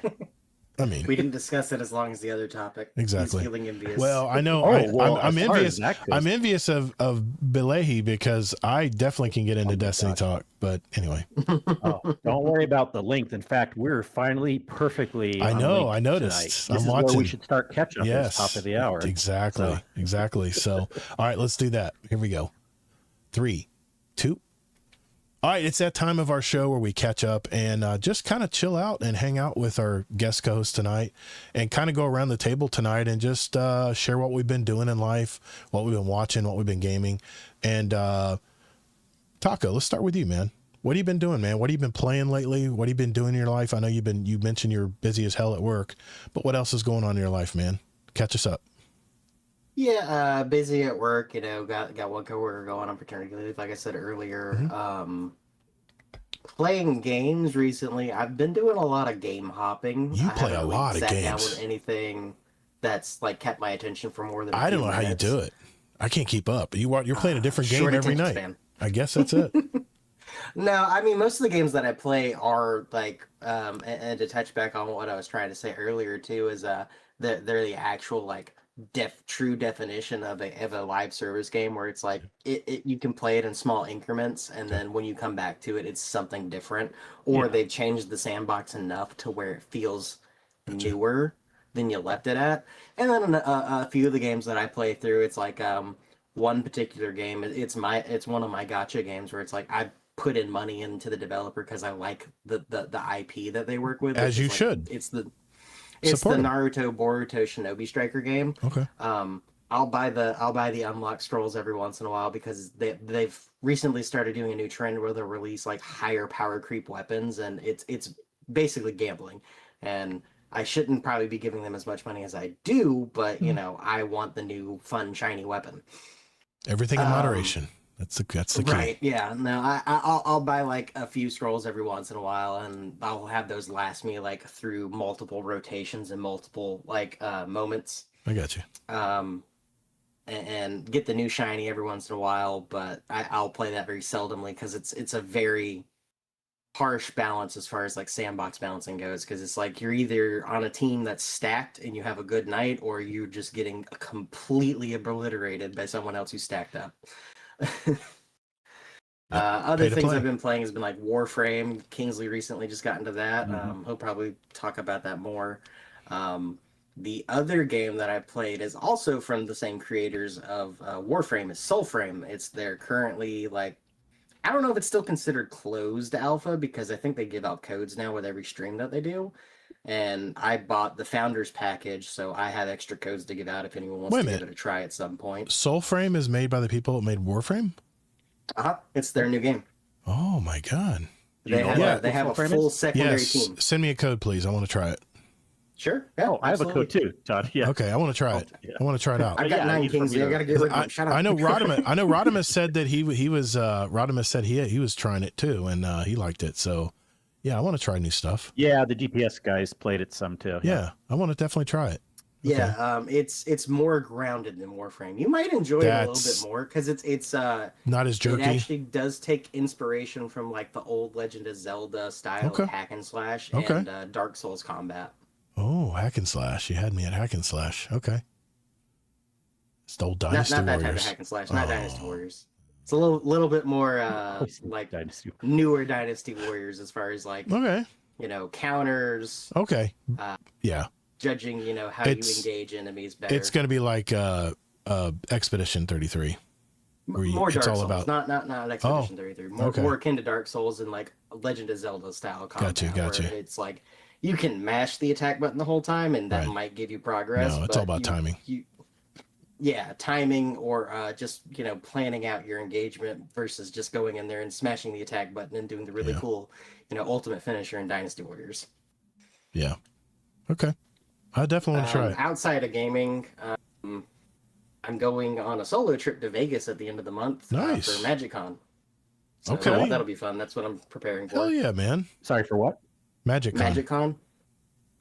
I mean, we didn't discuss it as long as the other topic. Exactly. He's feeling envious. Well, I know. I'm envious. I'm envious of Bleahy, because I definitely can get into Destiny talk. But anyway, don't worry about the length. In fact, we're finally perfectly. I know. I noticed. I'm watching. Where we should start catching up. Yes, top of the hour. Exactly. Exactly. So, all right, let's do that. Here we go. 3, 2. All right, it's that time of our show where we catch up and just kind of chill out and hang out with our guest co-host tonight, and kind of go around the table tonight and just share what we've been doing in life, what we've been watching, what we've been gaming. And Taco, let's start with you, man. What have you been doing, man? What have you been playing lately? What have you been doing in your life? I know you mentioned you're busy as hell at work, but what else is going on in your life, man? Catch us up. Yeah, busy at work, got one coworker going on paternity leave, like I said earlier. Mm-hmm. Playing games recently. I've been doing a lot of game hopping. You play a lot of games. Sat down with anything that's like kept my attention for more than I don't know how you do it. I can't keep up. You're playing a different game every night. Span. I guess that's it. No, I mean, most of the games that I play are like, and to touch back on what I was trying to say earlier too, is they're the actual like true definition of a live service game, where it's like you can play it in small increments, and then when you come back to it, it's something different, or they've changed the sandbox enough to where it feels newer than you left it at. And then a few of the games that I play through, it's like one particular game, it's one of my gacha games where it's like I put in money into the developer because I like the IP that they work with. As you should. It's the Naruto Boruto Shinobi Striker game. Okay. I'll buy the unlock scrolls every once in a while, because they've recently started doing a new trend where they'll release like higher power creep weapons, and it's basically gambling. And I shouldn't probably be giving them as much money as I do, but I want the new fun shiny weapon. Everything in moderation. That's the key. Right. Yeah. No, I'll buy like a few scrolls every once in a while, and I'll have those last me like through multiple rotations and multiple like moments. I got you. And get the new shiny every once in a while, but I'll play that very seldomly, because it's a very harsh balance as far as like sandbox balancing goes, because it's like you're either on a team that's stacked and you have a good night, or you're just getting completely obliterated by someone else who's stacked up. Other things I've been playing has been like Warframe. Kingsley recently just got into that. He'll probably talk about that more. The other game that I played is also from the same creators of Warframe, is Soulframe. They're currently like, I don't know if it's still considered closed alpha, because I think they give out codes now with every stream that they do. And I bought the Founders package, so I have extra codes to give out if anyone wants to give it a try at some point. Soulframe is made by the people that made Warframe? It's their new game. Oh my god. They have a full secondary team. Send me a code, please. I want to try it. Sure. Yeah, I have a code too, Todd. Yeah. Okay, I want to try it. Yeah. I want to try it out. I got 9 kings. I got to get rid of them. Shut up. I know Rodimus said that he was Rodimus said he was trying it too, and he liked it. So yeah, I want to try new stuff. Yeah, the GPS guys played it some too. Yeah, I want to definitely try it. Okay. Yeah, it's more grounded than Warframe. You might enjoy it a little bit more, because it's not as jerky. It actually does take inspiration from like the old Legend of Zelda style of hack and slash and Dark Souls combat. Oh, hack and slash! You had me at hack and slash. Okay, it's the old Dynasty Warriors. Not that type of hack and slash. Not Dynasty Warriors. It's a little bit more like newer Dynasty Warriors, as far as like counters. Okay. Yeah. Judging, how you engage enemies better. It's going to be like Expedition 33. More Dark Souls, not Expedition 33. More akin to Dark Souls and like Legend of Zelda style combat. Gotcha. Where it's like you can mash the attack button the whole time, and that might give you progress. No, it's all about timing. Timing or just planning out your engagement versus just going in there and smashing the attack button and doing the really cool ultimate finisher in Dynasty Warriors. Yeah. Okay. I definitely want to try it. Outside of gaming, I'm going on a solo trip to Vegas at the end of the month for MagicCon. So that'll be fun. That's what I'm preparing for. Hell yeah, man. Sorry, for what? MagicCon.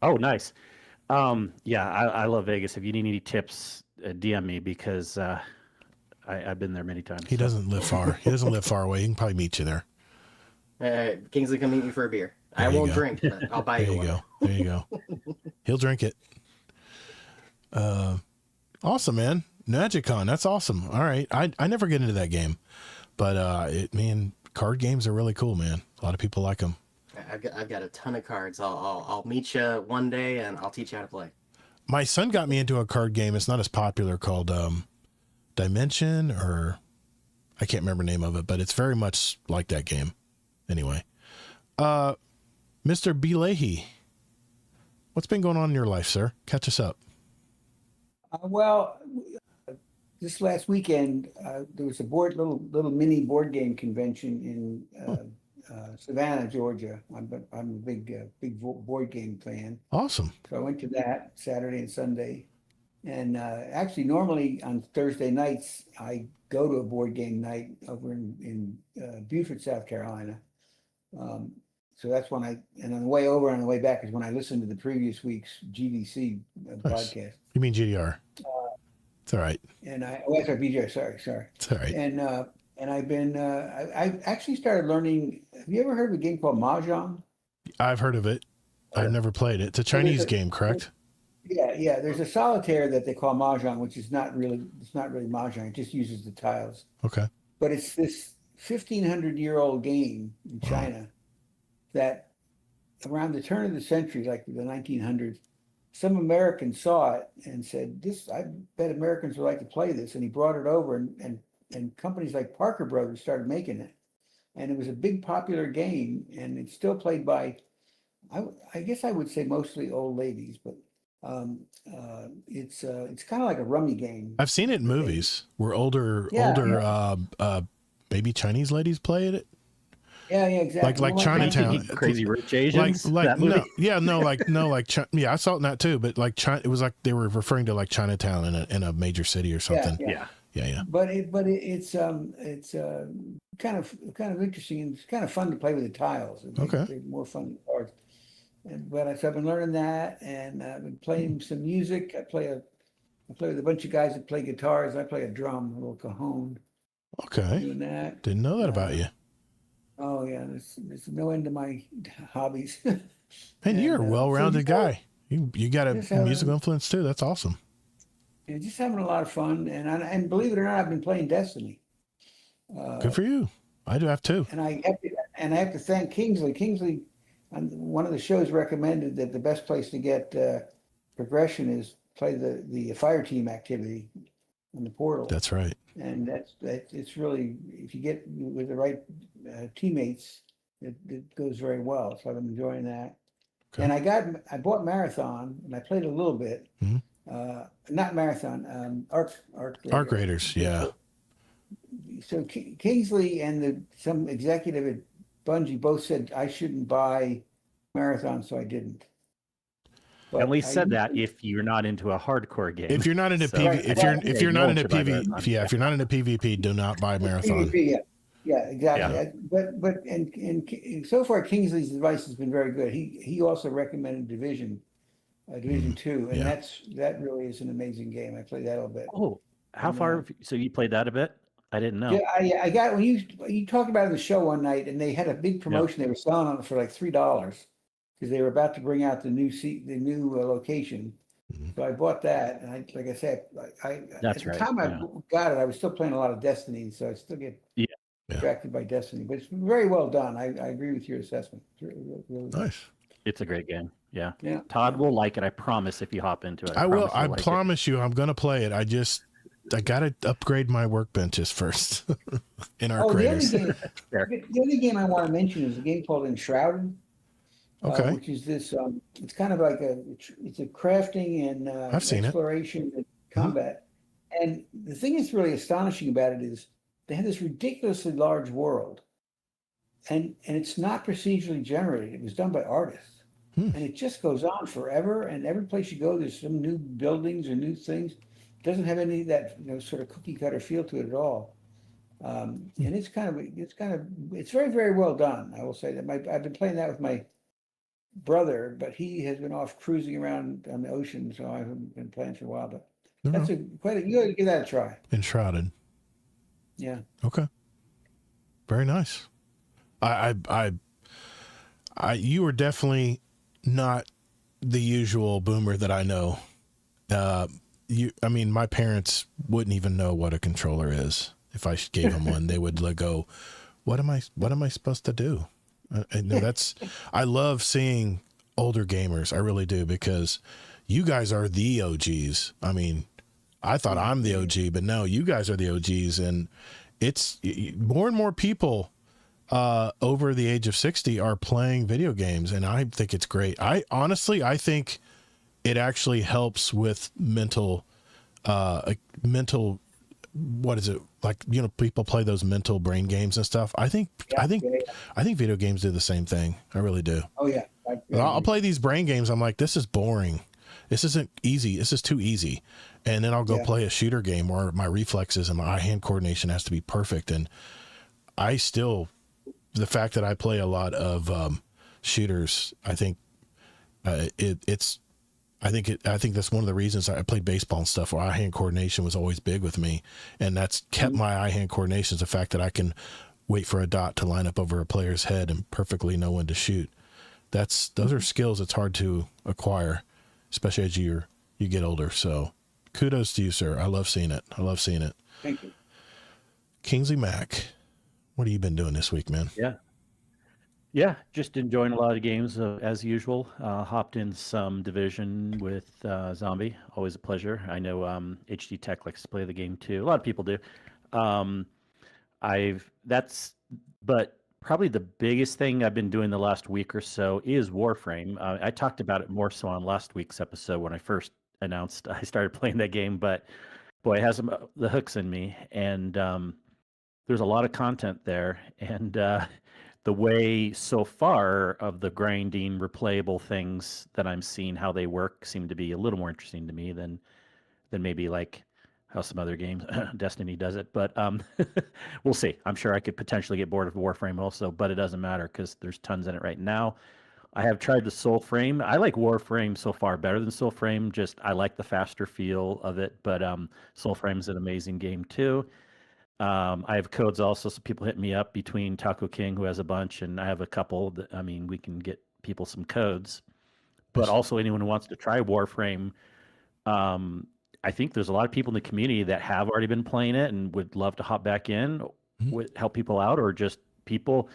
Oh, nice. I love Vegas. If you need any tips, DM me because I've been there many times. He doesn't live far. He doesn't live far away. He can probably meet you there. Kingsley, come meet me for a beer. I won't drink, but I'll buy you one. There you go. He'll drink it. Awesome, man. MagicCon, that's awesome. All right. I never get into that game, but card games are really cool, man. A lot of people like them. I've got a ton of cards. I'll meet you one day and I'll teach you how to play. My son got me into a card game. It's not as popular, called Dimension, or I can't remember the name of it, but it's very much like that game. Anyway, Mr. Bleahy, what's been going on in your life, sir? Catch us up. This last weekend, there was a little mini board game convention in Savannah, Georgia. I'm a big board game fan. Awesome. So I went to that Saturday and Sunday, and actually normally on Thursday nights I go to a board game night over in Beaufort, South Carolina. So that's when and on the way over and on the way back is when I listened to the previous week's GDC podcast. You mean GDR? It's all right. And sorry, BJ. Sorry. It's all right. And I've been I actually started learning. Have you ever heard of a game called Mahjong? I've heard of it. I've never played it. It's a Chinese game, correct? Yeah. There's a solitaire that they call Mahjong, which is not really Mahjong. It just uses the tiles. Okay. But it's this 1,500-year-old game in China that around the turn of the century, like the 1900s, some Americans saw it and said, I bet Americans would like to play this. And he brought it over and companies like Parker Brothers started making it. And it was a big popular game, and it's still played by, I guess I would say mostly old ladies, but it's kind of like a rummy game. I've seen it in movies where older maybe Chinese ladies play it. Yeah, exactly. Like Chinatown, Crazy Rich Asians. I saw it in that too. But it was like they were referring to like Chinatown in a major city or something. Yeah. But it's kind of interesting. It's kind of fun to play with the tiles. They're more fun than cards. So I've been learning that, and I've been playing some music. I play with a bunch of guys that play guitars. I play a drum, a little cajon. Okay. Doing that. Didn't know that about you. Oh yeah, there's no end to my hobbies. Man, you're a well-rounded guy. You got a musical influence too. That's awesome. Yeah, just having a lot of fun, and believe it or not, I've been playing Destiny. Good for you. I do have too. And I have to thank Kingsley. Kingsley, on one of the shows, recommended that the best place to get progression is play the fire team activity on the portal. That's right. And it's really, if you get with the right teammates, it goes very well. So I've been enjoying that. Okay. And I bought Marathon, and I played a little bit. Mm-hmm. Not Marathon, Arc Raiders, yeah. So Kingsley and some executive at Bungie both said I shouldn't buy Marathon, so I didn't. But at least said that if you're not into a hardcore game. If you're not into if you're not into PvP, do not buy Marathon. PvP, yeah, exactly. Yeah. But so far Kingsley's advice has been very good. He also recommended Division 2, and that really is an amazing game. I played that a little bit. Oh, how far? So you played that a bit? I didn't know. Yeah, I got when you talked about it in the show one night, and they had a big promotion. They were selling on it for like $3 because they were about to bring out the new location. Mm-hmm. So I bought that, and like I said, at the time I got it, I was still playing a lot of Destiny, so I still get distracted by Destiny. But it's very well done. I agree with your assessment. It's really nice. It's a great game. Yeah. Todd will like it. I promise. If you hop into it, I will. I promise you, I'm going to play it. gotta upgrade my workbenches first in our creators. The other game I want to mention is a game called Enshrouded. Okay. Which is this? It's kind of like it's a crafting and I've seen exploration and combat. And the thing that's really astonishing about it is they have this ridiculously large world, and it's not procedurally generated. It was done by artists, and it just goes on forever. And every place you go, there's some new buildings or new things. It doesn't have any of that sort of cookie cutter feel to it at all. And it's very, very well done. I will say that I've been playing that with my brother, but he has been off cruising around on the ocean, so I haven't been playing for a while. But you got to give that a try. Enshrouded. Yeah. Okay. Very nice. You were definitely not the usual boomer that I know. My parents wouldn't even know what a controller is. If I gave them one, they would go, what am I supposed to do? I love seeing older gamers. I really do, because you guys are the OGs. I mean, I thought I'm the OG, but no, you guys are the OGs, and it's more and more people over the age of 60 are playing video games, and I think it's great. I think it actually helps with mental, what is it? Like, people play those mental brain games and stuff. I think video games do the same thing. I really do. Oh yeah. I'll play these brain games. I'm like, this is boring. This isn't easy. This is too easy. And then I'll go play a shooter game where my reflexes and my eye-hand coordination has to be perfect. And the fact that I play a lot of shooters, I think I think that's one of the reasons I played baseball and stuff, where eye-hand coordination was always big with me. And that's kept my eye-hand coordination, is the fact that I can wait for a dot to line up over a player's head and perfectly know when to shoot. Those are skills that's hard to acquire, especially as you get older. So kudos to you, sir. I love seeing it. Thank you. Kingsley Mack, what have you been doing this week, man? Yeah, just enjoying a lot of games as usual. Hopped in some Division with Zombie. Always a pleasure. I know HD Tech likes to play the game too. A lot of people do. But probably the biggest thing I've been doing the last week or so is Warframe. I talked about it more so on last week's episode when I first announced I started playing that game. But boy, it has the hooks in me, and there's a lot of content there, and the way so far of the grinding, replayable things that I'm seeing how they work seem to be a little more interesting to me than maybe like how some other games, Destiny does it. But we'll see. I'm sure I could potentially get bored of Warframe also, but it doesn't matter because there's tons in it right now. I have tried the Soulframe. I like Warframe so far better than Soulframe. Just I like the faster feel of it, but Soulframe's an amazing game too. I have codes also, so people hit me up between Taco King, who has a bunch, and I have a couple that, we can get people some codes. But also anyone who wants to try Warframe, I think there's a lot of people in the community that have already been playing it and would love to hop back in, help people out, or just people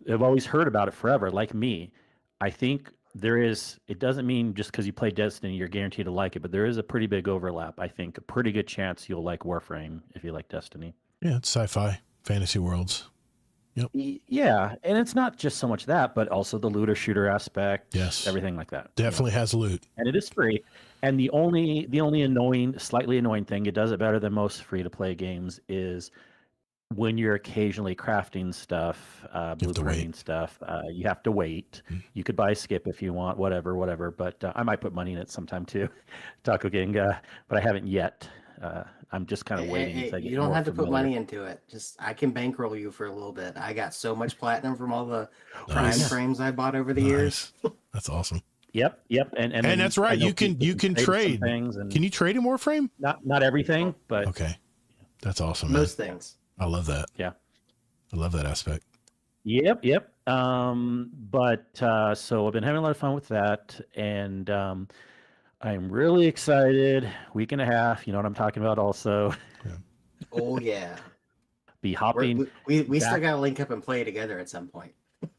have always heard about it forever, like me. I think it doesn't mean just because you play Destiny, you're guaranteed to like it, but there is a pretty big overlap. I think a pretty good chance you'll like Warframe if you like Destiny. Yeah, it's sci-fi, fantasy worlds. Yep. Yeah, and it's not just so much that, but also the looter shooter aspect. Yes, everything like that. Definitely has loot, and it is free. And the only slightly annoying thing, it does it better than most free-to-play games, is when you're occasionally crafting stuff, blueprinting stuff, you have to wait. You could buy skip if you want, whatever. But I might put money in it sometime too, Taco King. But I haven't yet. I'm just kind of waiting. Hey, you don't have to put money into it. Just I can bankroll you for a little bit. I got so much platinum from all the Prime frames I bought over the years. That's awesome. Yep. And that's right. You can trade things. Can you trade in Warframe? Not everything, but okay. That's awesome. Most things. I love that. Yeah. I love that aspect. Yep. But so I've been having a lot of fun with that, and I'm really excited. Week and a half, you know what I'm talking about also. Yeah. Oh yeah. Be hopping. We still gotta link up and play together at some point.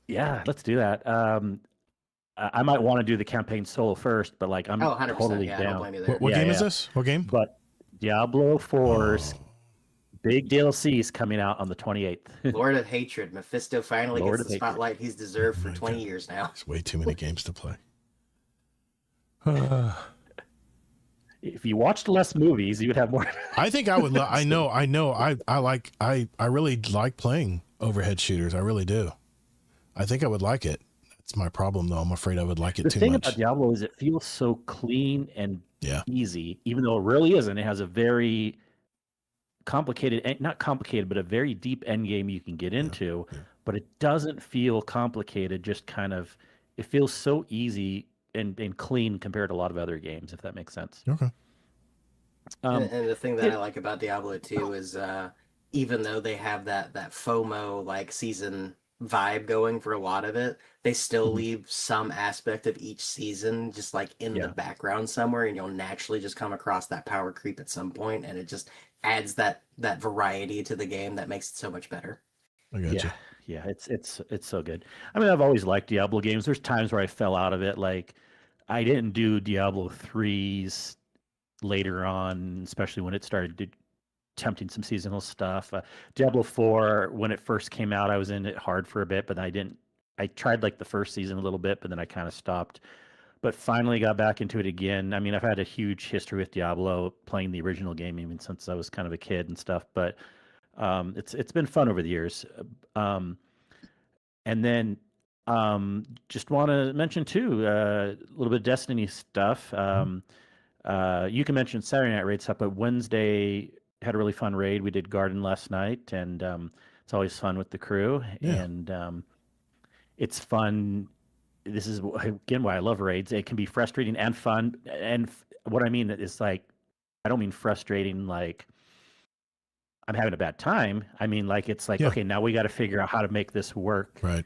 Yeah, let's do that. I might want to do the campaign solo first, but like I'm totally down. What game is this? What game? But Diablo 4's big DLC is coming out on the 28th. Lord of Hatred. Mephisto finally gets the spotlight he's deserved for 20 years now. It's way too many games to play. If you watched less movies, you would have more. I think I would. I know. I really like playing overhead shooters. I really do. I think I would like it. That's my problem, though. I'm afraid I would like it too much. The thing about Diablo is it feels so clean and easy, even though it really isn't. It has a very complicated, not complicated, but a very deep end game you can get into. But it doesn't feel complicated. Just kind of, it feels so easy and clean compared to a lot of other games, if that makes sense. Okay. And the thing that I like about Diablo 2 is even though they have that FOMO like season vibe going for a lot of it, they still leave some aspect of each season just like in the background somewhere, and you'll naturally just come across that power creep at some point, and it just adds that variety to the game that makes it so much better. I got you. Yeah, it's so good. I mean, I've always liked Diablo games. There's times where I fell out of it. Like, I didn't do Diablo 3s later on, especially when it started attempting some seasonal stuff. Diablo 4, when it first came out, I was in it hard for a bit, but I tried like the first season a little bit, but then I kind of stopped. But finally got back into it again. I mean, I've had a huge history with Diablo, playing the original game even since I was kind of a kid and stuff, but it's been fun over the years. And then just want to mention too a little bit of Destiny stuff. You can mention Saturday Night Raid stuff, but Wednesday had a really fun raid. We did Garden last night, and it's always fun with the crew. And it's fun. This is again why I love raids. It can be frustrating and fun. And what I mean is, like, I don't mean frustrating like I'm having a bad time. I mean, like, it's like, okay, now we got to figure out how to make this work. Right.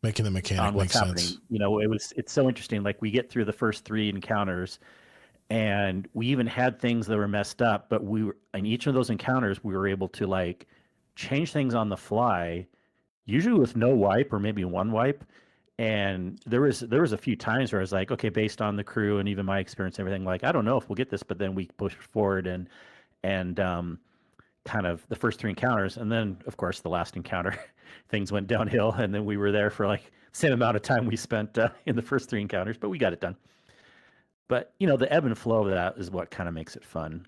Making the mechanic make sense. You know, it's so interesting. Like, we get through the first 3 encounters, and we even had things that were messed up, but in each of those encounters, we were able to like change things on the fly, usually with no wipe or maybe one wipe. And there was a few times where I was like, okay, based on the crew and even my experience and everything, like, I don't know if we'll get this, but then we pushed forward and kind of the first 3 encounters. And then of course the last encounter, things went downhill, and then we were there for like the same amount of time we spent in the first 3 encounters, but we got it done. But, you know, the ebb and flow of that is what kind of makes it fun.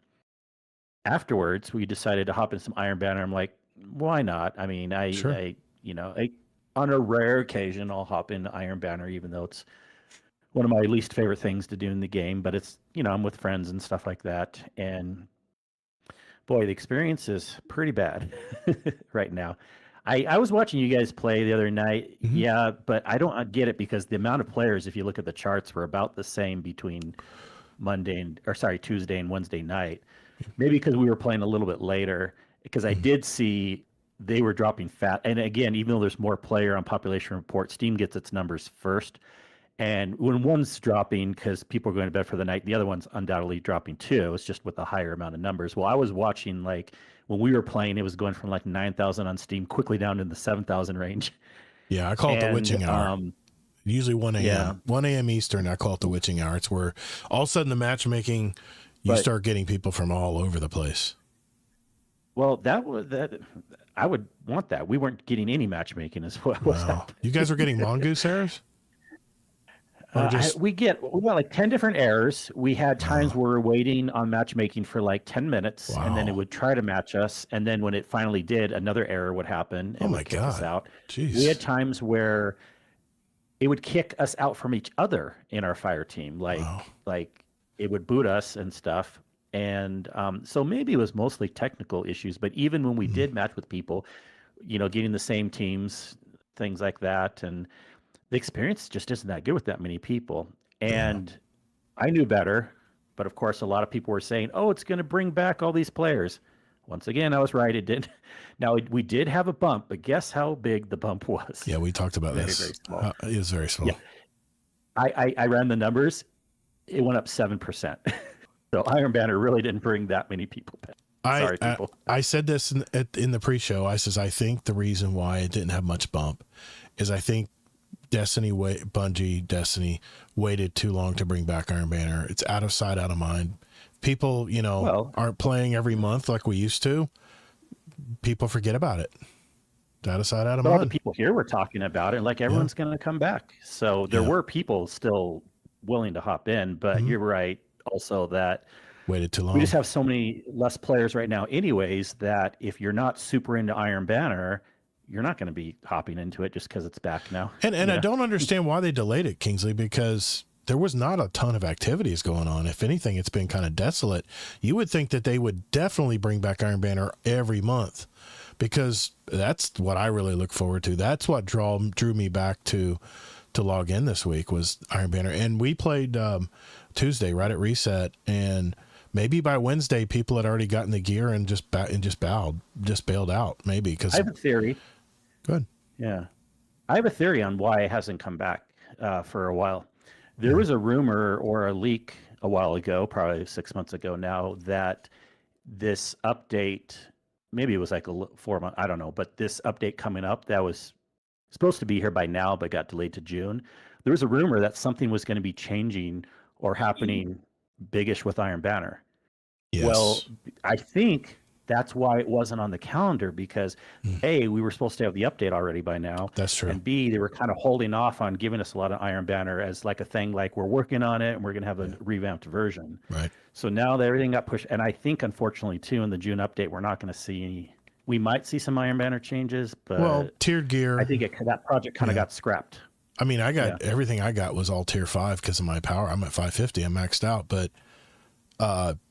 Afterwards, we decided to hop in some Iron Banner. I'm like, why not? I mean, on a rare occasion, I'll hop into Iron Banner, even though it's one of my least favorite things to do in the game. But it's, you know, I'm with friends and stuff like that. And boy, the experience is pretty bad right now. I was watching you guys play the other night. Yeah, but I don't get it because the amount of players, if you look at the charts, were about the same between Tuesday and Wednesday night. Maybe because we were playing a little bit later, because I did see they were dropping fat. And again, even though there's more player on population report, Steam gets its numbers first. And when one's dropping because people are going to bed for the night, the other one's undoubtedly dropping too. It's just with a higher amount of numbers. Well, I was watching, like, when we were playing, it was going from like 9,000 on Steam quickly down to the 7,000 range. Yeah, I call it the witching hour. Usually 1 a.m. Yeah. 1 a.m. Eastern, I call it the witching hour. It's where all of a sudden the matchmaking, you start getting people from all over the place. Well, I would want that. We weren't getting any matchmaking as well. Wow. You guys were getting mongoose errors? We got like 10 different errors. We had times where we were waiting on matchmaking for like 10 minutes, and then it would try to match us. And then when it finally did, another error would happen and would kick us out. Jeez. We had times where it would kick us out from each other in our fire team. Like it would boot us and stuff. And so maybe it was mostly technical issues, but even when we did match with people, you know, getting the same teams, things like that, and the experience just isn't that good with that many people. And I knew better, but of course, a lot of people were saying, oh, it's going to bring back all these players. Once again, I was right. It did. Now, we did have a bump, but guess how big the bump was? Yeah, we talked about this. Very small. It was very small. Yeah. I ran the numbers. It went up 7%. So Iron Banner really didn't bring that many people back. Sorry, people. I said this in the pre-show. I says, I think the reason why it didn't have much bump is I think Bungie waited too long to bring back Iron Banner. It's out of sight, out of mind. people, aren't playing every month like we used to, people forget about it. Out of sight, out of mind. All the people here were talking about it, like everyone's going to come back. So there were people still willing to hop in, but you're right also that waited too long. We just have so many less players right now anyways, that if you're not super into Iron Banner, you're not going to be hopping into it just because it's back now. And I don't understand why they delayed it, Kingsley, because there was not a ton of activities going on. If anything, it's been kind of desolate. You would think that they would definitely bring back Iron Banner every month, because that's what I really look forward to. That's what drew me back to log in this week was Iron Banner. And we played Tuesday right at reset, and maybe by Wednesday people had already gotten the gear and just bailed out. Maybe because I have a theory. Good. Yeah, I have a theory on why it hasn't come back for a while. There was a rumor or a leak a while ago, probably 6 months ago now, that this update, maybe it was like 4 months, I don't know, but this update coming up that was supposed to be here by now, but got delayed to June. There was a rumor that something was going to be changing or happening biggish with Iron Banner. Yes. Well, I think that's why it wasn't on the calendar, because A, we were supposed to have the update already by now. That's true. And B, they were kind of holding off on giving us a lot of Iron Banner as like a thing, like we're working on it and we're going to have a revamped version. Right. So now that everything got pushed, and I think unfortunately too in the June update, we're not going to see any. We might see some Iron Banner changes, but tiered gear. I think that project kind of got scrapped. I mean, I got everything I got was all tier 5 because of my power. I'm at 550. I'm maxed out. But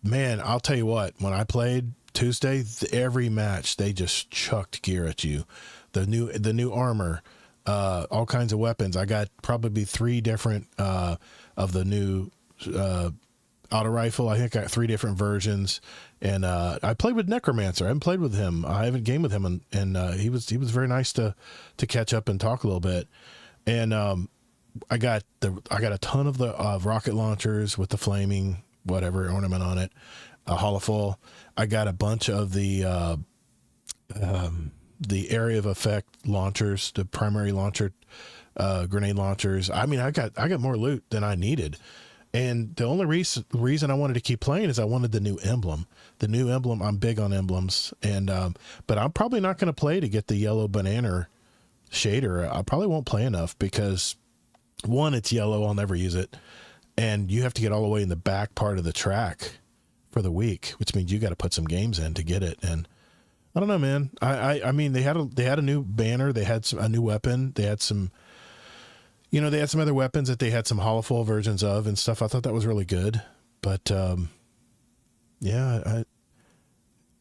man, I'll tell you what, when I played Tuesday, every match they just chucked gear at you. The new armor, all kinds of weapons. I got probably 3 different of the new auto rifle. I think I got 3 different versions. And I played with Necromancer. I haven't played with him. I haven't gamed with him, and he was very nice to catch up and talk a little bit. And I got a ton of the rocket launchers with the flaming whatever ornament on it, holofoil. I got a bunch of the area of effect launchers, the primary launcher, grenade launchers. I mean, I got more loot than I needed. And the only reason I wanted to keep playing is I wanted the new emblem. The new emblem, I'm big on emblems, and but I'm probably not going to play to get the yellow banana shader. I probably won't play enough because, one, it's yellow. I'll never use it, and you have to get all the way in the back part of the track for the week, which means you got to put some games in to get it. And I don't know, man. I mean, they had a new banner. They had a new weapon. They had some. They had some other weapons that they had some holofoil versions of and stuff. I thought that was really good. But,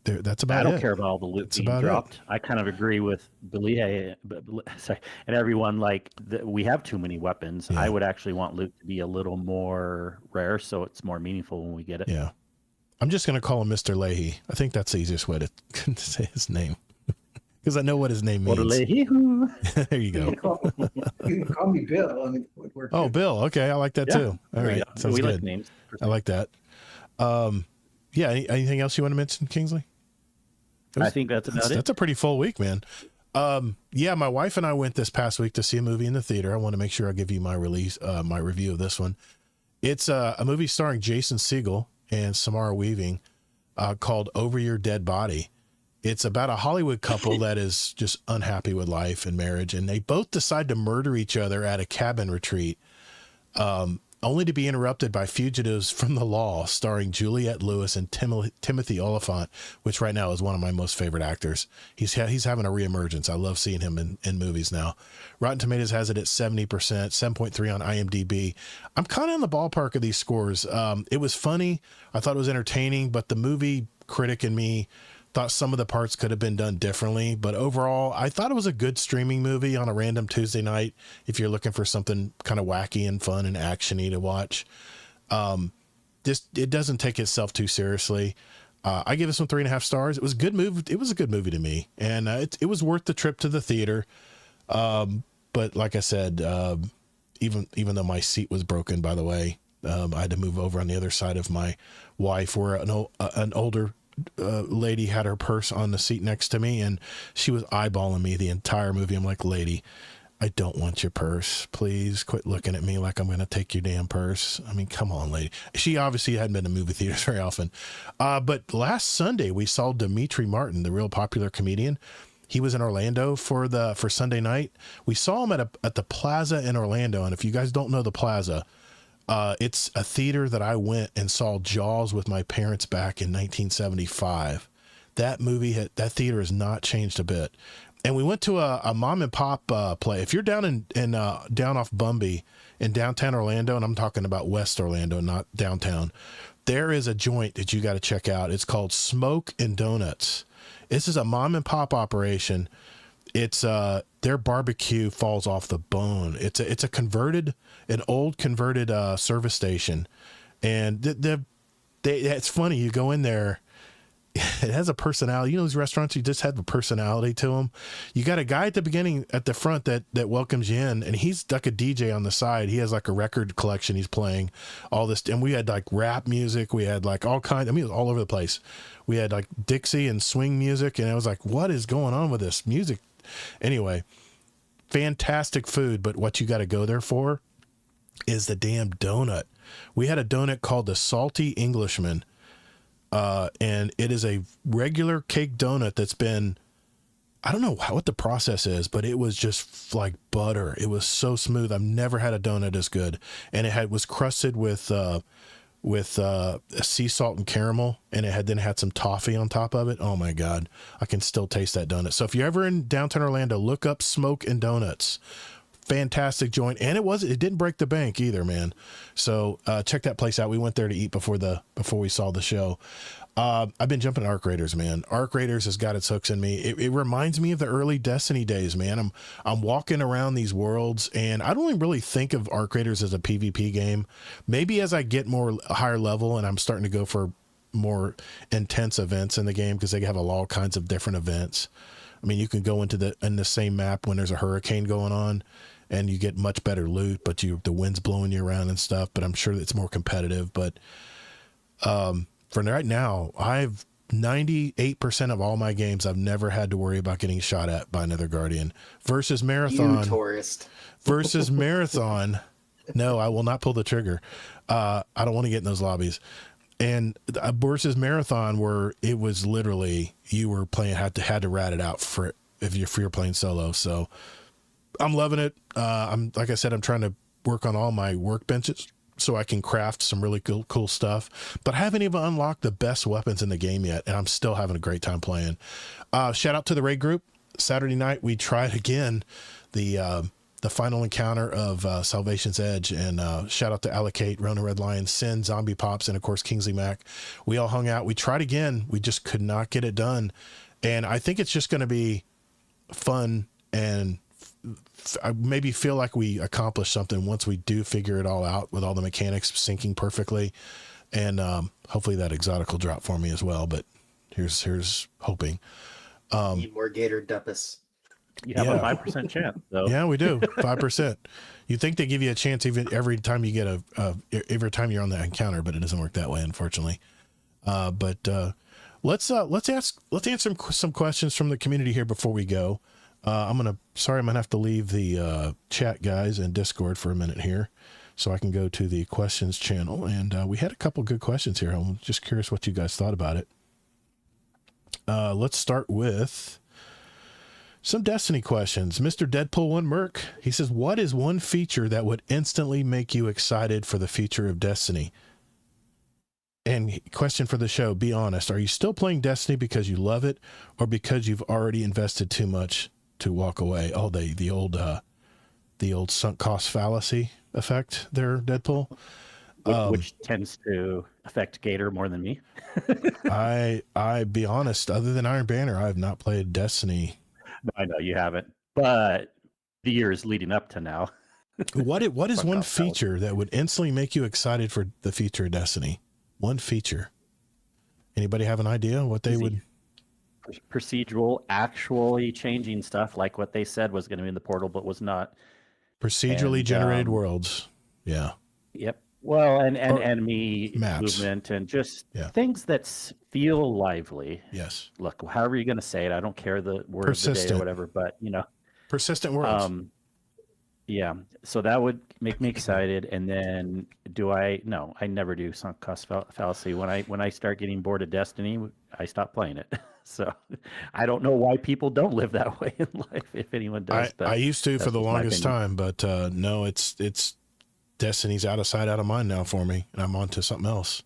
that's about it. I don't care about all the loot being dropped. I kind of agree with Bleahy and everyone. We have too many weapons. Yeah. I would actually want loot to be a little more rare, so it's more meaningful when we get it. Yeah. I'm just going to call him Mr. Leahy. I think that's the easiest way to say his name. Because I know what his name means. There you go. You can call me Bill. I mean, Bill. Okay, I like that too. All right, sounds good. Like names. I like that. Anything else you want to mention, Kingsley? I think that's about it. That's a pretty full week, man. My wife and I went this past week to see a movie in the theater. I want to make sure I give you my review of this one. It's a movie starring Jason Segel and Samara Weaving called Over Your Dead Body. It's about a Hollywood couple that is just unhappy with life and marriage, and they both decide to murder each other at a cabin retreat, only to be interrupted by fugitives from the law, starring Juliette Lewis and Timothy Olyphant, which right now is one of my most favorite actors. He's having a reemergence. I love seeing him in movies now. Rotten Tomatoes has it at 70%, 7.3 on IMDb. I'm kind of in the ballpark of these scores. It was funny. I thought it was entertaining, but the movie critic in me thought some of the parts could have been done differently, but overall, I thought it was a good streaming movie on a random Tuesday night if you're looking for something kind of wacky and fun and actiony to watch. It doesn't take itself too seriously. I give this one 3.5 stars. It was a good movie. It was a good movie to me, and it was worth the trip to the theater. But like I said, even though my seat was broken, by the way, I had to move over on the other side of my wife, where an older lady had her purse on the seat next to me, and she was eyeballing me the entire movie. I'm like, lady, I don't want your purse. Please quit looking at me like I'm going to take your damn purse. I mean, come on, lady. She obviously hadn't been to movie theaters very often. But last Sunday we saw Demetri Martin, the real popular comedian. He was in Orlando for Sunday night. We saw him at the Plaza in Orlando. And if you guys don't know the Plaza, it's a theater that I went and saw Jaws with my parents back in 1975. That that theater has not changed a bit. And we went to a mom and pop play. If you're down down off Bumby in downtown Orlando, and I'm talking about West Orlando, not downtown, there is a joint that you got to check out. It's called Smoke and Donuts. This is a mom and pop operation. It's their barbecue falls off the bone. It's an old converted service station, and it's funny. You go in there. It has a personality. You know, those restaurants, you just have a personality to them. You got a guy at the beginning, at the front that welcomes you in, and he's like a DJ on the side. He has like a record collection. He's playing all this. And we had like rap music. We had like all kinds. I mean, it was all over the place. We had like Dixie and swing music. And I was like, what is going on with this music? Anyway, fantastic food. But what you got to go there for is the damn donut. We had a donut called the Salty Englishman. And it is a regular cake donut that's been, I don't know what the process is, but it was just like butter. It was so smooth. I've never had a donut as good. And it was crusted with sea salt and caramel, and it then had some toffee on top of it. Oh my God. I can still taste that donut. So if you're ever in downtown Orlando, look up Smoke and Donuts. Fantastic joint. And it didn't break the bank either, man. So check that place out. We went there to eat before we saw the show. I've been jumping Arc Raiders, man. Arc Raiders has got its hooks in me. It reminds me of the early Destiny days, man. I'm walking around these worlds, and I don't really think of Arc Raiders as a PvP game. Maybe as I get more higher level and I'm starting to go for more intense events in the game, because they have all kinds of different events. I mean, you can go in the same map when there's a hurricane going on, and you get much better loot, but the wind's blowing you around and stuff. But I'm sure it's more competitive. But for right now, I've 98% of all my games, I've never had to worry about getting shot at by another Guardian. Versus Marathon. You tourist. Versus Marathon. No, I will not pull the trigger. I don't want to get in those lobbies. And versus Marathon, where it was literally you were playing, had to rat it out if you're playing solo. So I'm loving it. Like I said, I'm trying to work on all my workbenches so I can craft some really cool stuff. But I haven't even unlocked the best weapons in the game yet, and I'm still having a great time playing. Shout out to the raid group. Saturday night we tried again the final encounter of Salvation's Edge, and shout out to Allocate, Rona Red Lion, Sin, Zombie Pops, and of course Kingsley Mac. We all hung out. We tried again. We just could not get it done, and I think it's just going to be fun, and I maybe feel like we accomplished something once we do figure it all out with all the mechanics syncing perfectly, and hopefully that exotic will drop for me as well. But here's hoping. Need more Gator Duppus. You have a 5% chance, though. Yeah, we do. 5%. You think they give you a chance even every time you get every time you're on the encounter, but it doesn't work that way, unfortunately. But let's answer some questions from the community here before we go. I'm gonna have to leave the chat, guys, and Discord for a minute here, so I can go to the questions channel. And we had a couple good questions here. I'm just curious what you guys thought about it. Let's start with some Destiny questions. Mr. Deadpool 1 Merc, he says, what is one feature that would instantly make you excited for the future of Destiny? And question for the show, be honest, are you still playing Destiny because you love it, or because you've already invested too much to walk away? Oh, the old sunk cost fallacy effect there, Deadpool. Which tends to affect Gator more than me. I be honest, other than Iron Banner, I have not played Destiny. I know you haven't, but the years leading up to now. What is one feature that would instantly make you excited for the future of Destiny? One feature. Anybody have an idea what they would? Procedural, actually changing stuff like what they said was going to be in the portal, but was not. Procedurally generated worlds. Yeah. Yep. Well, and enemy maps. Movement and just things that feel lively. Yes. Look, however you're going to say it, I don't care the word of the day or whatever, but persistent worlds. Yeah, so that would make me excited. And then no, I never do sunk cost fallacy. When I start getting bored of Destiny, I stop playing it. So I don't know why people don't live that way in life, if anyone does. But I used to for the longest time, but no, it's Destiny's out of sight, out of mind now for me, and I'm on to something else.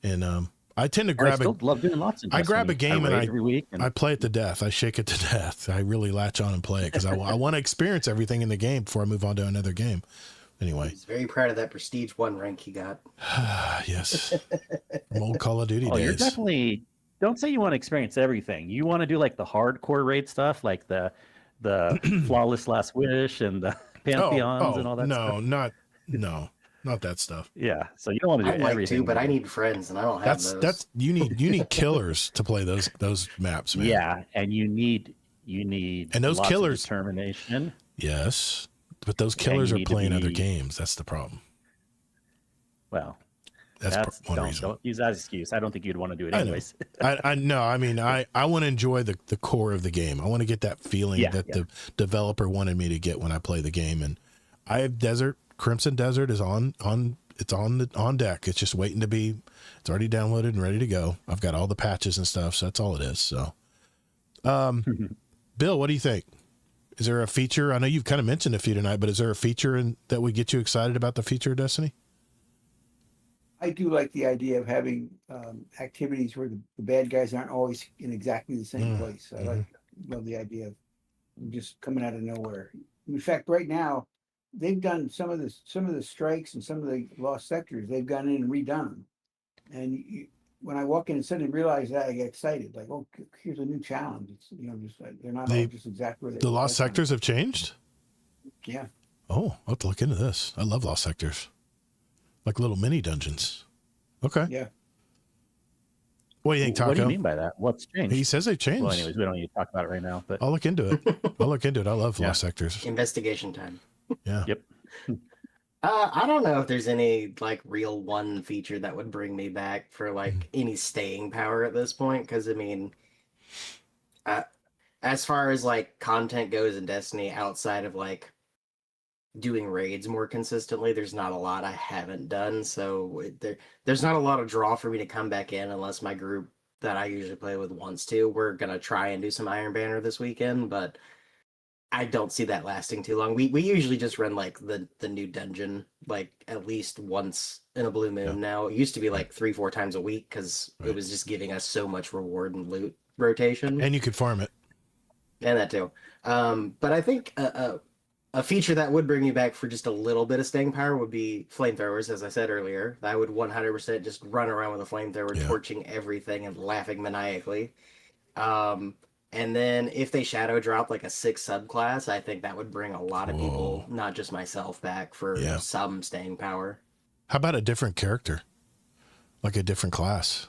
And I tend to grab love doing lots of Destiny. I grab a game every week and I play it to death. I shake it to death. I really latch on and play it because I want to experience everything in the game before I move on to another game. Anyway, he's very proud of that Prestige 1 rank he got. Yes, from old Call of Duty days. You're definitely. Don't say you want to experience everything. You want to do like the hardcore raid stuff, like the flawless last wish and the pantheons and all that stuff. Not that stuff. Yeah, so you don't want to do everything. But I need friends, and I don't have those. That's you need killers to play those maps, man. Yeah, and you need and those killers of determination. Yes, but those killers are playing other games. That's the problem. Well, that's one reason. Don't use that excuse. I don't think you'd want to do it anyways. I know. I mean, I want to enjoy the core of the game. I want to get that feeling that the developer wanted me to get when I play the game. And I have Crimson Desert is on deck. It's just waiting to be. It's already downloaded and ready to go. I've got all the patches and stuff, so that's all it is. So, Bill, what do you think? Is there a feature? I know you've kind of mentioned a few tonight, but is there a feature that would get you excited about the future of Destiny? I do like the idea of having activities where the bad guys aren't always in exactly the same place. I love the idea of just coming out of nowhere. In fact, right now, they've done some of the strikes and some of the lost sectors. They've gone in and redone them. And when I walk in and suddenly realize that, I get excited. Like, oh, here's a new challenge. It's just like, they're not all just exactly where they the lost sectors have changed. Yeah. Oh, I'll have to look into this. I love lost sectors. Like little mini dungeons. Okay. Yeah. What do you think, Taco? What do you mean by that? What's changed? He says they've changed. Well, anyways, we don't need to talk about it right now. But I'll look into it. I love lost sectors. Investigation time. Yeah. Yep. I don't know if there's any like real one feature that would bring me back for like any staying power at this point. Because I mean, as far as like content goes in Destiny, outside of like doing raids more consistently, there's not a lot I haven't done, so there's not a lot of draw for me to come back in unless my group that I usually play with wants to. We're gonna try and do some Iron Banner this weekend, but I don't see that lasting too long. We usually just run like the new dungeon like at least once in a blue moon now. It used to be like 3-4 times a week because it was just giving us so much reward and loot rotation, and you could farm it, and that too. But I think a feature that would bring me back for just a little bit of staying power would be flamethrowers, as I said earlier. I would 100% just run around with a flamethrower, torching everything and laughing maniacally. And then if they shadow drop like a 6 subclass, I think that would bring a lot of people, not just myself, back for some staying power. How about a different character? Like a different class?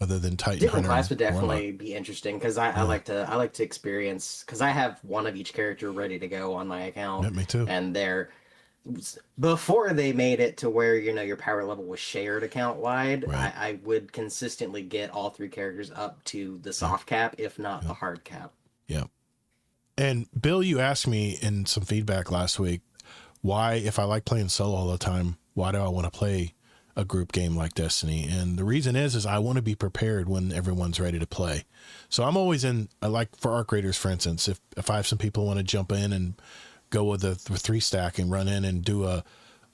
Other than Titan different Hunter class would definitely be interesting because I like to experience, because I have one of each character ready to go on my account. Yeah, me too. And before they made it to where your power level was shared account wide, I would consistently get all 3 characters up to the soft cap, if not the hard cap. Yeah. And Bill, you asked me in some feedback last week why, if I like playing solo all the time, why do I want to play a group game like Destiny? And the reason is I want to be prepared when everyone's ready to play. So I'm always like for Arc Raiders, for instance, if I have some people want to jump in and go with the 3 stack and run in and do a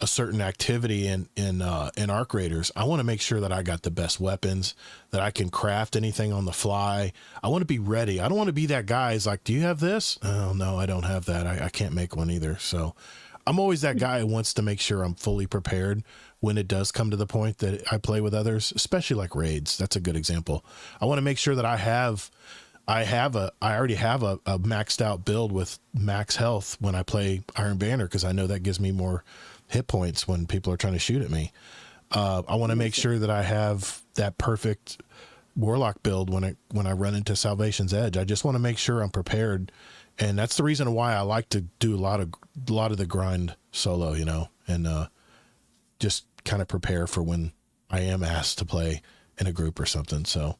certain activity in Arc Raiders, I want to make sure that I got the best weapons, that I can craft anything on the fly. I want to be ready. I don't want to be that guy who's like, do you have this? Oh, no, I don't have that. I can't make one either. So I'm always that guy who wants to make sure I'm fully prepared when it does come to the point that I play with others, especially like raids. That's a good example. I want to make sure that I already have a maxed out build with max health when I play Iron Banner, because I know that gives me more hit points when people are trying to shoot at me. I want to make sure that I have that perfect Warlock build when I run into Salvation's Edge. I just want to make sure I'm prepared, and that's the reason why I like to do a lot of the grind solo, and just kind of prepare for when I am asked to play in a group or something. So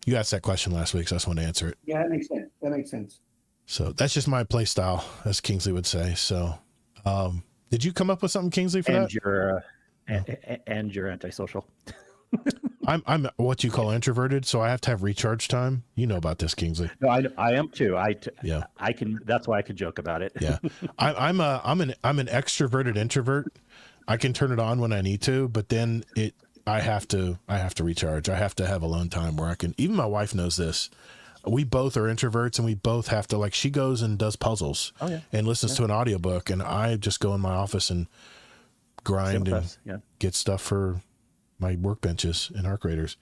you asked that question last week, so I just want to answer it. Yeah, that makes sense. So that's just my play style, as Kingsley would say. So, Did you come up with something, Kingsley, for that? And you're antisocial. I'm what you call introverted, so I have to have recharge time. You know about this, Kingsley. No, I am too. I can. That's why I could joke about it. Yeah, I'm an extroverted introvert. I can turn it on when I need to, but then I have to recharge. I have to have alone time where I can. Even my wife knows this. We both are introverts, and we both have to, like, she goes and does puzzles and listens to an audiobook, and I just go in my office and grind and get stuff for my workbenches and arc raiders.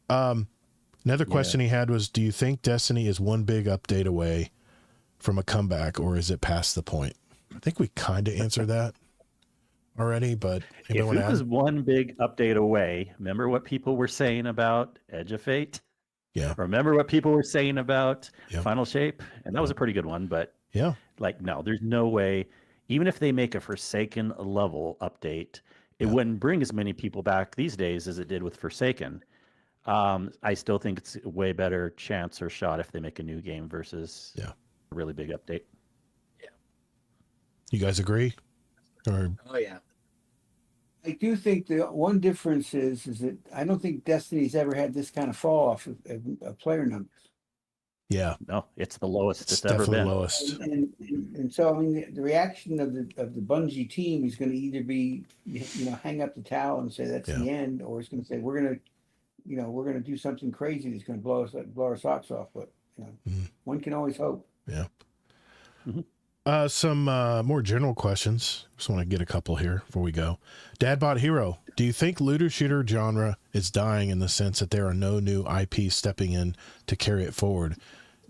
Another question he had was, do you think Destiny is one big update away from a comeback, or is it past the point? I think we kind of answered that already, but if it was one big update away, remember what people were saying about Edge of Fate? Yeah. Remember what people were saying about Final Shape? And that was a pretty good one, but no, there's no way, even if they make a Forsaken level update, it wouldn't bring as many people back these days as it did with Forsaken. I still think it's a way better chance or shot if they make a new game versus a really big update. Yeah. You guys agree? Or... Oh, yeah. I do think the one difference is that I don't think Destiny's ever had this kind of fall off of player numbers. Yeah, no, it's the lowest it's ever been. Lowest. And so, I mean, the reaction of the Bungie team is going to either be, hang up the towel and say that's the end, or it's going to say we're going to do something crazy that's going to blow our socks off. But one can always hope. Yeah. Mm-hmm. Some more general questions. Just want to get a couple here before we go. Dadbot Hero, do you think looter shooter genre is dying in the sense that there are no new IP stepping in to carry it forward,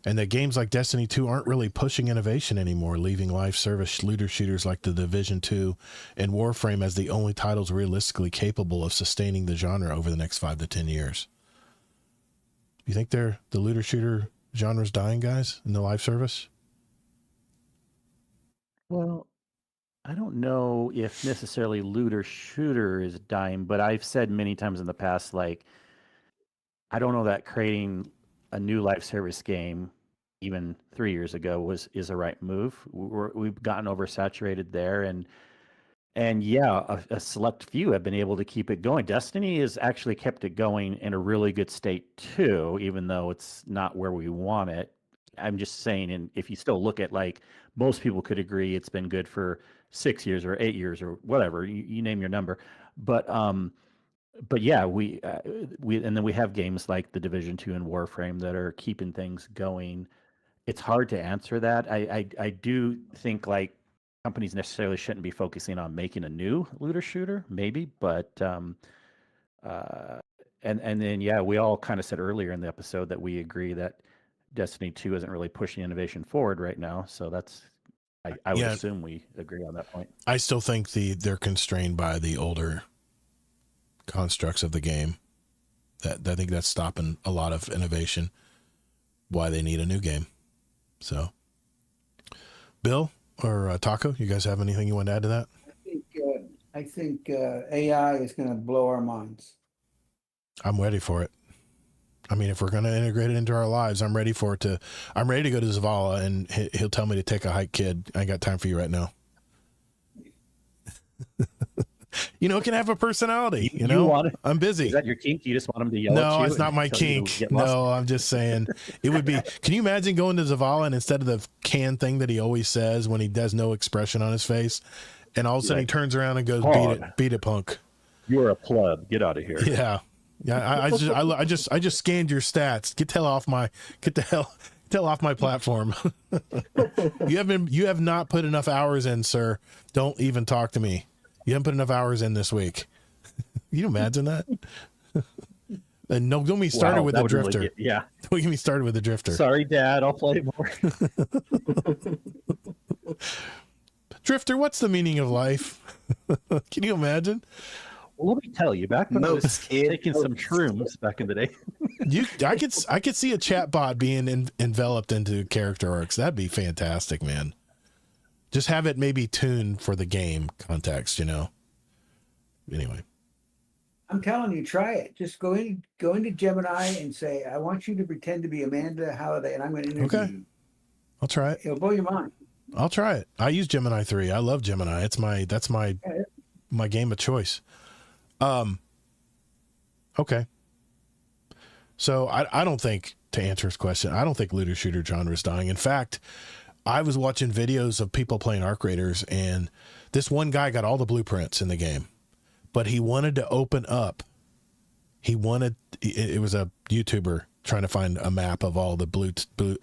and that games like Destiny 2 aren't really pushing innovation anymore, leaving live service looter shooters like the Division 2 and Warframe as the only titles realistically capable of sustaining the genre over the next 5 to 10 years? You think the looter shooter genre is dying, guys, in the live service? Well, I don't know if necessarily looter shooter is dying, but I've said many times in the past, like, I don't know that creating a new live service game even 3 years ago is a right move. We've gotten oversaturated there, and a select few have been able to keep it going. Destiny has actually kept it going in a really good state too, even though it's not where we want it. I'm just saying, and if you still look at, like, most people could agree it's been good for 6 years or 8 years or whatever, you name your number. But yeah, we and then we have games like the Division 2 and Warframe that are keeping things going. It's hard to answer that. I do think, like, companies necessarily shouldn't be focusing on making a new looter shooter, maybe, but and then we all kind of said earlier in the episode that we agree that Destiny 2 isn't really pushing innovation forward right now, so that's I would assume we agree on that point. I still think they're constrained by the older constructs of the game. That I think that's stopping a lot of innovation. Why they need a new game. So, Bill or Taco, you guys have anything you want to add to that? I think AI is going to blow our minds. I'm ready for it. I mean, if we're going to integrate it into our lives, I'm ready to go to Zavala and he'll tell me to take a hike, kid. I ain't got time for you right now. It can have a personality, you know, I'm busy. Is that your kink? You just want him to yell at you? No, it's not my kink. No, I'm just saying it would be, can you imagine going to Zavala and instead of the canned thing that he always says when he does no expression on his face, and all of a sudden he turns around and goes, beat it, punk. You're a pleb. Get out of here. Yeah. Yeah, I just scanned your stats. Get the hell off my platform. You have not put enough hours in, sir. Don't even talk to me. You haven't put enough hours in this week. You imagine that? And don't get me started with the drifter. Don't get me started with the drifter. Sorry, Dad. I'll play more. Drifter, what's the meaning of life? Can you imagine? Well, let me tell you, back when I was taking some shrooms back in the day, I could see a chat bot being enveloped into character arcs. That'd be fantastic, man. Just have it maybe tuned for the game context, Anyway, I'm telling you, try it. Just go into Gemini and say, "I want you to pretend to be Amanda Halliday, and I'm going to interview you." I'll try it. It'll blow your mind. I'll try it. I use Gemini 3. I love Gemini. That's my game of choice. Okay. So I don't think, to answer his question, I don't think looter shooter genre is dying. In fact, I was watching videos of people playing Arc Raiders, and this one guy got all the blueprints in the game, but he wanted to open up. It was a YouTuber trying to find a map of all the blue.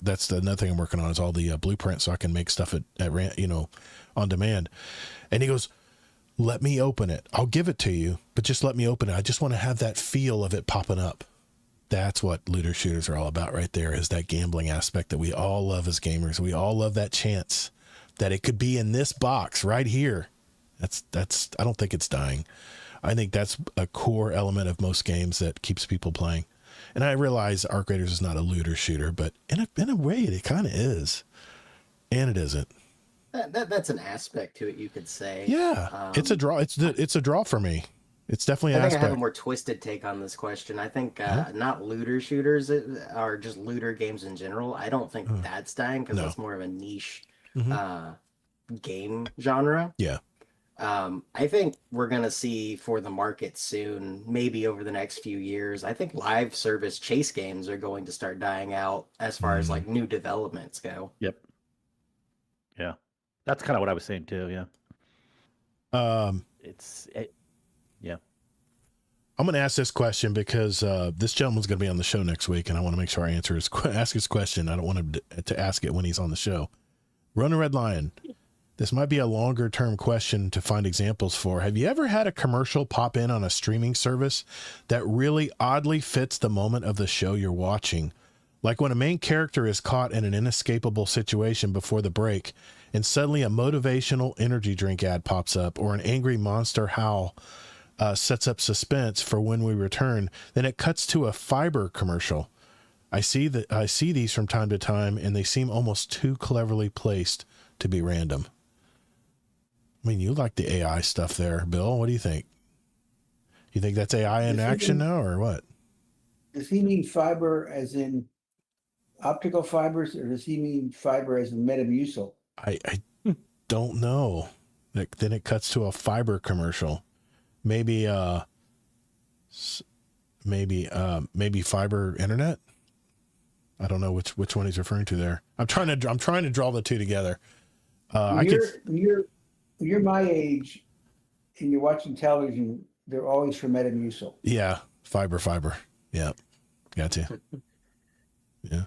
That's another thing I'm working on, is all the blueprints, so I can make stuff on demand. And he goes, let me open it. I'll give it to you, but just let me open it. I just want to have that feel of it popping up. That's what looter shooters are all about right there, is that gambling aspect that we all love as gamers. We all love that chance that it could be in this box right here. That's I don't think it's dying. I think that's a core element of most games that keeps people playing. And I realize Arc Raiders is not a looter shooter, but in a way it kind of is. And it isn't. That's an aspect to it, you could say. Yeah. It's a draw. It's a draw for me. It's definitely an aspect. I have a more twisted take on this question. I think not looter shooters are just looter games in general. I don't think that's dying, because that's more of a niche game genre. Yeah. I think we're going to see for the market soon, maybe over the next few years, I think live service chase games are going to start dying out as far as like new developments go. Yep. Yeah. That's kind of what I was saying too. Yeah. Yeah. I'm going to ask this question because this gentleman's going to be on the show next week, and I want to make sure I ask his question. I don't want him to ask it when he's on the show. Rona Red Lion, this might be a longer term question to find examples for. Have you ever had a commercial pop in on a streaming service that really oddly fits the moment of the show you're watching? Like when a main character is caught in an inescapable situation before the break, and suddenly a motivational energy drink ad pops up, or an angry monster howl sets up suspense for when we return. Then it cuts to a fiber commercial. I see these from time to time, and they seem almost too cleverly placed to be random. I mean, you like the AI stuff there, Bill. What do you think? You think that's AI in action now, or what? Does he mean fiber as in optical fibers, or does he mean fiber as in Metamucil? I don't know. Then it cuts to a fiber commercial. Maybe fiber internet. I don't know which one he's referring to there. I'm trying to draw the two together. You're my age, and you're watching television. They're always for Metamucil. Yeah, fiber. Yeah, gotcha. Yeah.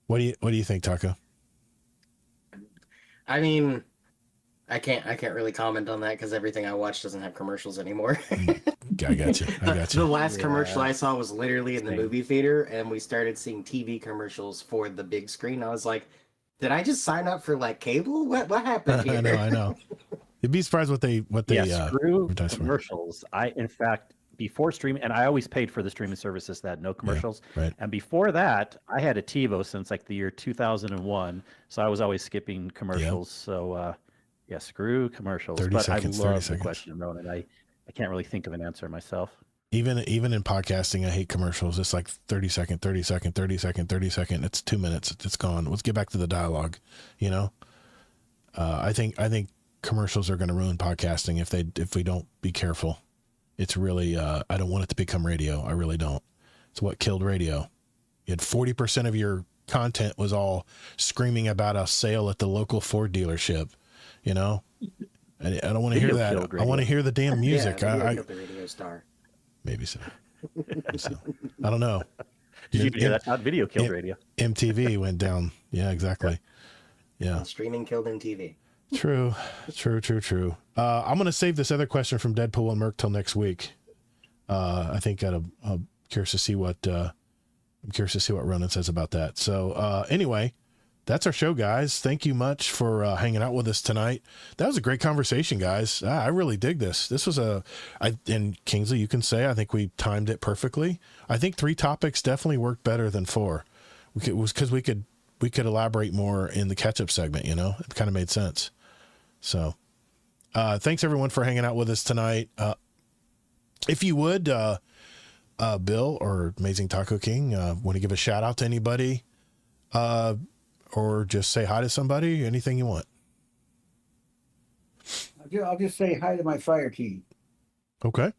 What do you think, Taco? I mean, I can't really comment on that because everything I watch doesn't have commercials anymore. I got you. The last commercial I saw was literally in the movie theater, and we started seeing TV commercials for the big screen. I was like, did I just sign up for like cable? What happened here? I know. You'd be surprised what they screw commercials. In fact, before streaming, and I always paid for the streaming services that had no commercials. Yeah, right. And before that, I had a TiVo since like the year 2001, so I was always skipping commercials. Yep. So screw commercials. 30 but seconds, I love 30 the seconds. question, Ronan. I can't really think of an answer myself. Even in podcasting, I hate commercials. It's like 30 second. It's 2 minutes. It's gone. Let's get back to the dialogue. I think commercials are going to ruin podcasting if we don't be careful. It's really I don't want it to become radio. I really don't. It's what killed radio. You had 40% of your content was all screaming about a sale at the local Ford dealership. I don't want to hear that. I want to hear the damn music. Yeah, the radio star. Maybe so. I don't know. Did you hear that's not video killed radio? MTV went down. Yeah, exactly. Yeah. And streaming killed MTV. True. I'm going to save this other question from Deadpool and Merc till next week. I think I'm curious to see what Ronan says about that. So anyway, that's our show, guys. Thank you much for hanging out with us tonight. That was a great conversation, guys. I really dig this. This was and Kingsley, you can say, I think we timed it perfectly. I think 3 topics definitely worked better than 4. It was because we could elaborate more in the catch-up segment, it kind of made sense. So thanks everyone for hanging out with us tonight. If you would, Bill or Amazing Taco King, want to give a shout out to anybody, or just say hi to somebody, anything you want. I'll just say hi to my fire team. Okay.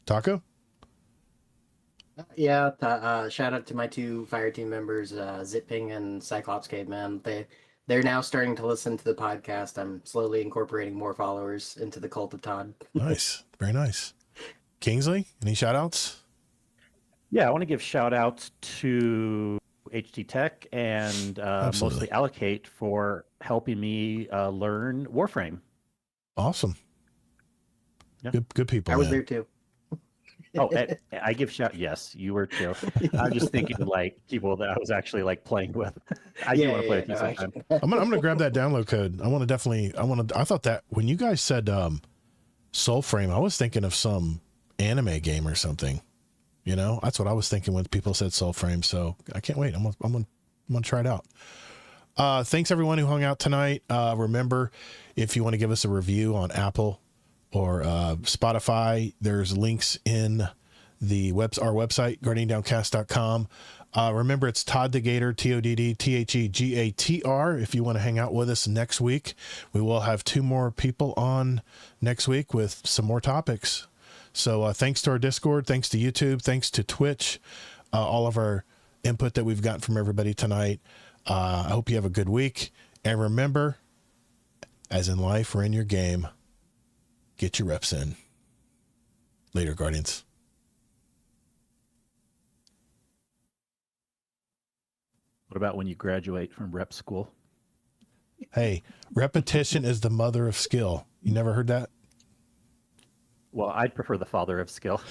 Taco? Yeah, shout out to my 2 fire team members, Zitping and Cyclops Caveman. They're now starting to listen to the podcast. I'm slowly incorporating more followers into the cult of Todd. Nice. Very nice. Kingsley, any shout outs? Yeah, I want to give shout outs to HT Tech and mostly Allocate for helping me learn Warframe. Awesome. Yeah. Good people. I was there too. Oh, I give shout. Yes, you were too. I'm just thinking of like people that I was actually like playing with. I do want to play with you sometime. I'm gonna grab that download code. I thought that when you guys said Soulframe, I was thinking of some anime game or something. You know, that's what I was thinking when people said Soulframe. So I can't wait. I'm gonna try it out. Thanks everyone who hung out tonight. Remember, if you want to give us a review on Apple or Spotify, there's links in our website, guardiandowncast.com. Remember, it's Todd the Gator, TODD, if you want to hang out with us next week. We will have 2 more people on next week with some more topics. So thanks to our Discord, thanks to YouTube, thanks to Twitch, all of our input that we've gotten from everybody tonight. I hope you have a good week. And remember, as in life or in your game, get your reps in. Later, Guardians. What about when you graduate from rep school? Hey, repetition is the mother of skill. You never heard that? Well, I'd prefer the father of skill.